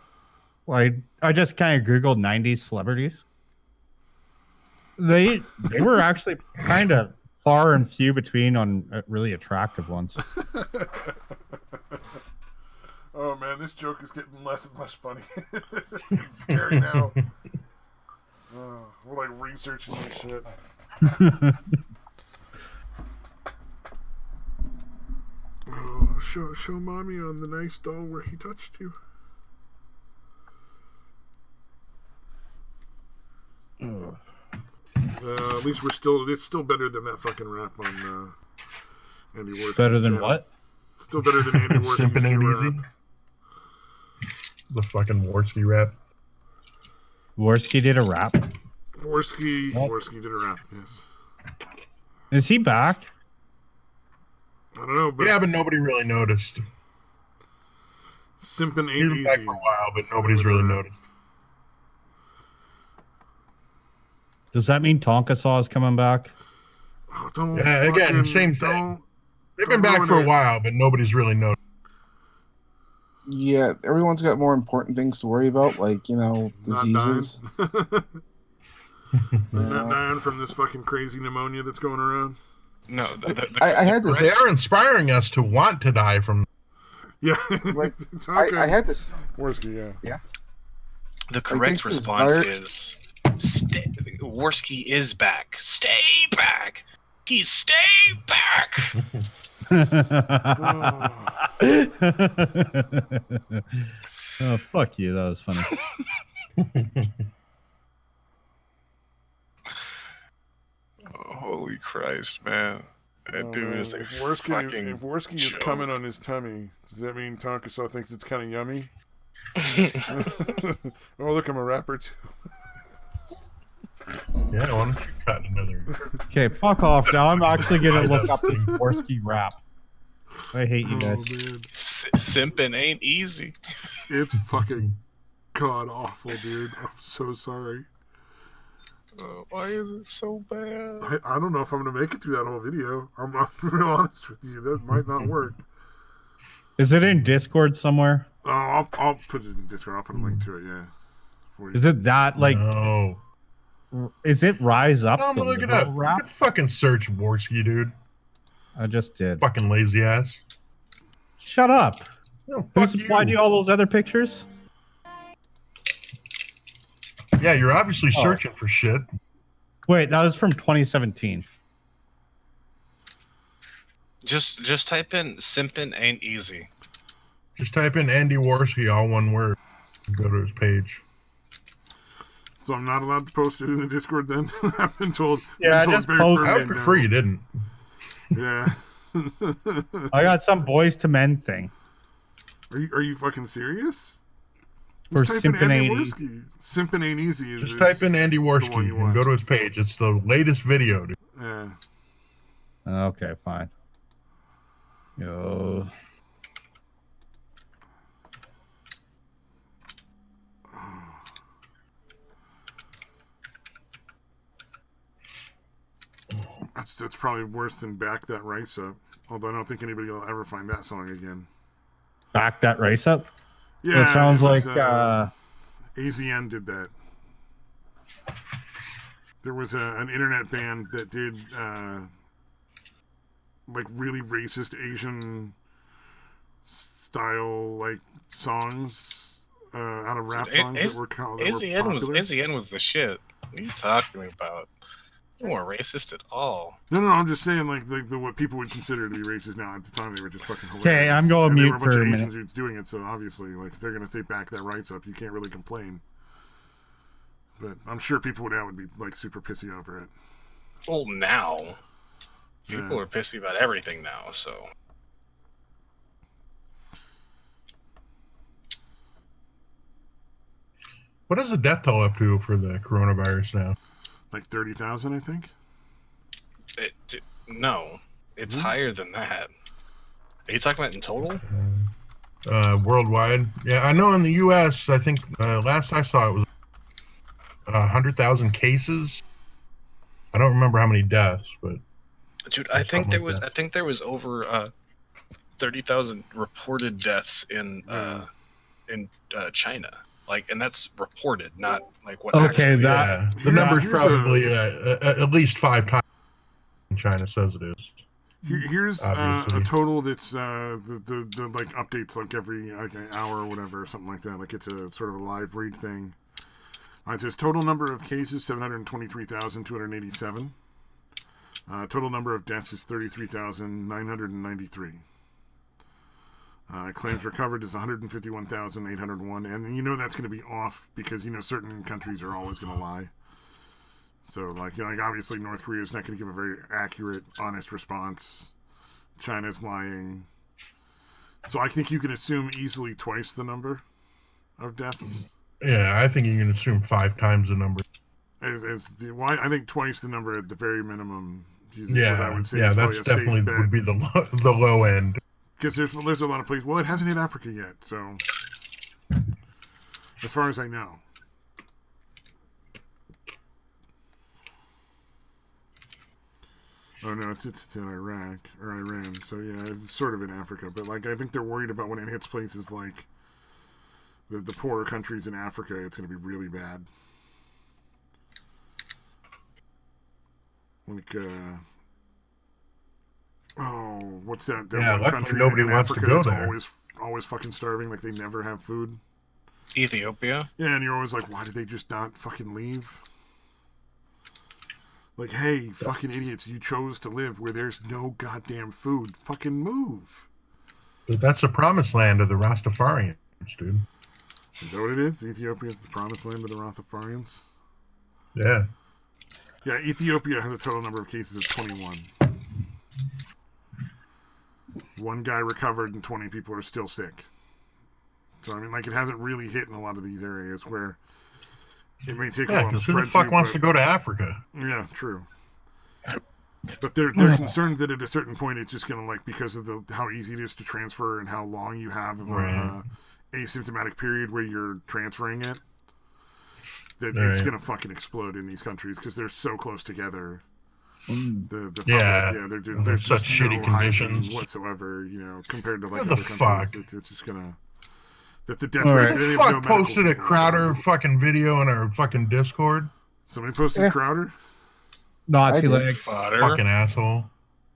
Like I just kind of googled 90s celebrities. They were actually kind of far and few between on really attractive ones. Oh man, this joke is getting less and less funny. It's scary now. We're like researching this shit. Oh, show mommy on the nice doll where he touched you. At least it's still better than that fucking rap on Andy Warhol's Better than channel. what? Still better than Andy Warhol's Simpin' ain't new rap. easy. The fucking Warski rap. Worski did a rap. Warski did a rap, yes. Is he back? I don't know, but Yeah, but nobody really noticed. Simpin' He ain't was easy. back for a while, but nobody's really noticed. Does that mean Tonka Saw is coming back? Oh, don't Yeah, again, fucking- same thing. don't- They've been don't back ruin for a it. while, but nobody's really noticed. Yeah, everyone's got more important things to worry about, like, Not diseases. Not dying from this fucking crazy pneumonia that's going around. No, I had this. They are inspiring us to want to die from. Yeah, Like, Tonka- I had this. Warski, yeah. the correct this is response virus- is Worski is back. Stay back. He stay back. Oh, fuck you. That was funny. Oh, holy Christ, man. That dude is a if Worski, fucking is joke. coming on his tummy, does that mean Tonka Saw thinks it's kind of yummy? Oh, look, I'm a rapper too. Yeah, why don't you cut another? Okay, fuck off. Now I'm actually going to I look know. up the Worski rap. I hate you guys. Oh, man. Simping ain't easy. It's fucking god awful, dude. I'm so sorry. Why is it so bad? I don't know if I'm gonna make it through that whole video. I'm real honest with you. That might not work. Is it in Discord somewhere? Oh, I'll put it in Discord. I'll put a link to it. Yeah. For you. Is it that like? No. Is it Rise Up? I'm the gonna look it literal up. rap? You can fucking search Worski, dude. I just did. Fucking lazy ass. Shut up. No, Who fuck supplied you. you all those other pictures? Yeah, you're obviously Oh. searching for shit. Wait, that was from 2017. Just type in "simpin' ain't easy." Just type in Andy Worski, all one word. And go to his page. So I'm not allowed to post it in the Discord then? I've been told. Yeah, been told just very post firmly I would prefer no. you didn't. Yeah. I got some boys to men thing. Are you fucking serious? For Just type in Simpin' Andy Ain't Worski. Simpin' ain't easy. Just type in Andy Worski one you and want. go to his page. It's the latest video, dude. Yeah. Okay, fine. Yo. That's probably worse than Back That Rice Up. Although I don't think anybody will ever find that song again. Back that race up? Yeah, It sounds was, like AZN did that. There was an internet band that did like really racist Asian style like songs out of rap songs that were popular. AZN was the shit. What are you talking about? They weren't racist at all. No, I'm just saying like the what people would consider to be racist now. At the time, they were just fucking hilarious. Okay, I'm going and mute there were a bunch for of a Asian minute. dudes doing it, so obviously, like if they're gonna say Back That Rights Up, you can't really complain. But I'm sure people now would be like super pissy over it. Well, now people Yeah. are pissy about everything now. So What is the death toll up to for the coronavirus now? Like 30,000, I think. no, it's Hmm? higher than that. Are you talking about in total? Worldwide. Yeah, I know in the U.S., I think last I saw it was 100,000 cases. I don't remember how many deaths, but Dude, I think Something there like was. that. I think there was over 30,000 reported deaths in China. Like, and that's reported, not like what. Okay, actually that- yeah, the Here- number's here's probably at least 5 times China says it is. Here's a Obviously. total that's the like updates like every like an hour or whatever, or something like that. Like it's a sort of a live read thing. It says total number of cases 723,287. Total number of deaths is 33,993. Claims recovered is 151,801, and you know that's going to be off because you know certain countries are always going to lie. So like obviously North Korea is not going to give a very accurate, honest response. China's lying. So I think you can assume easily twice the number of deaths. Yeah, I think you can assume 5 times the number. I think twice the number at the very minimum. What I Yeah, would say yeah, is that's probably a definitely safe bet. would be the the low end. Because there's a lot of places. Well, it hasn't hit Africa yet, so as far as I know. Oh no, it's in Iraq or Iran. So yeah, it's sort of in Africa. But like, I think they're worried about when it hits places like the poorer countries in Africa. It's going to be really bad. Like, what's that? Yeah, one luckily country nobody in wants to Africa go that's there. always fucking starving. Like they never have food. Ethiopia. Yeah, and you're always like, why did they just not fucking leave? Like, hey, fucking idiots, you chose to live where there's no goddamn food. Fucking move. But that's the promised land of the Rastafarians, dude. Is that what it is? Ethiopia is the promised land of the Rastafarians? Yeah. Yeah, Ethiopia has a total number of cases of 21. One guy recovered and 20 people are still sick. So, I mean, like, it hasn't really hit in a lot of these areas where it may take a Yeah, while to because who the spread fuck to, wants but- to go to Africa? Yeah, true. But they're concerned that at a certain point it's just going to, like, because of how easy it is to transfer and how long you have of Right. a asymptomatic period where you're transferring it, that Right. it's gonna fucking explode in these countries because they're so close together. The public, Yeah. there's Such just shitty no conditions. hygiene whatsoever. You know, compared to like What the other countries, fuck? it's just gonna. That's a death All rate. right. Who They the have fuck no medical posted a people, so- Crowder fucking video in our fucking Discord? Somebody posted Yeah. Crowder. Nazi I did. leg. Fodder. Fucking asshole.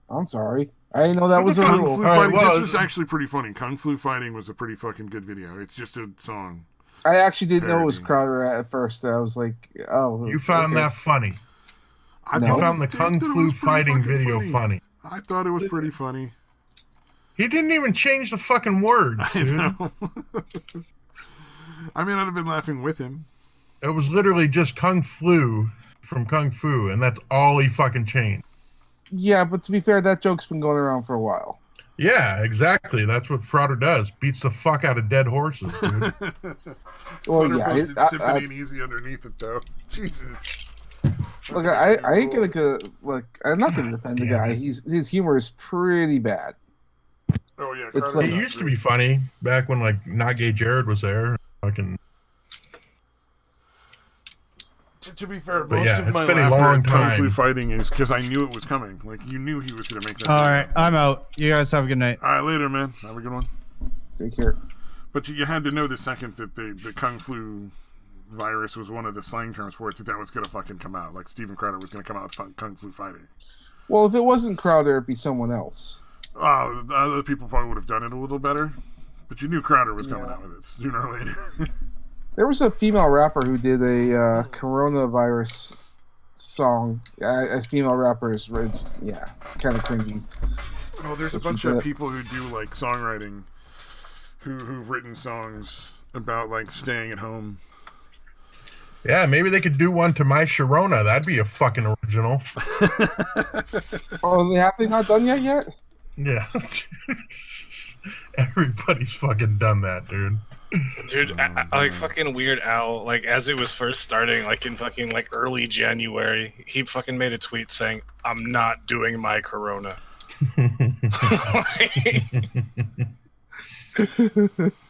I'm sorry. I didn't know that was a Kung rule. Flu All right, Fighting. well, This was actually pretty funny. Kung Flu Fighting was a pretty fucking good video. It's just a song. I actually didn't know it was Parody. Crowder at first. I was like, oh. You found okay. that funny. I No. You thought found the it was- Kung I thought it Flu was pretty Fighting fucking video funny. I thought it was pretty funny. He didn't even change the fucking words, I dude. know. I mean, I'd have been laughing with him. It was literally just Kung Flu from Kung Fu, and that's all he fucking changed. Yeah, but to be fair, that joke's been going around for a while. Yeah, exactly. That's what Frauder does. Beats the fuck out of dead horses, dude. Well, Footer yeah, posted I- Symphony and Easy underneath it, though. Jesus. Look, I ain't gonna go. Look, I'm not gonna defend the Damn guy. it. His humor is pretty bad. Oh, yeah. It's Crowder's like- He not used to great. be funny back when like Not Gay Jared was there. Fucking To be fair, But most yeah, of it's my been a laughter long at Kung Flu time. Fighting is because I knew it was coming. Like, you knew he was going to make that. All video. right, I'm out. You guys have a good night. All right, later, man. Have a good one. Take care. But you had to know the second that the Kung Flu virus was one of the slang terms for it, that was going to fucking come out. Like, Steven Crowder was going to come out with Kung Flu Fighting. Well, if it wasn't Crowder, it'd be someone else. Oh, the other people probably would have done it a little better. But you knew Crowder was coming out with it sooner or later. There was a female rapper who did a coronavirus song. As female rappers, yeah, it's kind of cringy. Well, there's a But bunch she of did. people who do, like, songwriting who've written songs about, like, staying at home. yeah, maybe they could do one to My Sharona. That'd be a fucking original. Oh, have they not done that yet? Yeah. Everybody's fucking done that, dude. Dude, like fucking Weird Al, like as it was first starting, like in fucking like early January, he fucking made a tweet saying, "I'm not doing my Corona."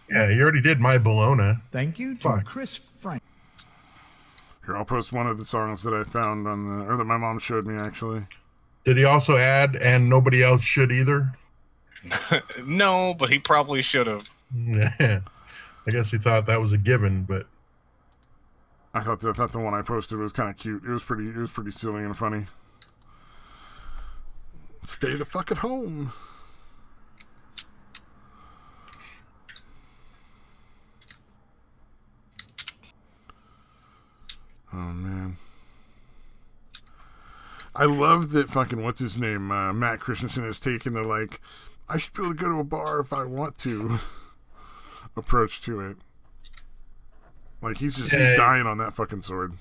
Yeah, he already did My Bologna. Thank you to Fuck. Chris Frank. Here, I'll post one of the songs that I found or that my mom showed me, actually. Did he also add, and nobody else should either? No, but he probably should have. Yeah. I guess he thought that was a given, but I thought the one I posted was kind of cute. It was pretty silly and funny. Stay the fuck at home. Oh man, I love that fucking what's his name, Matt Christensen has taken the like, I should be able to go to a bar if I want to approach to it. Like he's dying on that fucking sword.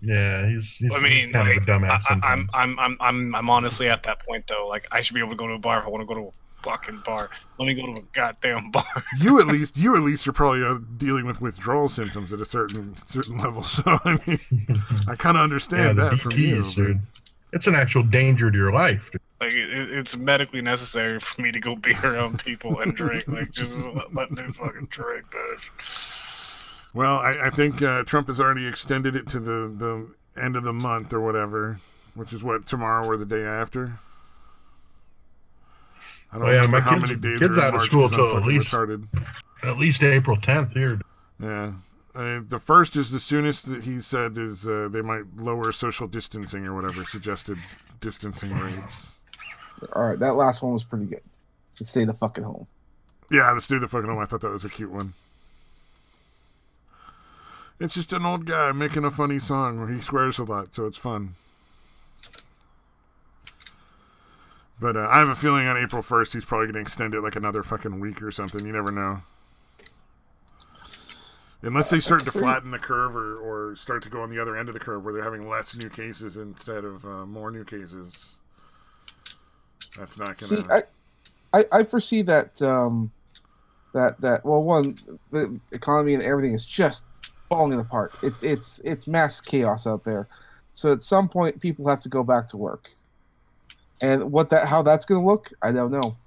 yeah, he's I mean, kind like, of a dumbass. sometimes. I'm honestly at that point though. Like, I should be able to go to a bar if I want to go to a fucking bar. Let me go to a goddamn bar. You at least are probably dealing with withdrawal symptoms at a certain level. So I mean, I kind of understand the that from you. BTs, dude. It's an actual danger to your life, dude. Like, it's medically necessary for me to go be around people and drink. Like, just let me fucking drink, bitch. Well, I think Trump has already extended it to the end of the month or whatever, which is what, tomorrow or the day after. I don't remember how many days kids are in out of March school 'cause I'm till fucking at retarded. least April 10th here. Yeah. The first is the soonest that he said is they might lower social distancing or whatever, suggested distancing rates. All right, that last one was pretty good. Let's stay the fuck at home. Yeah, let's do the fucking home. I thought that was a cute one. It's just an old guy making a funny song where he swears a lot, so it's fun. But I have a feeling on April 1st he's probably going to extend it like another fucking week or something. You never know. Unless they start to flatten the curve or start to go on the other end of the curve where they're having less new cases instead of more new cases. That's not going to... See, I foresee that the economy and everything is just falling apart. It's mass chaos out there. So at some point people have to go back to work. And how that's going to look, I don't know.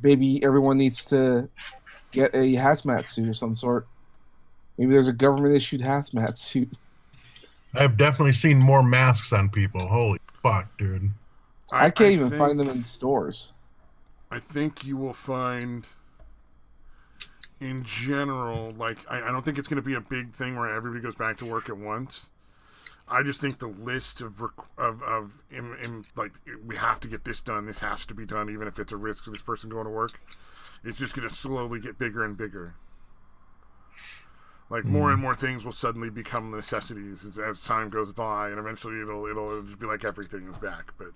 Maybe everyone needs to get a hazmat suit of some sort. Maybe there's a government issued hazmat suit. I've definitely seen more masks on people. Holy fuck, dude. I can't even find them in stores. I think you will find, in general, like I don't think it's going to be a big thing where everybody goes back to work at once. I just think the list of like we have to get this done. This has to be done, even if it's a risk to this person going to work. It's just going to slowly get bigger and bigger. Like more and more things will suddenly become necessities as time goes by, and eventually it'll just be like everything is back. But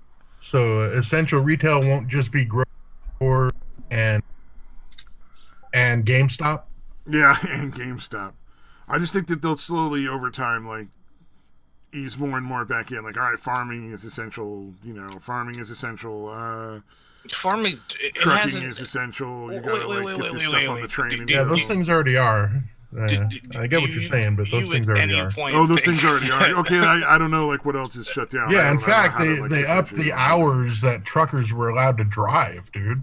so essential retail won't just be grocery store and GameStop. Yeah, and GameStop. I just think that they'll slowly over time like ease more and more back in. Like, all right, farming is essential. Farming is essential. Farming, trucking is essential. You gotta get this stuff on the train. Yeah, those things already are. I get what you're saying, but those things already are. Oh, those things already are. Okay, I don't know like what else is shut down. Yeah, in fact, they upped the hours that truckers were allowed to drive, dude.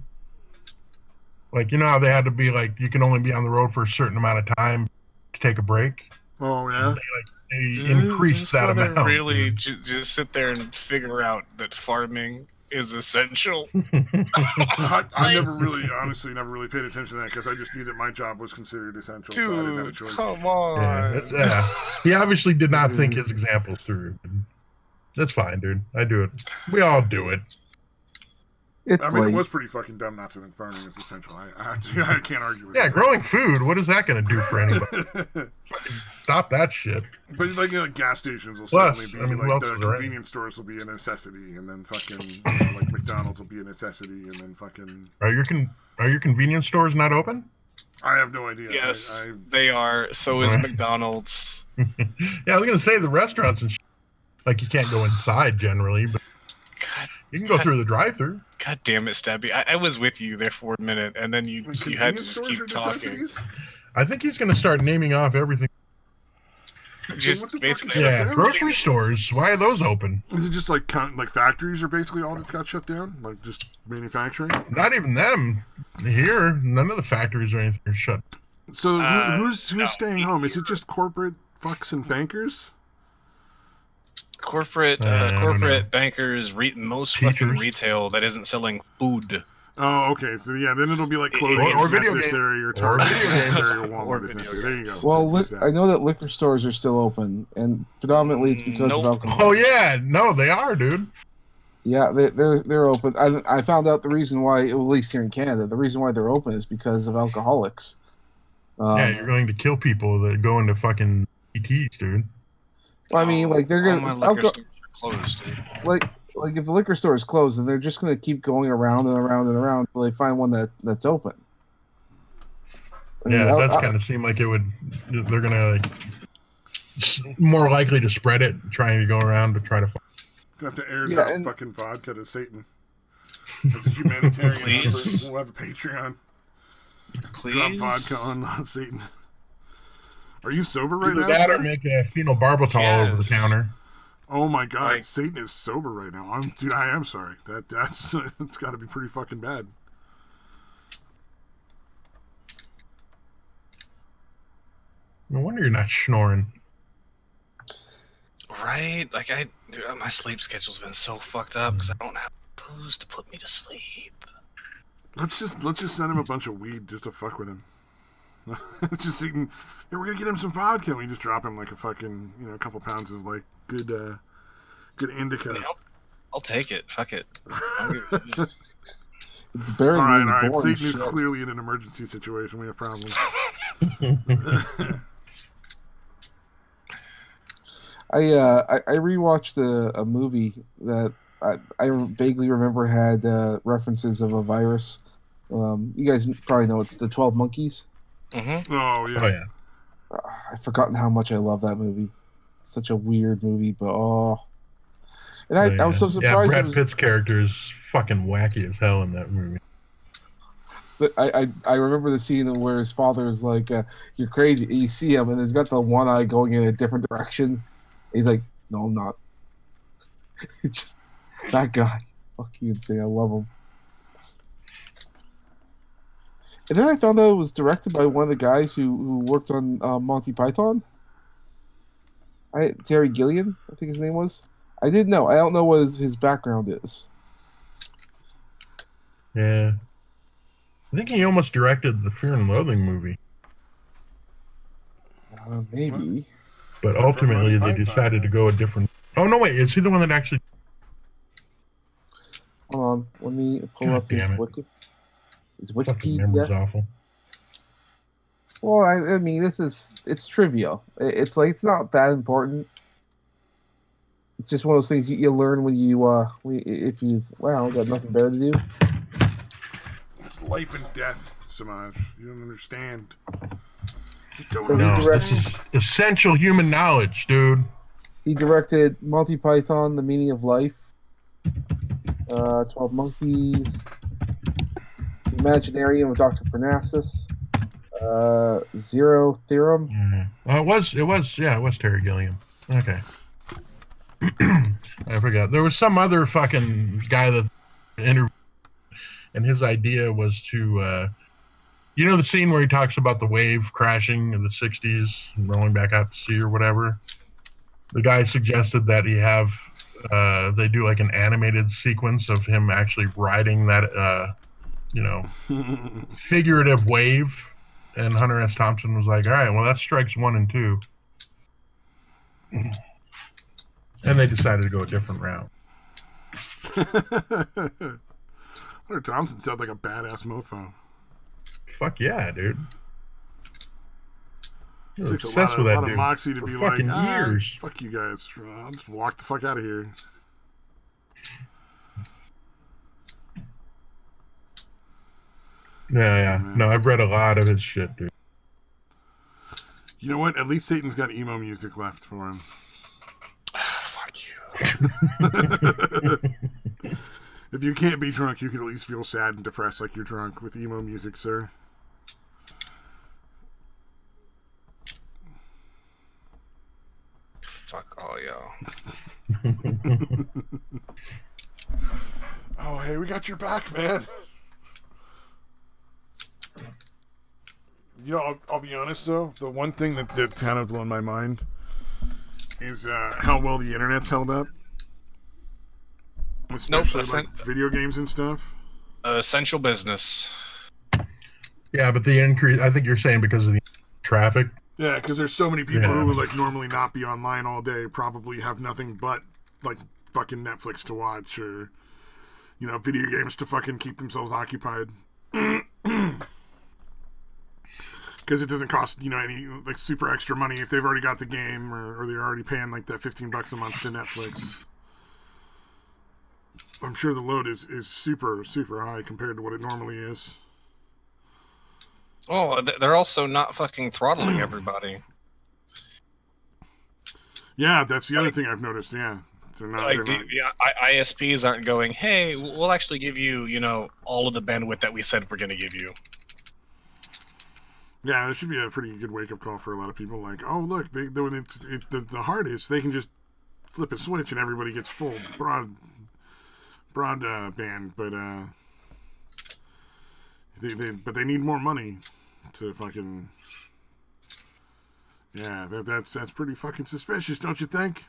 Like, you know how they had to be like, you can only be on the road for a certain amount of time to take a break? Oh, yeah? They increased that amount. Really just sit there and figure out that farming is essential. I never really, honestly, paid attention to that because I just knew that my job was considered essential. Dude, so come on. Yeah, he obviously did not think his examples through. That's fine, dude. I do it. We all do it. It was pretty fucking dumb not to think farming is essential. I can't argue with that. Yeah, growing food, what is that going to do for anybody? Stop that shit. But like, gas stations will certainly be like the convenience stores will be a necessity, and then fucking like McDonald's will be a necessity, and then fucking. Are your convenience stores not open? I have no idea. Yes, they are. So is McDonald's. Yeah, I was gonna say the restaurants and like you can't go inside generally, but you can go through the drive-through. God damn it, Stabby! I was with you there for a minute, and then you had to just keep talking. I think he's gonna start naming off everything. Just basically, grocery stores. Why are those open? Is it just like factories are basically all that got shut down? Like just manufacturing? Not even them. Here, none of the factories or anything are shut. So who's staying home? Is it just corporate fucks and bankers? Corporate bankers, most fucking retail that isn't selling food. Oh, okay. So yeah, then it'll be like clothing is necessary, or Target is necessary, or Walmart is necessary. There you go. Well, I know that liquor stores are still open, and predominantly it's because of alcohol. Oh yeah, no, they are, dude. Yeah, they're open. I found out the reason why, at least here in Canada, the reason why they're open is because of alcoholics. Yeah, you're going to kill people that go into fucking ETs, dude. Well, I mean, like they're gonna. All my liquor stores are closed, dude. Like if the liquor store is closed, then they're just going to keep going around and around and around until they find one that's open. That's kind of seem like it would. They're going to more likely to spread it, trying to go around to try to. Have to airdrop fucking vodka to Satan. It's a humanitarian effort. We'll have a Patreon. Please? Drop vodka on Satan. Are you sober right now? That or make a phenobarbital over the counter. Oh my god, Satan is sober right now. Dude, I am sorry. That's it's got to be pretty fucking bad. No wonder you're not snoring. Right? Like dude, my sleep schedule's been so fucked up because I don't have booze to put me to sleep. Let's just send him a bunch of weed just to fuck with him. Just eating. Yeah, we're gonna get him some vodka. And we just drop him like a fucking, a couple pounds of like good indica. I'll take it. Fuck it. It's very all right. Satan is clearly in an emergency situation. We have problems. I rewatched a movie that I vaguely remember had references of a virus. You guys probably know it's the 12 Monkeys. Mm-hmm. Oh yeah. I've forgotten how much I love that movie. It's such a weird movie, but and I was so surprised. Brad Pitt's character is fucking wacky as hell in that movie. But I remember the scene where his father is like, "You're crazy." And you see him, and he's got the one eye going in a different direction. He's like, "No, I'm not." It's just that guy. Fucking insane. I love him. And then I found out it was directed by one of the guys who worked on Monty Python. Terry Gilliam, I think his name was. I didn't know. I don't know what his background is. Yeah. I think he almost directed the Fear and Loathing movie. Maybe. But Except for ultimately, Monty they Python. decided to go a different... Oh, no, wait. Is he the one that actually... Hold on. Let me pull God up his damn it. his Fucking memory's Wikipedia. awful. Well, I mean, it's trivial. It's like it's not that important. It's just one of those things you learn when if you got nothing better to do. It's life and death, Samaj. You don't understand. You don't So he No, understand. this is essential human knowledge, dude. He directed Monty Python: The Meaning of Life, 12 Monkeys, The Imaginarium of Dr. Parnassus, Zero Theorem. Yeah. It was Terry Gilliam. Okay. I forgot. There was some other fucking guy that interviewed, and his idea was to, the scene where he talks about the wave crashing in the 60s and rolling back out to sea or whatever? The guy suggested that they do like an animated sequence of him actually riding that, figurative wave. And Hunter S. Thompson was like, all right, well, that's strikes 1 and 2. And they decided to go a different route. Hunter Thompson sounds like a badass mofo. Fuck yeah, dude. You're Takes a obsessed lot with that of dude moxie to for be like, fucking years. fuck you guys. I'll just walk the fuck out of here. Yeah. Man. No, I've read a lot of his shit, dude. You know what? At least Satan's got emo music left for him. Fuck you. If you can't be drunk, you can at least feel sad and depressed like you're drunk with emo music, sir. Fuck all y'all. Oh, hey, we got your back, man. You know, I'll be honest, though. The one thing that kind of blown my mind is how well the internet's held up. Especially like video games and stuff. Essential business. Yeah, but the increase, I think you're saying because of the traffic. Yeah, because there's so many people who would like normally not be online all day, probably have nothing but like fucking Netflix to watch or video games to fucking keep themselves occupied. Because it doesn't cost any like super extra money if they've already got the game or they're already paying like that $15 a month to Netflix. I'm sure the load is super super high compared to what it normally is. Oh, they're also not fucking throttling everybody. Yeah, that's the other thing I've noticed. Yeah, they're not. ISPs aren't going, hey, we'll actually give you, all of the bandwidth that we said we're going to give you. Yeah, that should be a pretty good wake up call for a lot of people. Like, oh look, when it's the hardest, they can just flip a switch and everybody gets full broadband. But they need more money to fucking. Yeah, that's pretty fucking suspicious, don't you think?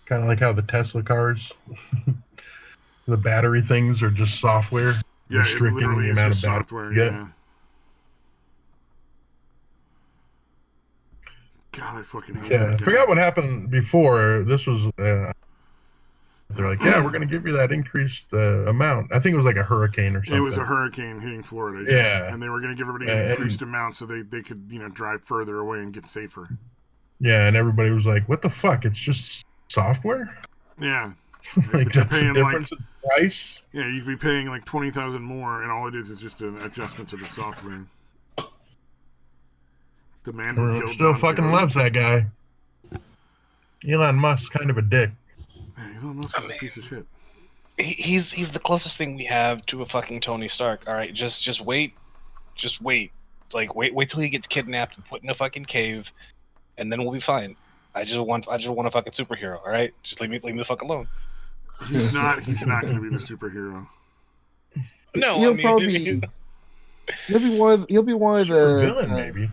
Kind of like how the Tesla cars, the battery things are just software restricting the amount of software. battery. Yeah. God, I fucking hate that guy. I forgot what happened before. This was. They're like, yeah, we're going to give you that increased amount. I think it was like a hurricane or something. It was a hurricane hitting Florida. Yeah. And they were going to give everybody an increased amount so they could, drive further away and get safer. Yeah, and everybody was like, what the fuck? It's just software? Yeah. Like, that's the difference in price? Yeah, you could be paying like $20,000 more, and all it is just an adjustment to the software. The man who killed still Don fucking Quixote. loves that guy. Elon Musk's kind of a dick. Yeah, Elon Musk is a piece of shit. He's the closest thing we have to a fucking Tony Stark. All right, just wait, like wait till he gets kidnapped and put in a fucking cave, and then we'll be fine. I just want a fucking superhero. All right, just leave me the fuck alone. He's not going to be the superhero. No, he'll be one of Super the villain, maybe.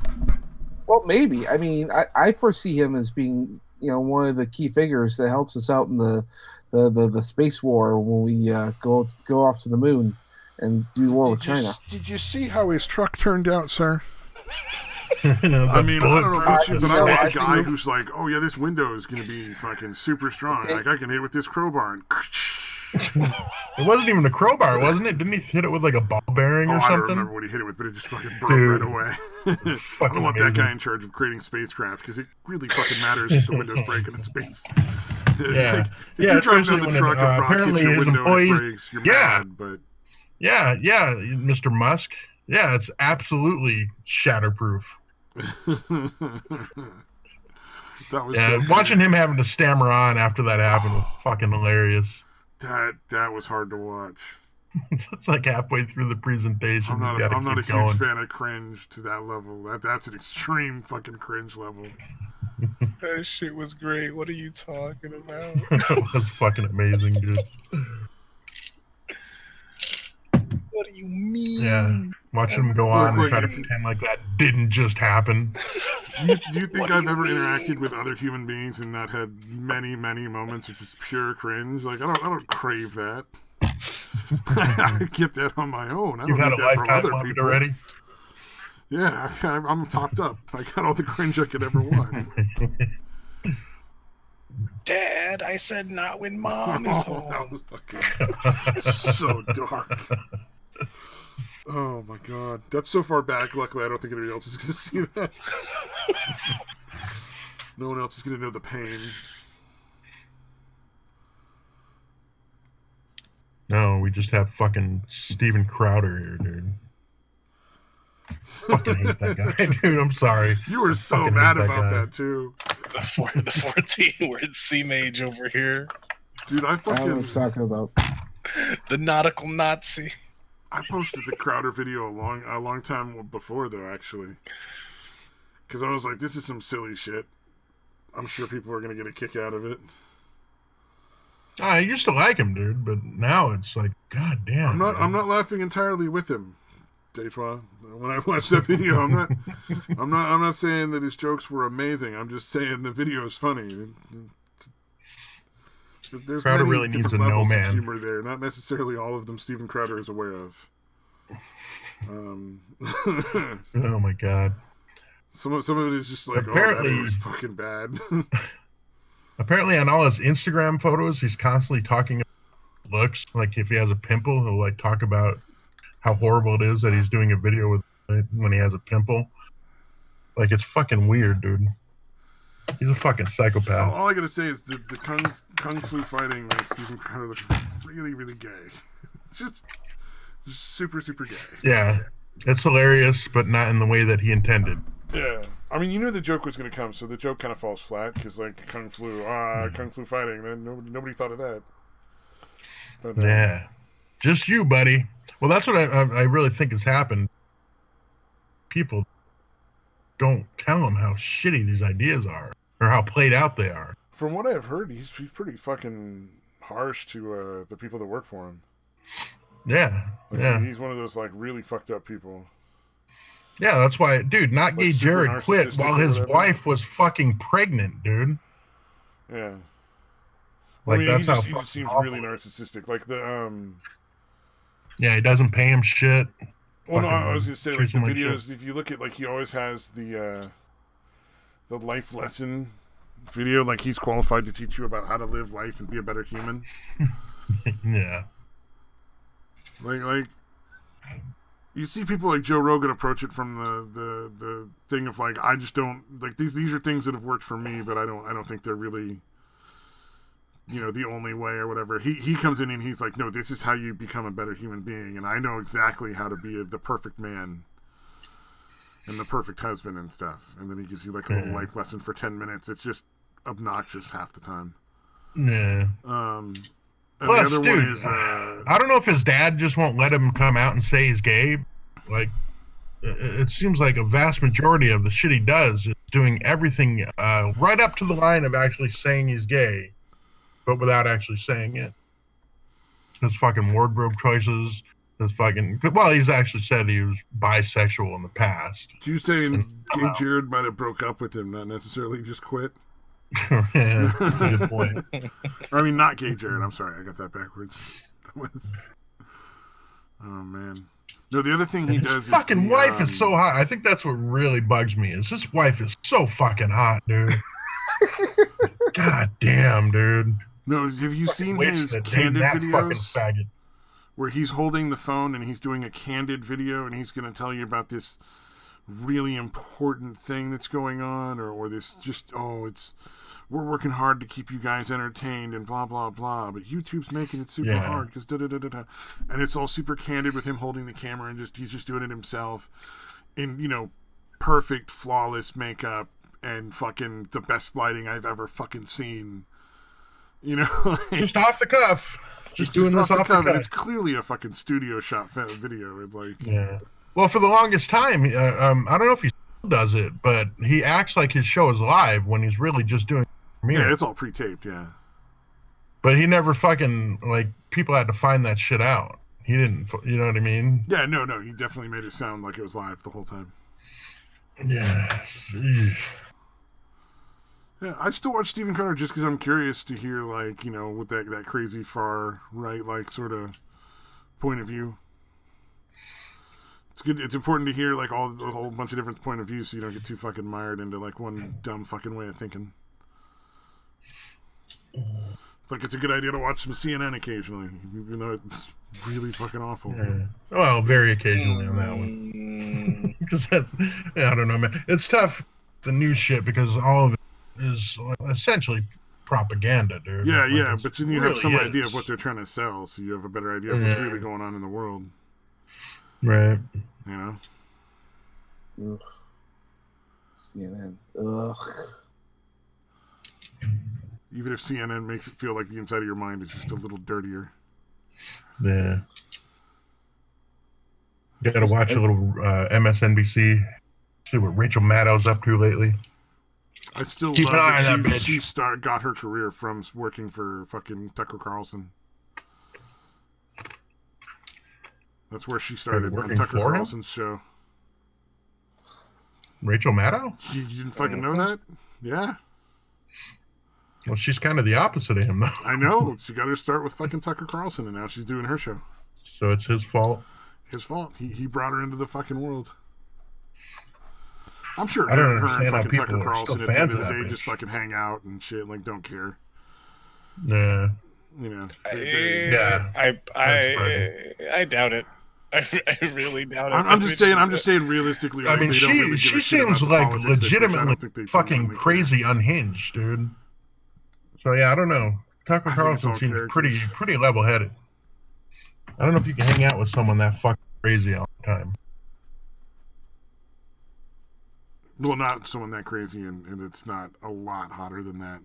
Well, maybe. I mean, I foresee him as being, one of the key figures that helps us out in the space war when we go off to the moon and do war with China. Did you see how his truck turned out, sir? The I mean, I don't know about you, but bulletproof- I I met a guy think- who's like, oh yeah, this window is going to be fucking super strong. Like, I can hit it with this crowbar. And It wasn't even a crowbar, wasn't it? Didn't he hit it with like a ball bearing or I don't something? remember what he hit it with, but it just fucking broke Dude. right away. I Fucking don't want that amazing. guy in charge of creating spacecraft because it really fucking matters if the windows break in space. Yeah. Like, if Yeah, you're driving especially down the when, truck and rock apparently hits your his window and it employees- breaks, you're Yeah. mad, but Yeah, Mr. Musk. Yeah, it's absolutely shatterproof. that was Yeah, so watching good. him having to stammer on after that happened was fucking hilarious. That was hard to watch. It's like halfway through the presentation. I'm you gotta not a keep huge going. fan of cringe to that level. That's an extreme fucking cringe level. That shit was great. What are you talking about? It was fucking amazing, dude. What do you mean? Yeah, watching him go on and Like- try to pretend like that didn't just happen. Do you think What do I've you ever mean? interacted with other human beings and not had many moments of just pure cringe? Like I don't crave that. I get that on my own. I You've don't had a need that from lifetime other of it people. already. Yeah, I'm topped up. I got all the cringe I could ever want. Dad, I said not when Mom is Oh, home. that was fucking so dark. Oh my god, that's so far back. Luckily, I don't think anybody else is gonna see that. No one else is gonna know the pain. No, we just have fucking Steven Crowder here, dude. Fucking hate that guy, dude. I'm sorry. You were so Fucking mad hate that about guy. that too, The 14 word sea mage over here. dude. I don't know what you're talking about. The nautical Nazi. I posted the Crowder video a long time before though, actually, because I was like, this is some silly shit. I'm sure people are gonna get a kick out of it. I used to like him, dude, but now it's like, god damn. I'm not laughing entirely with him, Detroit. When I watched that video, I'm not saying that his jokes were amazing. I'm just saying the video is funny. There's Crowder many really needs different a no levels of man. humor there. Not necessarily all of them Steven Crowder is aware of. Oh my god. Some of it is just like, Apparently- oh, that was fucking bad. Apparently, on all his Instagram photos, he's constantly talking about looks. Like if he has a pimple, he'll like talk about how horrible it is that he's doing a video with it when he has a pimple. Like it's fucking weird, dude. He's a fucking psychopath. all I gotta say is the kung fu fighting makes Steven Crowder look really, really gay. Just super, super gay. Yeah, it's hilarious, but not in the way that he intended. Yeah, I mean, you knew the joke was going to come, so the joke kind of falls flat because, like, kung flu fighting. Then nobody thought of that. But, Yeah, just you, buddy. Well, that's what I really think has happened. People don't tell him how shitty these ideas are or how played out they are. From what I've heard, he's pretty fucking harsh to the people that work for him. Yeah, Like, yeah, he's one of those like really fucked up people. yeah. That's why, dude. Not Gay super Jared quit narcissistic while or his whatever. wife was fucking pregnant, dude. Yeah. Like I mean, that's he how just fucking seems awful really it is. narcissistic. Like the Yeah, he doesn't pay him shit. Well, no, Fucking I was gonna say like treats the him like videos. If you look at like he always has the life lesson video. Like he's qualified to teach you about how to live life and be a better human. Yeah. Like you see people like Joe Rogan approach it from the thing of like I just don't like these are things that have worked for me, but I don't think they're really the only way or whatever. He comes in and he's like, no, this is how you become a better human being, and I know exactly how to be the perfect man and the perfect husband and stuff. And then he gives you like a little life lesson for 10 minutes. It's just obnoxious half the time. Yeah. And Plus, the other dude, one is I don't know if his dad just won't let him come out and say he's gay. Like, it seems like a vast majority of the shit he does is doing everything right up to the line of actually saying he's gay, but without actually saying it. His fucking wardrobe choices, This fucking well, he's actually said he was bisexual in the past. You saying Gay Jared might have broke up with him, not necessarily just quit? Yeah, that's a good point. Or, I mean, not Gay Jared. I'm sorry, I got that backwards. Oh man. No, the other thing he does. His fucking wife is so hot. I think that's what really bugs me. Is his wife is so fucking hot, dude. God damn, dude. No, have you seen his candid videos where he's holding the phone and he's doing a candid video and he's going to tell you about this really important thing that's going on, or this just we're working hard to keep you guys entertained and blah blah blah, but YouTube's making it super hard because da da da da da, and it's all super candid with him holding the camera and he's just doing it himself in perfect flawless makeup and fucking the best lighting I've ever fucking seen. Just off the cuff. Just doing this off the cuff. And it's clearly a fucking studio shot video. It's like Well, for the longest time, I don't know if he still does it, but he acts like his show is live when he's really just doing premiere. Yeah, it's all pre-taped, yeah. But he never fucking, people had to find that shit out. He didn't, you know what I mean? Yeah, no, he definitely made it sound like it was live the whole time. Yeah. Yeah, I still watch Steven Carter just because I'm curious to hear, with that crazy far right, sort of point of view. It's good. It's important to hear, a whole bunch of different point of views so you don't get too fucking mired into, one dumb fucking way of thinking. It's a good idea to watch some CNN occasionally, even though it's really fucking awful. Yeah. Well, very occasionally on that one. Because I don't know, man. It's tough, the news shit, because all of it is essentially propaganda, dude. Yeah, but then you have some idea of what they're trying to sell, so you have a better idea of what's really going on in the world. Right. Ugh. CNN. Ugh. Even if CNN makes it feel like the inside of your mind is just a little dirtier. Yeah. You gotta watch a little MSNBC, see what Rachel Maddow's up to lately. I still keep love an eye on that that bitch. She got her career from working for fucking Tucker Carlson. That's where she started, on Tucker Carlson's show. Rachel Maddow? You didn't fucking know that? Yeah. Well, she's kind of the opposite of him, though. I know. She got her start with fucking Tucker Carlson, and now she's doing her show. So it's his fault? His fault. He brought her into the fucking world. I'm sure I don't her understand and how fucking people Tucker are Carlson still at the end fans of the of that day bitch. just fucking hang out and shit, don't care. Yeah. I doubt it. I really doubt it. I'm just saying realistically. I mean, she seems legitimately fucking crazy unhinged, dude. So yeah, I don't know. Tucker Carlson seems pretty level-headed. I don't know if you can hang out with someone that fucking crazy all the time. Well, not someone that crazy, and it's not a lot hotter than that.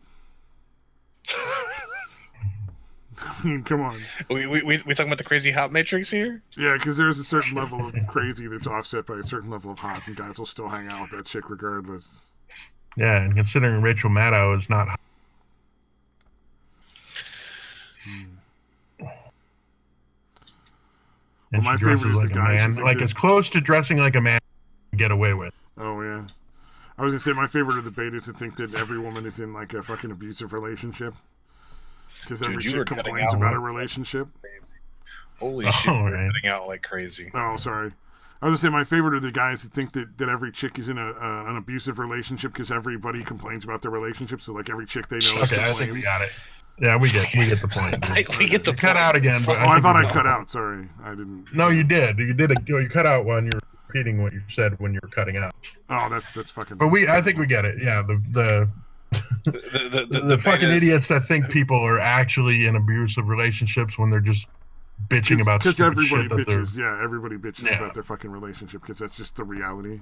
I mean, come on. We talking about the crazy hot matrix here? Yeah, because there's a certain level of crazy that's offset by a certain level of hot, and guys will still hang out with that chick regardless. Yeah, and considering Rachel Maddow is not hot. And Well, my she dresses favorite is like the a guys man, as close to dressing like a man you can get away with. Oh, yeah. I was going to say, my favorite of the bait is to think that every woman is in, a fucking abusive relationship. Because every chick complains about a relationship. Holy shit, you're cutting out like crazy. Oh, sorry. I was going to say, my favorite are the guys that think that every chick is in an abusive relationship because everybody complains about their relationship. So, every chick they know complains. I think we got it. Yeah, we get the point. We get the point. Cut out again. But I thought I cut out. Sorry, I didn't. No, you did. You cut out when you were repeating what you said when you were cutting out. Oh, that's fucking. But I think we get it. Yeah, the fucking idiots that think people are actually in abusive relationships when they're just bitching about stupid everybody shit. Bitches. Yeah, everybody bitches about their fucking relationship because that's just the reality.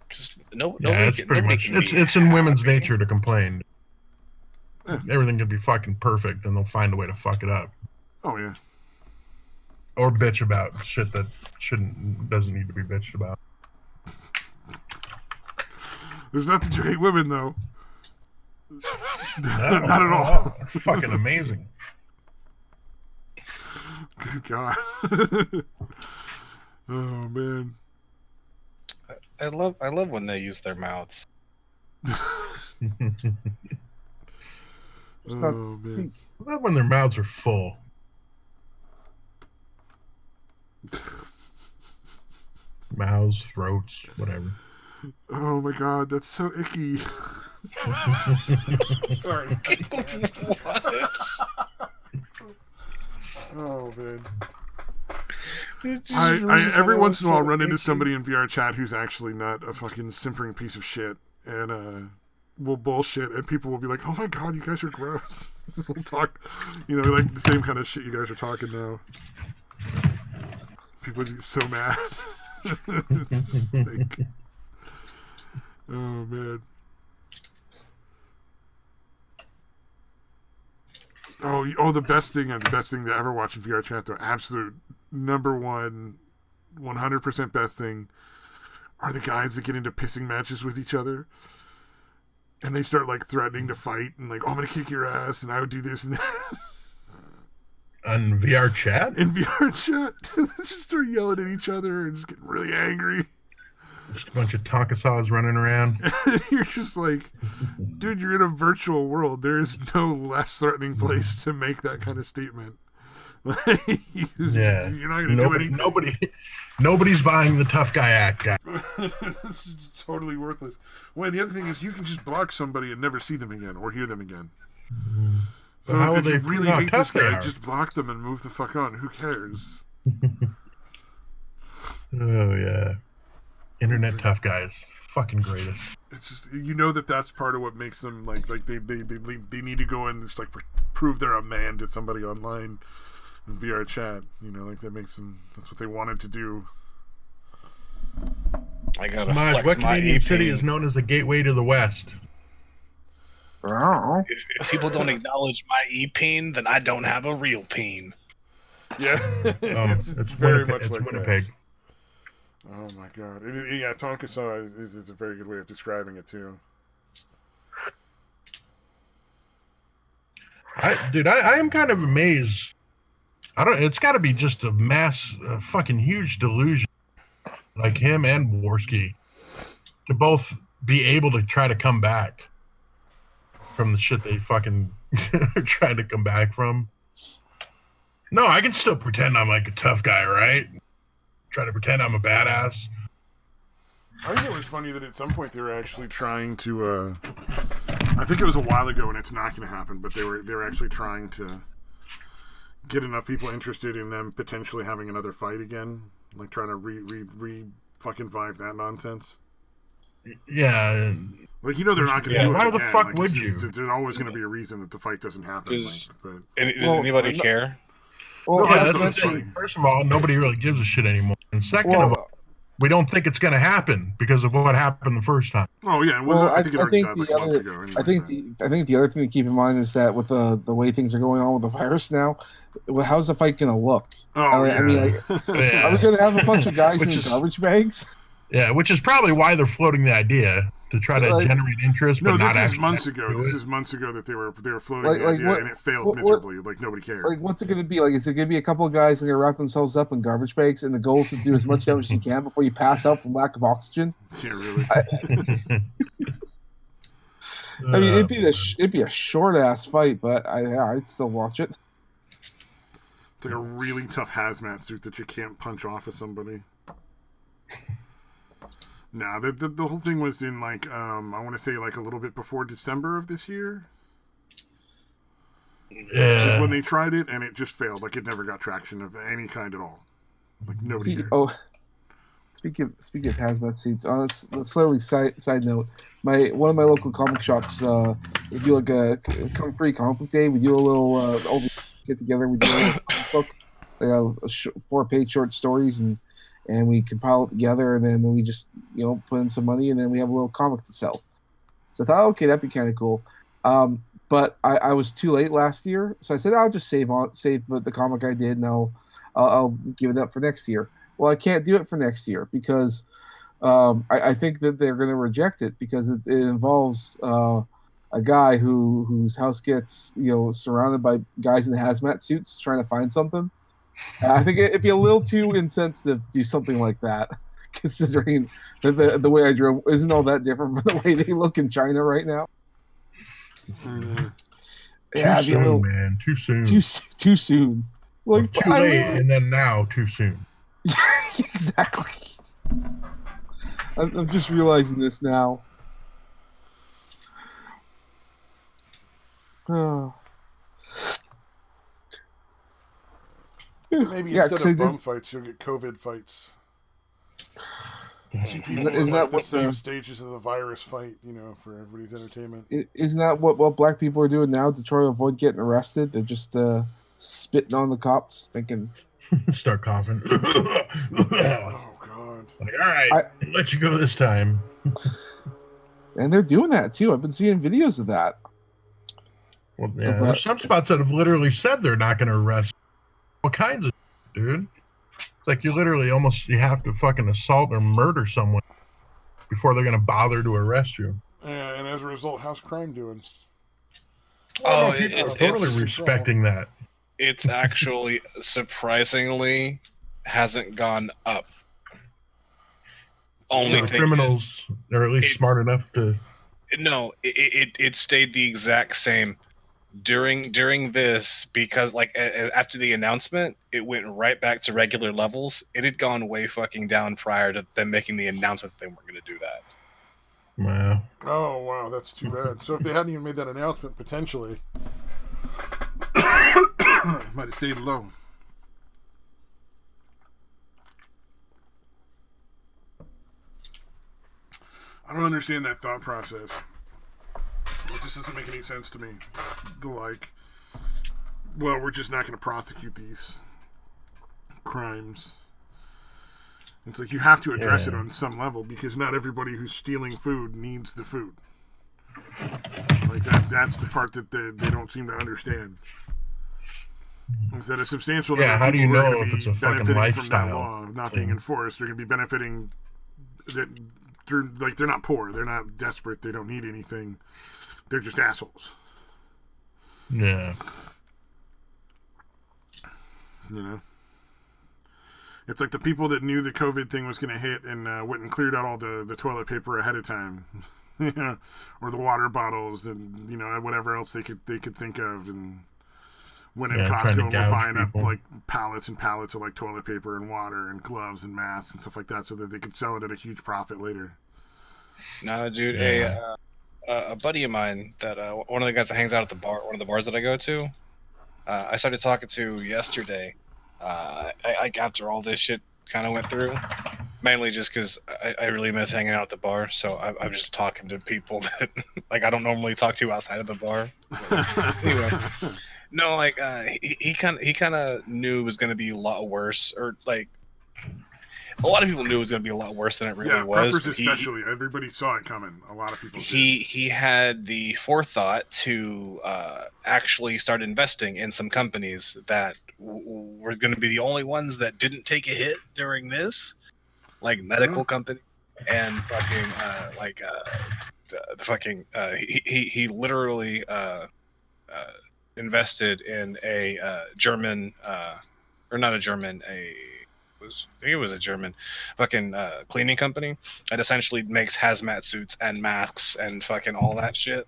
It's pretty much it's in women's nature to complain. Everything can be fucking perfect, and they'll find a way to fuck it up. Oh yeah. Or bitch about shit that doesn't need to be bitched about. There's not that you hate women, though. No, not at all. Fucking amazing. Good God. Oh man. I love when they use their mouths. It's Oh, not man. speak. I love when their mouths are full. Mouths, throats, whatever. Oh my God, that's so icky. Sorry. What? Oh man. It's just I really every so- once in a while so run into icky. somebody in VR chat who's actually not a fucking simpering piece of shit, and will bullshit, and people will be like, "Oh my God, you guys are gross." We'll talk, like the same kind of shit you guys are talking now. People get so mad. It's just like, oh man. Oh, the best thing to ever watch in VR chat, though, absolute number one, 100% best thing, are the guys that get into pissing matches with each other, and they start like threatening to fight and like, "Oh, I'm gonna kick your ass," and I would do this and that. On VR chat? In VR chat, they just start yelling at each other and just get really angry. Just a bunch of Tonkasaws running around. You're just like, dude, you're in a virtual world. There is no less threatening place to make that kind of statement. Yeah. You're not going to do anything. Nobody's buying the tough guy act, guy. This is totally worthless. Well, the other thing is you can just block somebody and never see them again or hear them again. So how if will you they really prove how hate this tough they guy, are? just block them and move the fuck on. Who cares? Oh, yeah. Internet tough guys. Fucking greatest. It's just that's part of what makes them like they need to go and just like prove they're a man to somebody online in VR chat. Like that makes them. That's what they wanted to do. I gotta Samaj, flex what my Canadian city AP. is known as the gateway to the West? Oh. If people don't acknowledge my e-peen, then I don't have a real peen. Yeah, Oh, it's it's very Winnipeg. much It's like Winnipeg. that. Oh my God! Yeah, Tonkasaw is a very good way of describing it too. I am kind of amazed. It's got to be just a fucking huge delusion, like him and Worski, to both be able to try to come back from the shit they fucking are trying to come back from. No, I can still pretend I'm like a tough guy, right? Try to pretend I'm a badass. I think it was funny that at some point they were actually trying to. I think it was a while ago, and it's not going to happen. But they were actually trying to get enough people interested in them potentially having another fight again, like trying to re fucking vibe that nonsense. Yeah. Like they're not going to Yeah, do it why the again. fuck Like, would it's- you? There's always going to be a reason that the fight doesn't happen. Does- But Does Well, anybody care? Well, No, Yeah, that's that's not the funny. thing. First of all, nobody really gives a shit anymore. And second of all, well, we don't think it's going to happen because of what happened the first time. oh yeah, well, I think it already died the like months other, ago. Anyway, I think the other thing to keep in mind is that with the way things are going on with the virus now, how's the fight going to look? oh yeah. I mean, like, Yeah. are we going to have a bunch of guys Which in is- garbage bags? Yeah, which is probably why they're floating the idea to try to Like- generate interest, but no, not this is actually months do ago. it. This is months ago that they were floating Like- the like idea, what- and it failed what- miserably. Like nobody cared. Like, what's it going to be? Like, is it going to be a couple of guys that are going to wrap themselves up in garbage bags, and the goal is to do as much damage as you can before you pass out from lack of oxygen? Yeah, really. I mean, it'd be a short ass fight, but I'd still watch it. It's like a really tough hazmat suit that you can't punch off of somebody. Nah, the whole thing was in like I want to say like a little bit before December of this year. This is Yeah. when they tried it, and it just failed. Like it never got traction of any kind at all. Like nobody cared. Speaking of hazmat suits, on a slightly side note, one of my local comic shops, we do like a come free comic book day. We do a little over get together. We do a little comic book, like a 4-page short stories, and we compile it together, and then we just put in some money, and then we have a little comic to sell. So I thought, okay, that'd be kind of cool. But I was too late last year, so I said I'll just save the comic I did, and I'll give it up for next year. Well, I can't do it for next year because I think that they're going to reject it because it involves a guy whose house gets surrounded by guys in hazmat suits trying to find something. I think it'd be a little too insensitive to do something like that, considering the way I drove isn't all that different from the way they look in China right now. Yeah, it'd be a soon, little man. Too soon. too soon. Or Like too late, and then now too soon. exactly. I'm just realizing this now. Oh. Maybe Yeah, instead 'cause of bum fights, you'll get COVID fights. Two people Isn't in that like the what same the- stages of the virus fight, for everybody's entertainment. Isn't that what black people are doing now to try to avoid getting arrested? They're just spitting on the cops, thinking, Start coughing. Oh God! Like, all right, I'll let you go this time. and they're doing that too. I've been seeing videos of that. Well, yeah, there's some spots that have literally said they're not going to arrest all kinds of shit, dude. It's like you have to fucking assault or murder someone before they're going to bother to arrest you. And as a result, how's crime doing? Oh, no, people are totally respecting that. It's actually surprisingly hasn't gone up. Only The thing criminals are at least smart enough to. No, it stayed the exact same during this, because like after the announcement, it went right back to regular levels. It had gone way fucking down prior to them making the announcement that they weren't going to do that. Wow. Oh wow, that's too bad. So if they hadn't even made that announcement, potentially might have stayed low. I don't understand that thought process. It just doesn't make any sense to me. Well, we're just not going to prosecute these crimes. It's like you have to address it on some level, because not everybody who's stealing food needs the food. Like that's the part that they don't seem to understand. Is that a substantial number how of do you people who are know going if to it's be a fucking benefiting from that lifestyle law not being enforced? They're going to be benefiting. They're not poor. They're not desperate. They don't need anything. They're just assholes. Yeah. You know? It's like the people that knew the COVID thing was going to hit and went and cleared out all the toilet paper ahead of time. Or the water bottles and, whatever else they could think of, and went in Costco and were buying up like pallets and pallets of like toilet paper and water and gloves and masks and stuff like that so that they could sell it at a huge profit later. No, dude, a buddy of mine that one of the guys that hangs out at the bar, one of the bars that I go to, I started talking to yesterday. After all this shit kind of went through, mainly just because I really miss hanging out at the bar. So I'm just talking to people that like I don't normally talk to outside of the bar. Anyway, no, like he kind of knew it was going to be a lot worse, or like a lot of people knew it was going to be a lot worse than it really was. Preppers especially, everybody saw it coming. A lot of people. He had the forethought to actually start investing in some companies that were going to be the only ones that didn't take a hit during this, like medical company and fucking he literally invested in a German or not a German I think it was a German fucking cleaning company that essentially makes hazmat suits and masks and fucking all that shit.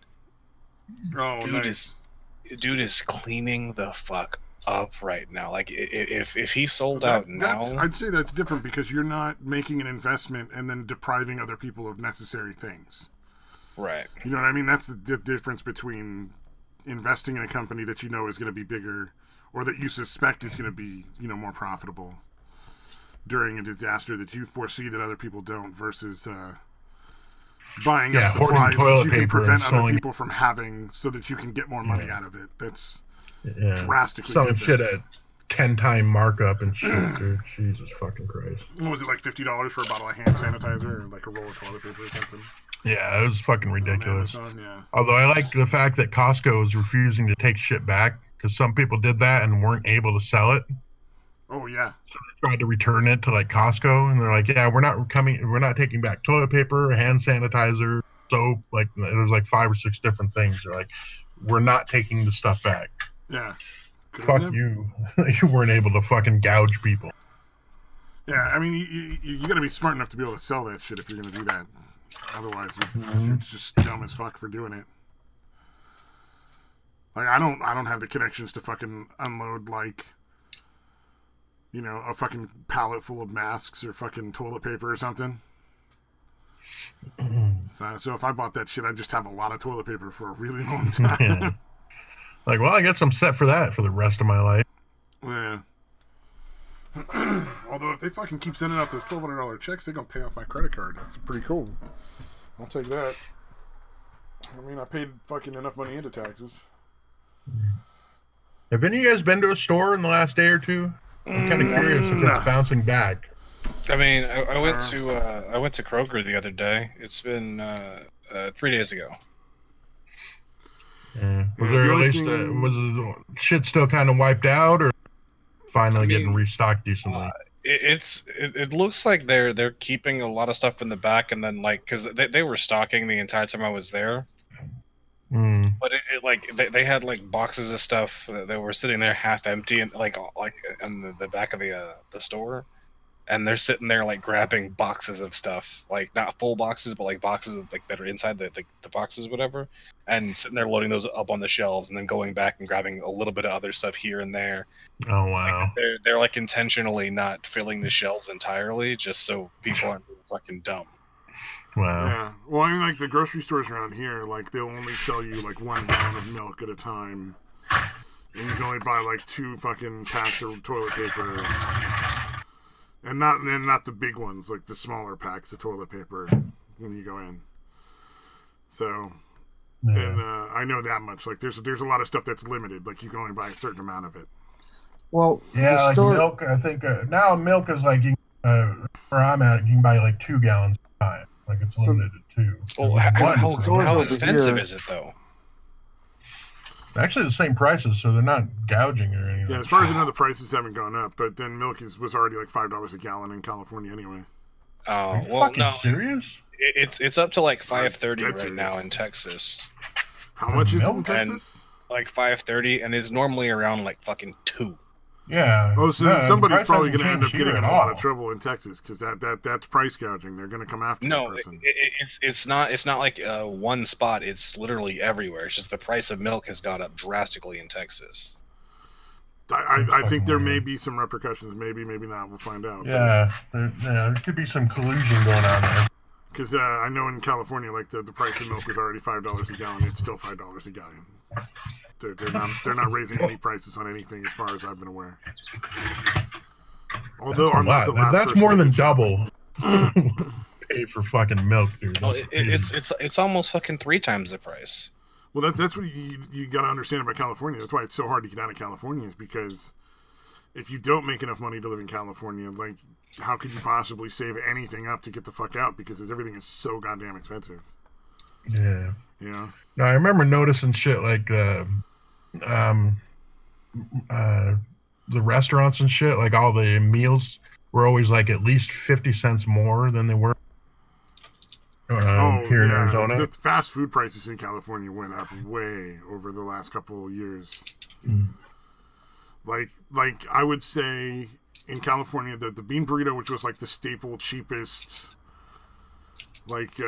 Oh, nice. Dude is cleaning the fuck up right now. Like if he sold out now, I'd say that's different, because you're not making an investment and then depriving other people of necessary things. Right. You know what I mean? That's the difference between investing in a company that you know is going to be bigger, or that you suspect is going to be, more profitable during a disaster that you foresee that other people don't, versus buying up supplies that you can prevent other people from having, so that you can get more money out of it. That's drastically selling different. shit at 10-time markup and shit, dude. Jesus fucking Christ. What was it, like $50 for a bottle of hand sanitizer, or like a roll of toilet paper or something? Yeah, it was fucking ridiculous. Yeah. Although I like the fact that Costco is refusing to take shit back, because some people did that and weren't able to sell it. Oh yeah. So they tried to return it to like Costco, and they're like, "Yeah, we're not taking back toilet paper, hand sanitizer, soap." Like it was like 5 or 6 different things. They're like, "We're not taking the stuff back." Yeah. Fuck you. You weren't able to fucking gouge people. Yeah, I mean, you got to be smart enough to be able to sell that shit if you're going to do that. Otherwise, you're just dumb as fuck for doing it. Like, I don't have the connections to fucking unload, like, you know, a fucking pallet full of masks or fucking toilet paper or something. So if I bought that shit, I'd just have a lot of toilet paper for a really long time. Yeah. Like, well, I guess I'm set for that for the rest of my life. Yeah. Although if they fucking keep sending out those $1,200 checks, they're gonna pay off my credit card. That's pretty cool. I'll take that. I mean, I paid fucking enough money into taxes. Have any of you guys been to a store in the last day or two? I'm kind of curious if it's bouncing back. I mean, I went to Kroger the other day. It's been 3 days ago. Yeah. Was there at least was the shit still kind of wiped out, or finally getting restocked decently? It looks like they're keeping a lot of stuff in the back, and then like because they were stocking the entire time I was there. But they had like boxes of stuff that were sitting there half empty and like in the back of the store, and they're sitting there like grabbing boxes of stuff, like not full boxes but like boxes of, like that are inside the boxes whatever, and sitting there loading those up on the shelves and then going back and grabbing a little bit of other stuff here and there. Oh wow! Like, they're like intentionally not filling the shelves entirely just so people aren't being fucking dumb. Wow. Yeah. Well, I mean, like the grocery stores around here, like they'll only sell you like 1 gallon of milk at a time, and you can only buy like 2 fucking packs of toilet paper, and not the big ones, like the smaller packs of toilet paper when you go in. So, and I know that much. Like, there's a lot of stuff that's limited. Like, you can only buy a certain amount of it. Well, yeah, the like store... milk. I think now milk is like where I'm at, you can buy like 2 gallons at a time. Like it's limited to 2. Well, how expensive is it though? Actually, the same prices, so they're not gouging or anything. Yeah, as far as I know, the prices haven't gone up, but then milk was already like $5 a gallon in California anyway. Oh, Are you well, fucking no, serious? It's up to like $5.30 right serious. now in Texas. How much is it in milk? Texas? Like $5.30, and it's normally around like fucking $2. Yeah. Oh, so the somebody's price probably hasn't going to end up changed getting here in at a lot all. of trouble in Texas because that's price gouging. They're going to come after No, that person. it's not like one spot. It's literally everywhere. It's just the price of milk has gone up drastically in Texas. I think there may be some repercussions. Maybe not. We'll find out. Yeah, there could be some collusion going on there. Because I know in California, like the price of milk was already $5 a gallon. It's still $5 a gallon. They're not raising any prices on anything as far as I've been aware. Although I'm not the last That's person more to than get shot. double. Pay for fucking milk, dude. Oh, That's it's almost fucking 3 times the price. Well, that's what you got to understand about California. That's why it's so hard to get out of California, is because if you don't make enough money to live in California, like, how could you possibly save anything up to get the fuck out? Because everything is so goddamn expensive. Yeah. You know? No, I remember noticing shit like the restaurants and shit, like all the meals were always like at least 50 cents more than they were here in Arizona. The fast food prices in California went up way over the last couple of years. Like I would say in California, the bean burrito, which was like the staple, cheapest, like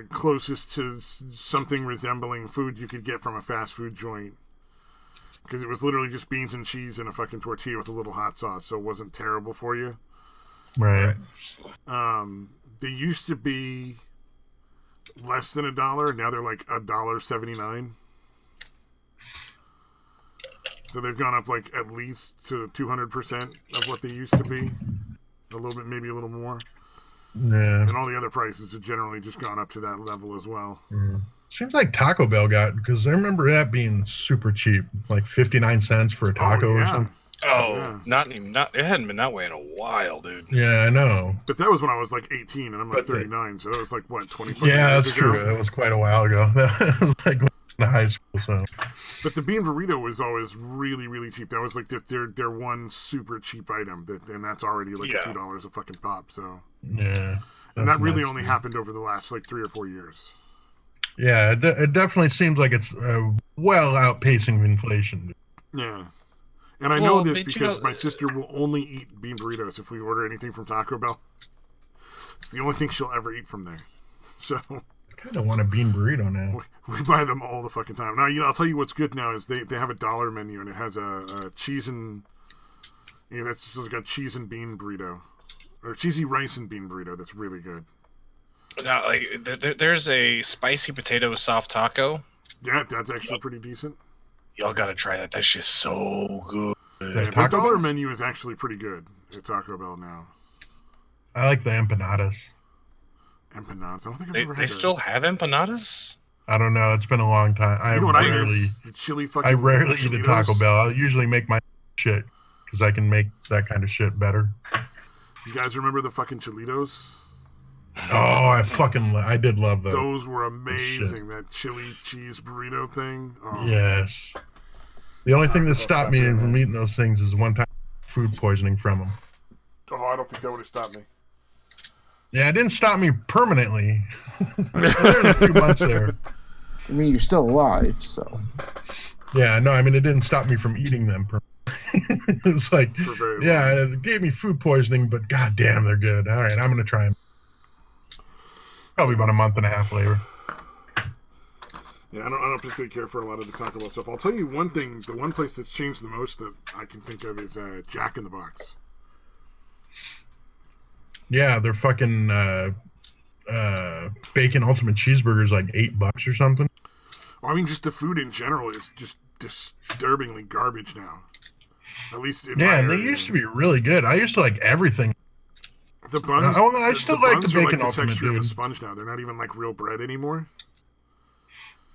closest to something resembling food you could get from a fast food joint, because it was literally just beans and cheese and a fucking tortilla with a little hot sauce, so it wasn't terrible for you. Right. They used to be less than $1. Now they're like $1.79. So they've gone up like at least to 200% of what they used to be. A little bit, maybe a little more. Yeah. And all the other prices have generally just gone up to that level as well. Seems like Taco Bell got, because I remember that being super cheap, like 59 cents for a taco or something. Oh, yeah. It hadn't been that way in a while, dude. Yeah, I know. But that was when I was like 18 and I'm like 39, so that was like, what, 25 Yeah, years that's ago? true. That was quite a while ago. That was like in high school, so. But the bean burrito was always really, really cheap. That was like their one super cheap item, and that's already like $2 a fucking pop. So yeah, and that really only happened over the last like 3 or 4 years. Yeah, it definitely seems like it's well outpacing inflation. Yeah, And I know Well, this but you because know- my sister will only eat bean burritos if we order anything from Taco Bell. It's the only thing she'll ever eat from there. So I kind of want a bean burrito now. we buy them all the fucking time. Now, I'll tell you what's good now is they have a $1 menu and it has a cheese and that's just got cheese and bean burrito or cheesy rice and bean burrito. That's really good. Now, like, there's a spicy potato soft taco. Yeah, that's actually pretty decent. Y'all gotta try that. That shit's so good. Yeah, Their the Taco $1 Bell? menu is actually pretty good at Taco Bell now. I like the empanadas. Empanadas. I don't think I've They ever had that. still have empanadas? I don't know. It's been a long time. You know what I miss? The chili fucking. I rarely eat at Taco Cheetos. Bell. I'll usually make my shit because I can make that kind of shit better. You guys remember the fucking Cholitos? Oh, I did love those. Those were amazing. That chili cheese burrito thing. Oh. Yes. The only thing that I'll stopped me stop doing from that. eating those things is one time food poisoning from them. Oh, I don't think that would have stopped me. Yeah, it didn't stop me permanently. There a few months there. I mean, you're still alive, so. Yeah, no, I mean, it didn't stop me from eating them. It's like, For very long. yeah, it gave me food poisoning, but goddamn, they're good. All right, I'm going to try them. Probably about a month and a half later. Yeah, I don't particularly care for a lot of the Taco Bell stuff. I'll tell you one thing. The one place that's changed the most that I can think of is Jack in the Box. Yeah, they're fucking bacon ultimate cheeseburgers like $8 or something. Well, I mean, just the food in general is just disturbingly garbage now. At least in my Yeah, and they area. used to be really good. I used to like everything. The buns. I still like the buns are bacon the ultimate, texture of a dude. sponge now. They're not even like real bread anymore.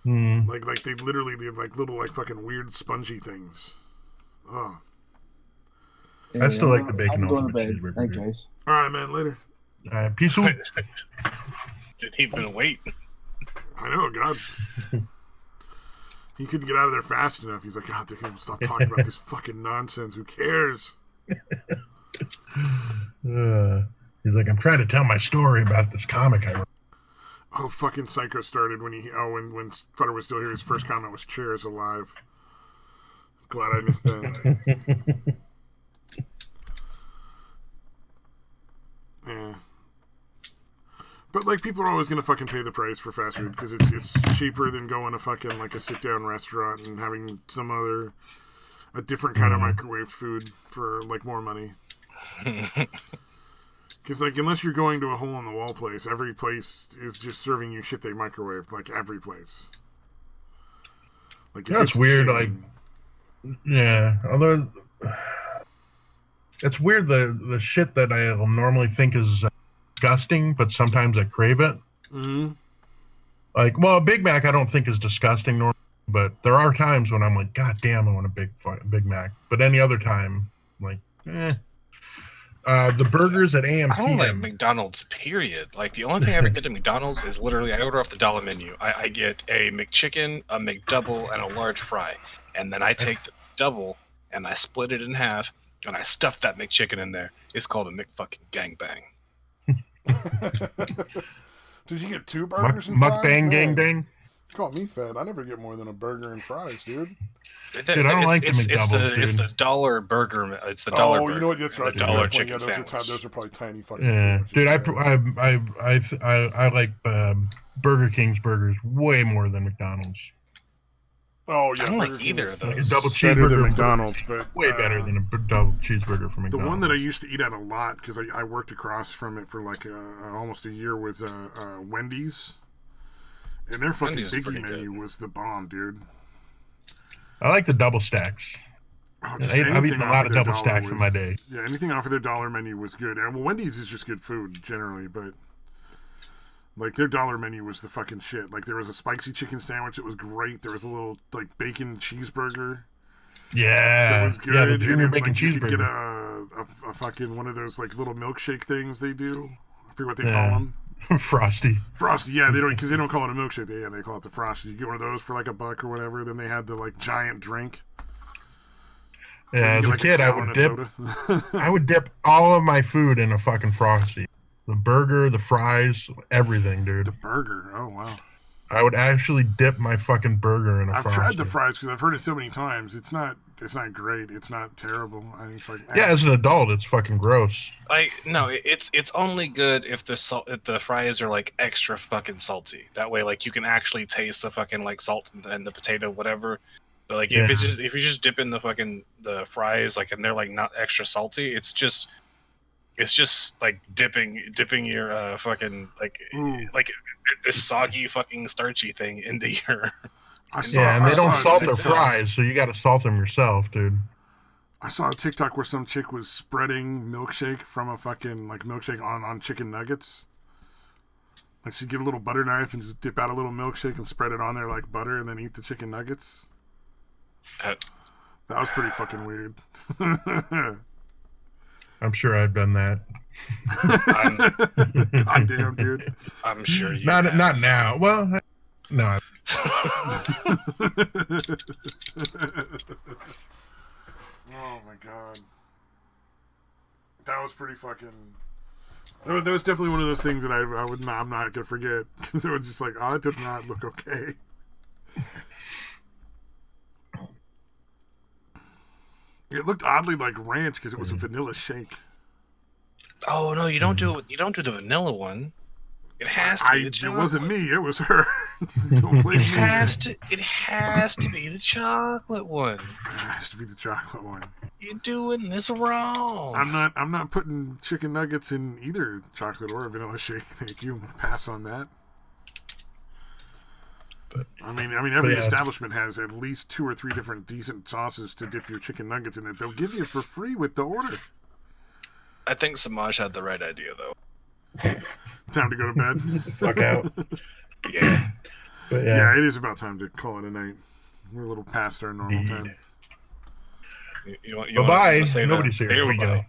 Mm. Like they're like little like fucking weird spongy things. Oh. I still like the bacon I'm going to ultimate bed. cheeseburger, Thank dude. guys. All right, man. Later. Peace out. Didn't even wait. I know, God. He couldn't get out of there fast enough. He's like, God, they can't stop talking about this fucking nonsense. Who cares? He's like, I'm trying to tell my story about this comic I wrote. Oh, fucking Psycho started when when Futter was still here. His first comment was "Chairs alive." Glad I missed that. Yeah. But like, people are always gonna fucking pay the price for fast food because it's cheaper than going to fucking like a sit down restaurant and having a different kind of microwaved food for like more money. Because like, unless you're going to a hole in the wall place, every place is just serving you shit they microwaved. Like every place. Like You know, it's weird. Like, yeah, although it's weird the shit that I normally think is disgusting, but sometimes I crave it. Mm-hmm. Like, well, a Big Mac I don't think is disgusting normally, but there are times when I'm like, God damn, I want a Big Mac. But any other time, like, eh. The burgers at AMP. I don't like McDonald's, period. Like, the only thing I ever get at McDonald's is literally I order off the dollar menu. I get a McChicken, a McDouble, and a large fry. And then I take the double and I split it in half and I stuff that McChicken in there. It's called a McFucking gangbang. Did you get 2 burgers and fries? Mukbang Man, gangbang? Call me fat. I never get more than a burger and fries, dude. Dude, I don't like the McDoubles, It's dude. the dollar burger. It's the dollar burger. You know what? That's right. The dollar Yeah, chicken those sandwich. those are probably tiny fucking. Yeah, sandwiches. dude, I like Burger King's burgers way more than McDonald's. Oh yeah, I don't like Burger King either is of those. Like a double better than cheeseburger, McDonald's, but way better than a double cheeseburger from McDonald's. the one that I used to eat at a lot because I worked across from it for like almost a year was Wendy's, and their fucking Wendy's is Biggie pretty menu was the bomb, dude. I like the double stacks. Oh, I've anything eaten a off lot of of their double dollar stacks in my was- day. Yeah, anything off of their dollar menu was good. And well, Wendy's is just good food generally, but like their dollar menu was the fucking shit. Like there was a spicy chicken sandwich that was great. There was a little like bacon cheeseburger that Yeah, was good. yeah, the And junior then, bacon like, you could get cheeseburger. a fucking one of those like little milkshake things they do. I forget what they Yeah. call them. Frosty. Frosty, yeah, they don't because they don't call it a milkshake. They call it the Frosty. You get one of those for like $1 or whatever. Then they had the like giant drink. Yeah, You as get, a like, kid, I gallon would of dip. soda. I would dip all of my food in a fucking Frosty. The burger, the fries, everything, dude. The burger. Oh wow. I would actually dip my fucking burger in a I've Frosty. tried the fries because I've heard it so many times. It's not great. It's not terrible. It's like Yeah, as an adult, it's fucking gross. No, it's only good if if the fries are like extra fucking salty. That way, like you can actually taste the fucking like salt and the potato, whatever. But like Yeah. if you just dip in the fries like and they're like not extra salty, it's just like dipping your fucking Ooh. like this soggy fucking starchy thing into your. Yeah, and they don't salt their TikTok. fries, so you got to salt them yourself, dude. I saw a TikTok where some chick was spreading milkshake from a fucking like milkshake on chicken nuggets. Like she'd get a little butter knife and just dip out a little milkshake and spread it on there like butter, and then eat the chicken nuggets. That was pretty fucking weird. I'm sure I've done that. Goddamn, dude. I'm sure you. Not now. Well, no. Oh my god, that was pretty fucking. That was definitely one of those things that I'm not gonna forget, because it was just like, oh, it did not look okay. It looked oddly like ranch because it was a vanilla shake. Oh no, you don't do the vanilla one. It has to be the chocolate. It wasn't me. It was her. Don't blame me. It has to be the chocolate one. It has to be the chocolate one. You're doing this wrong. I'm not putting chicken nuggets in either chocolate or vanilla shake. Thank you. I'm gonna pass on that. But I mean, every establishment has at least 2 or 3 different decent sauces to dip your chicken nuggets in that they'll give you for free with the order. I think Samaj had the right idea though. Time to go to bed. Fuck out. Yeah. But yeah, it is about time to call it a night. We're a little past our normal time. You Bye-bye. want to say Nobody's here. There we go. Bye-bye.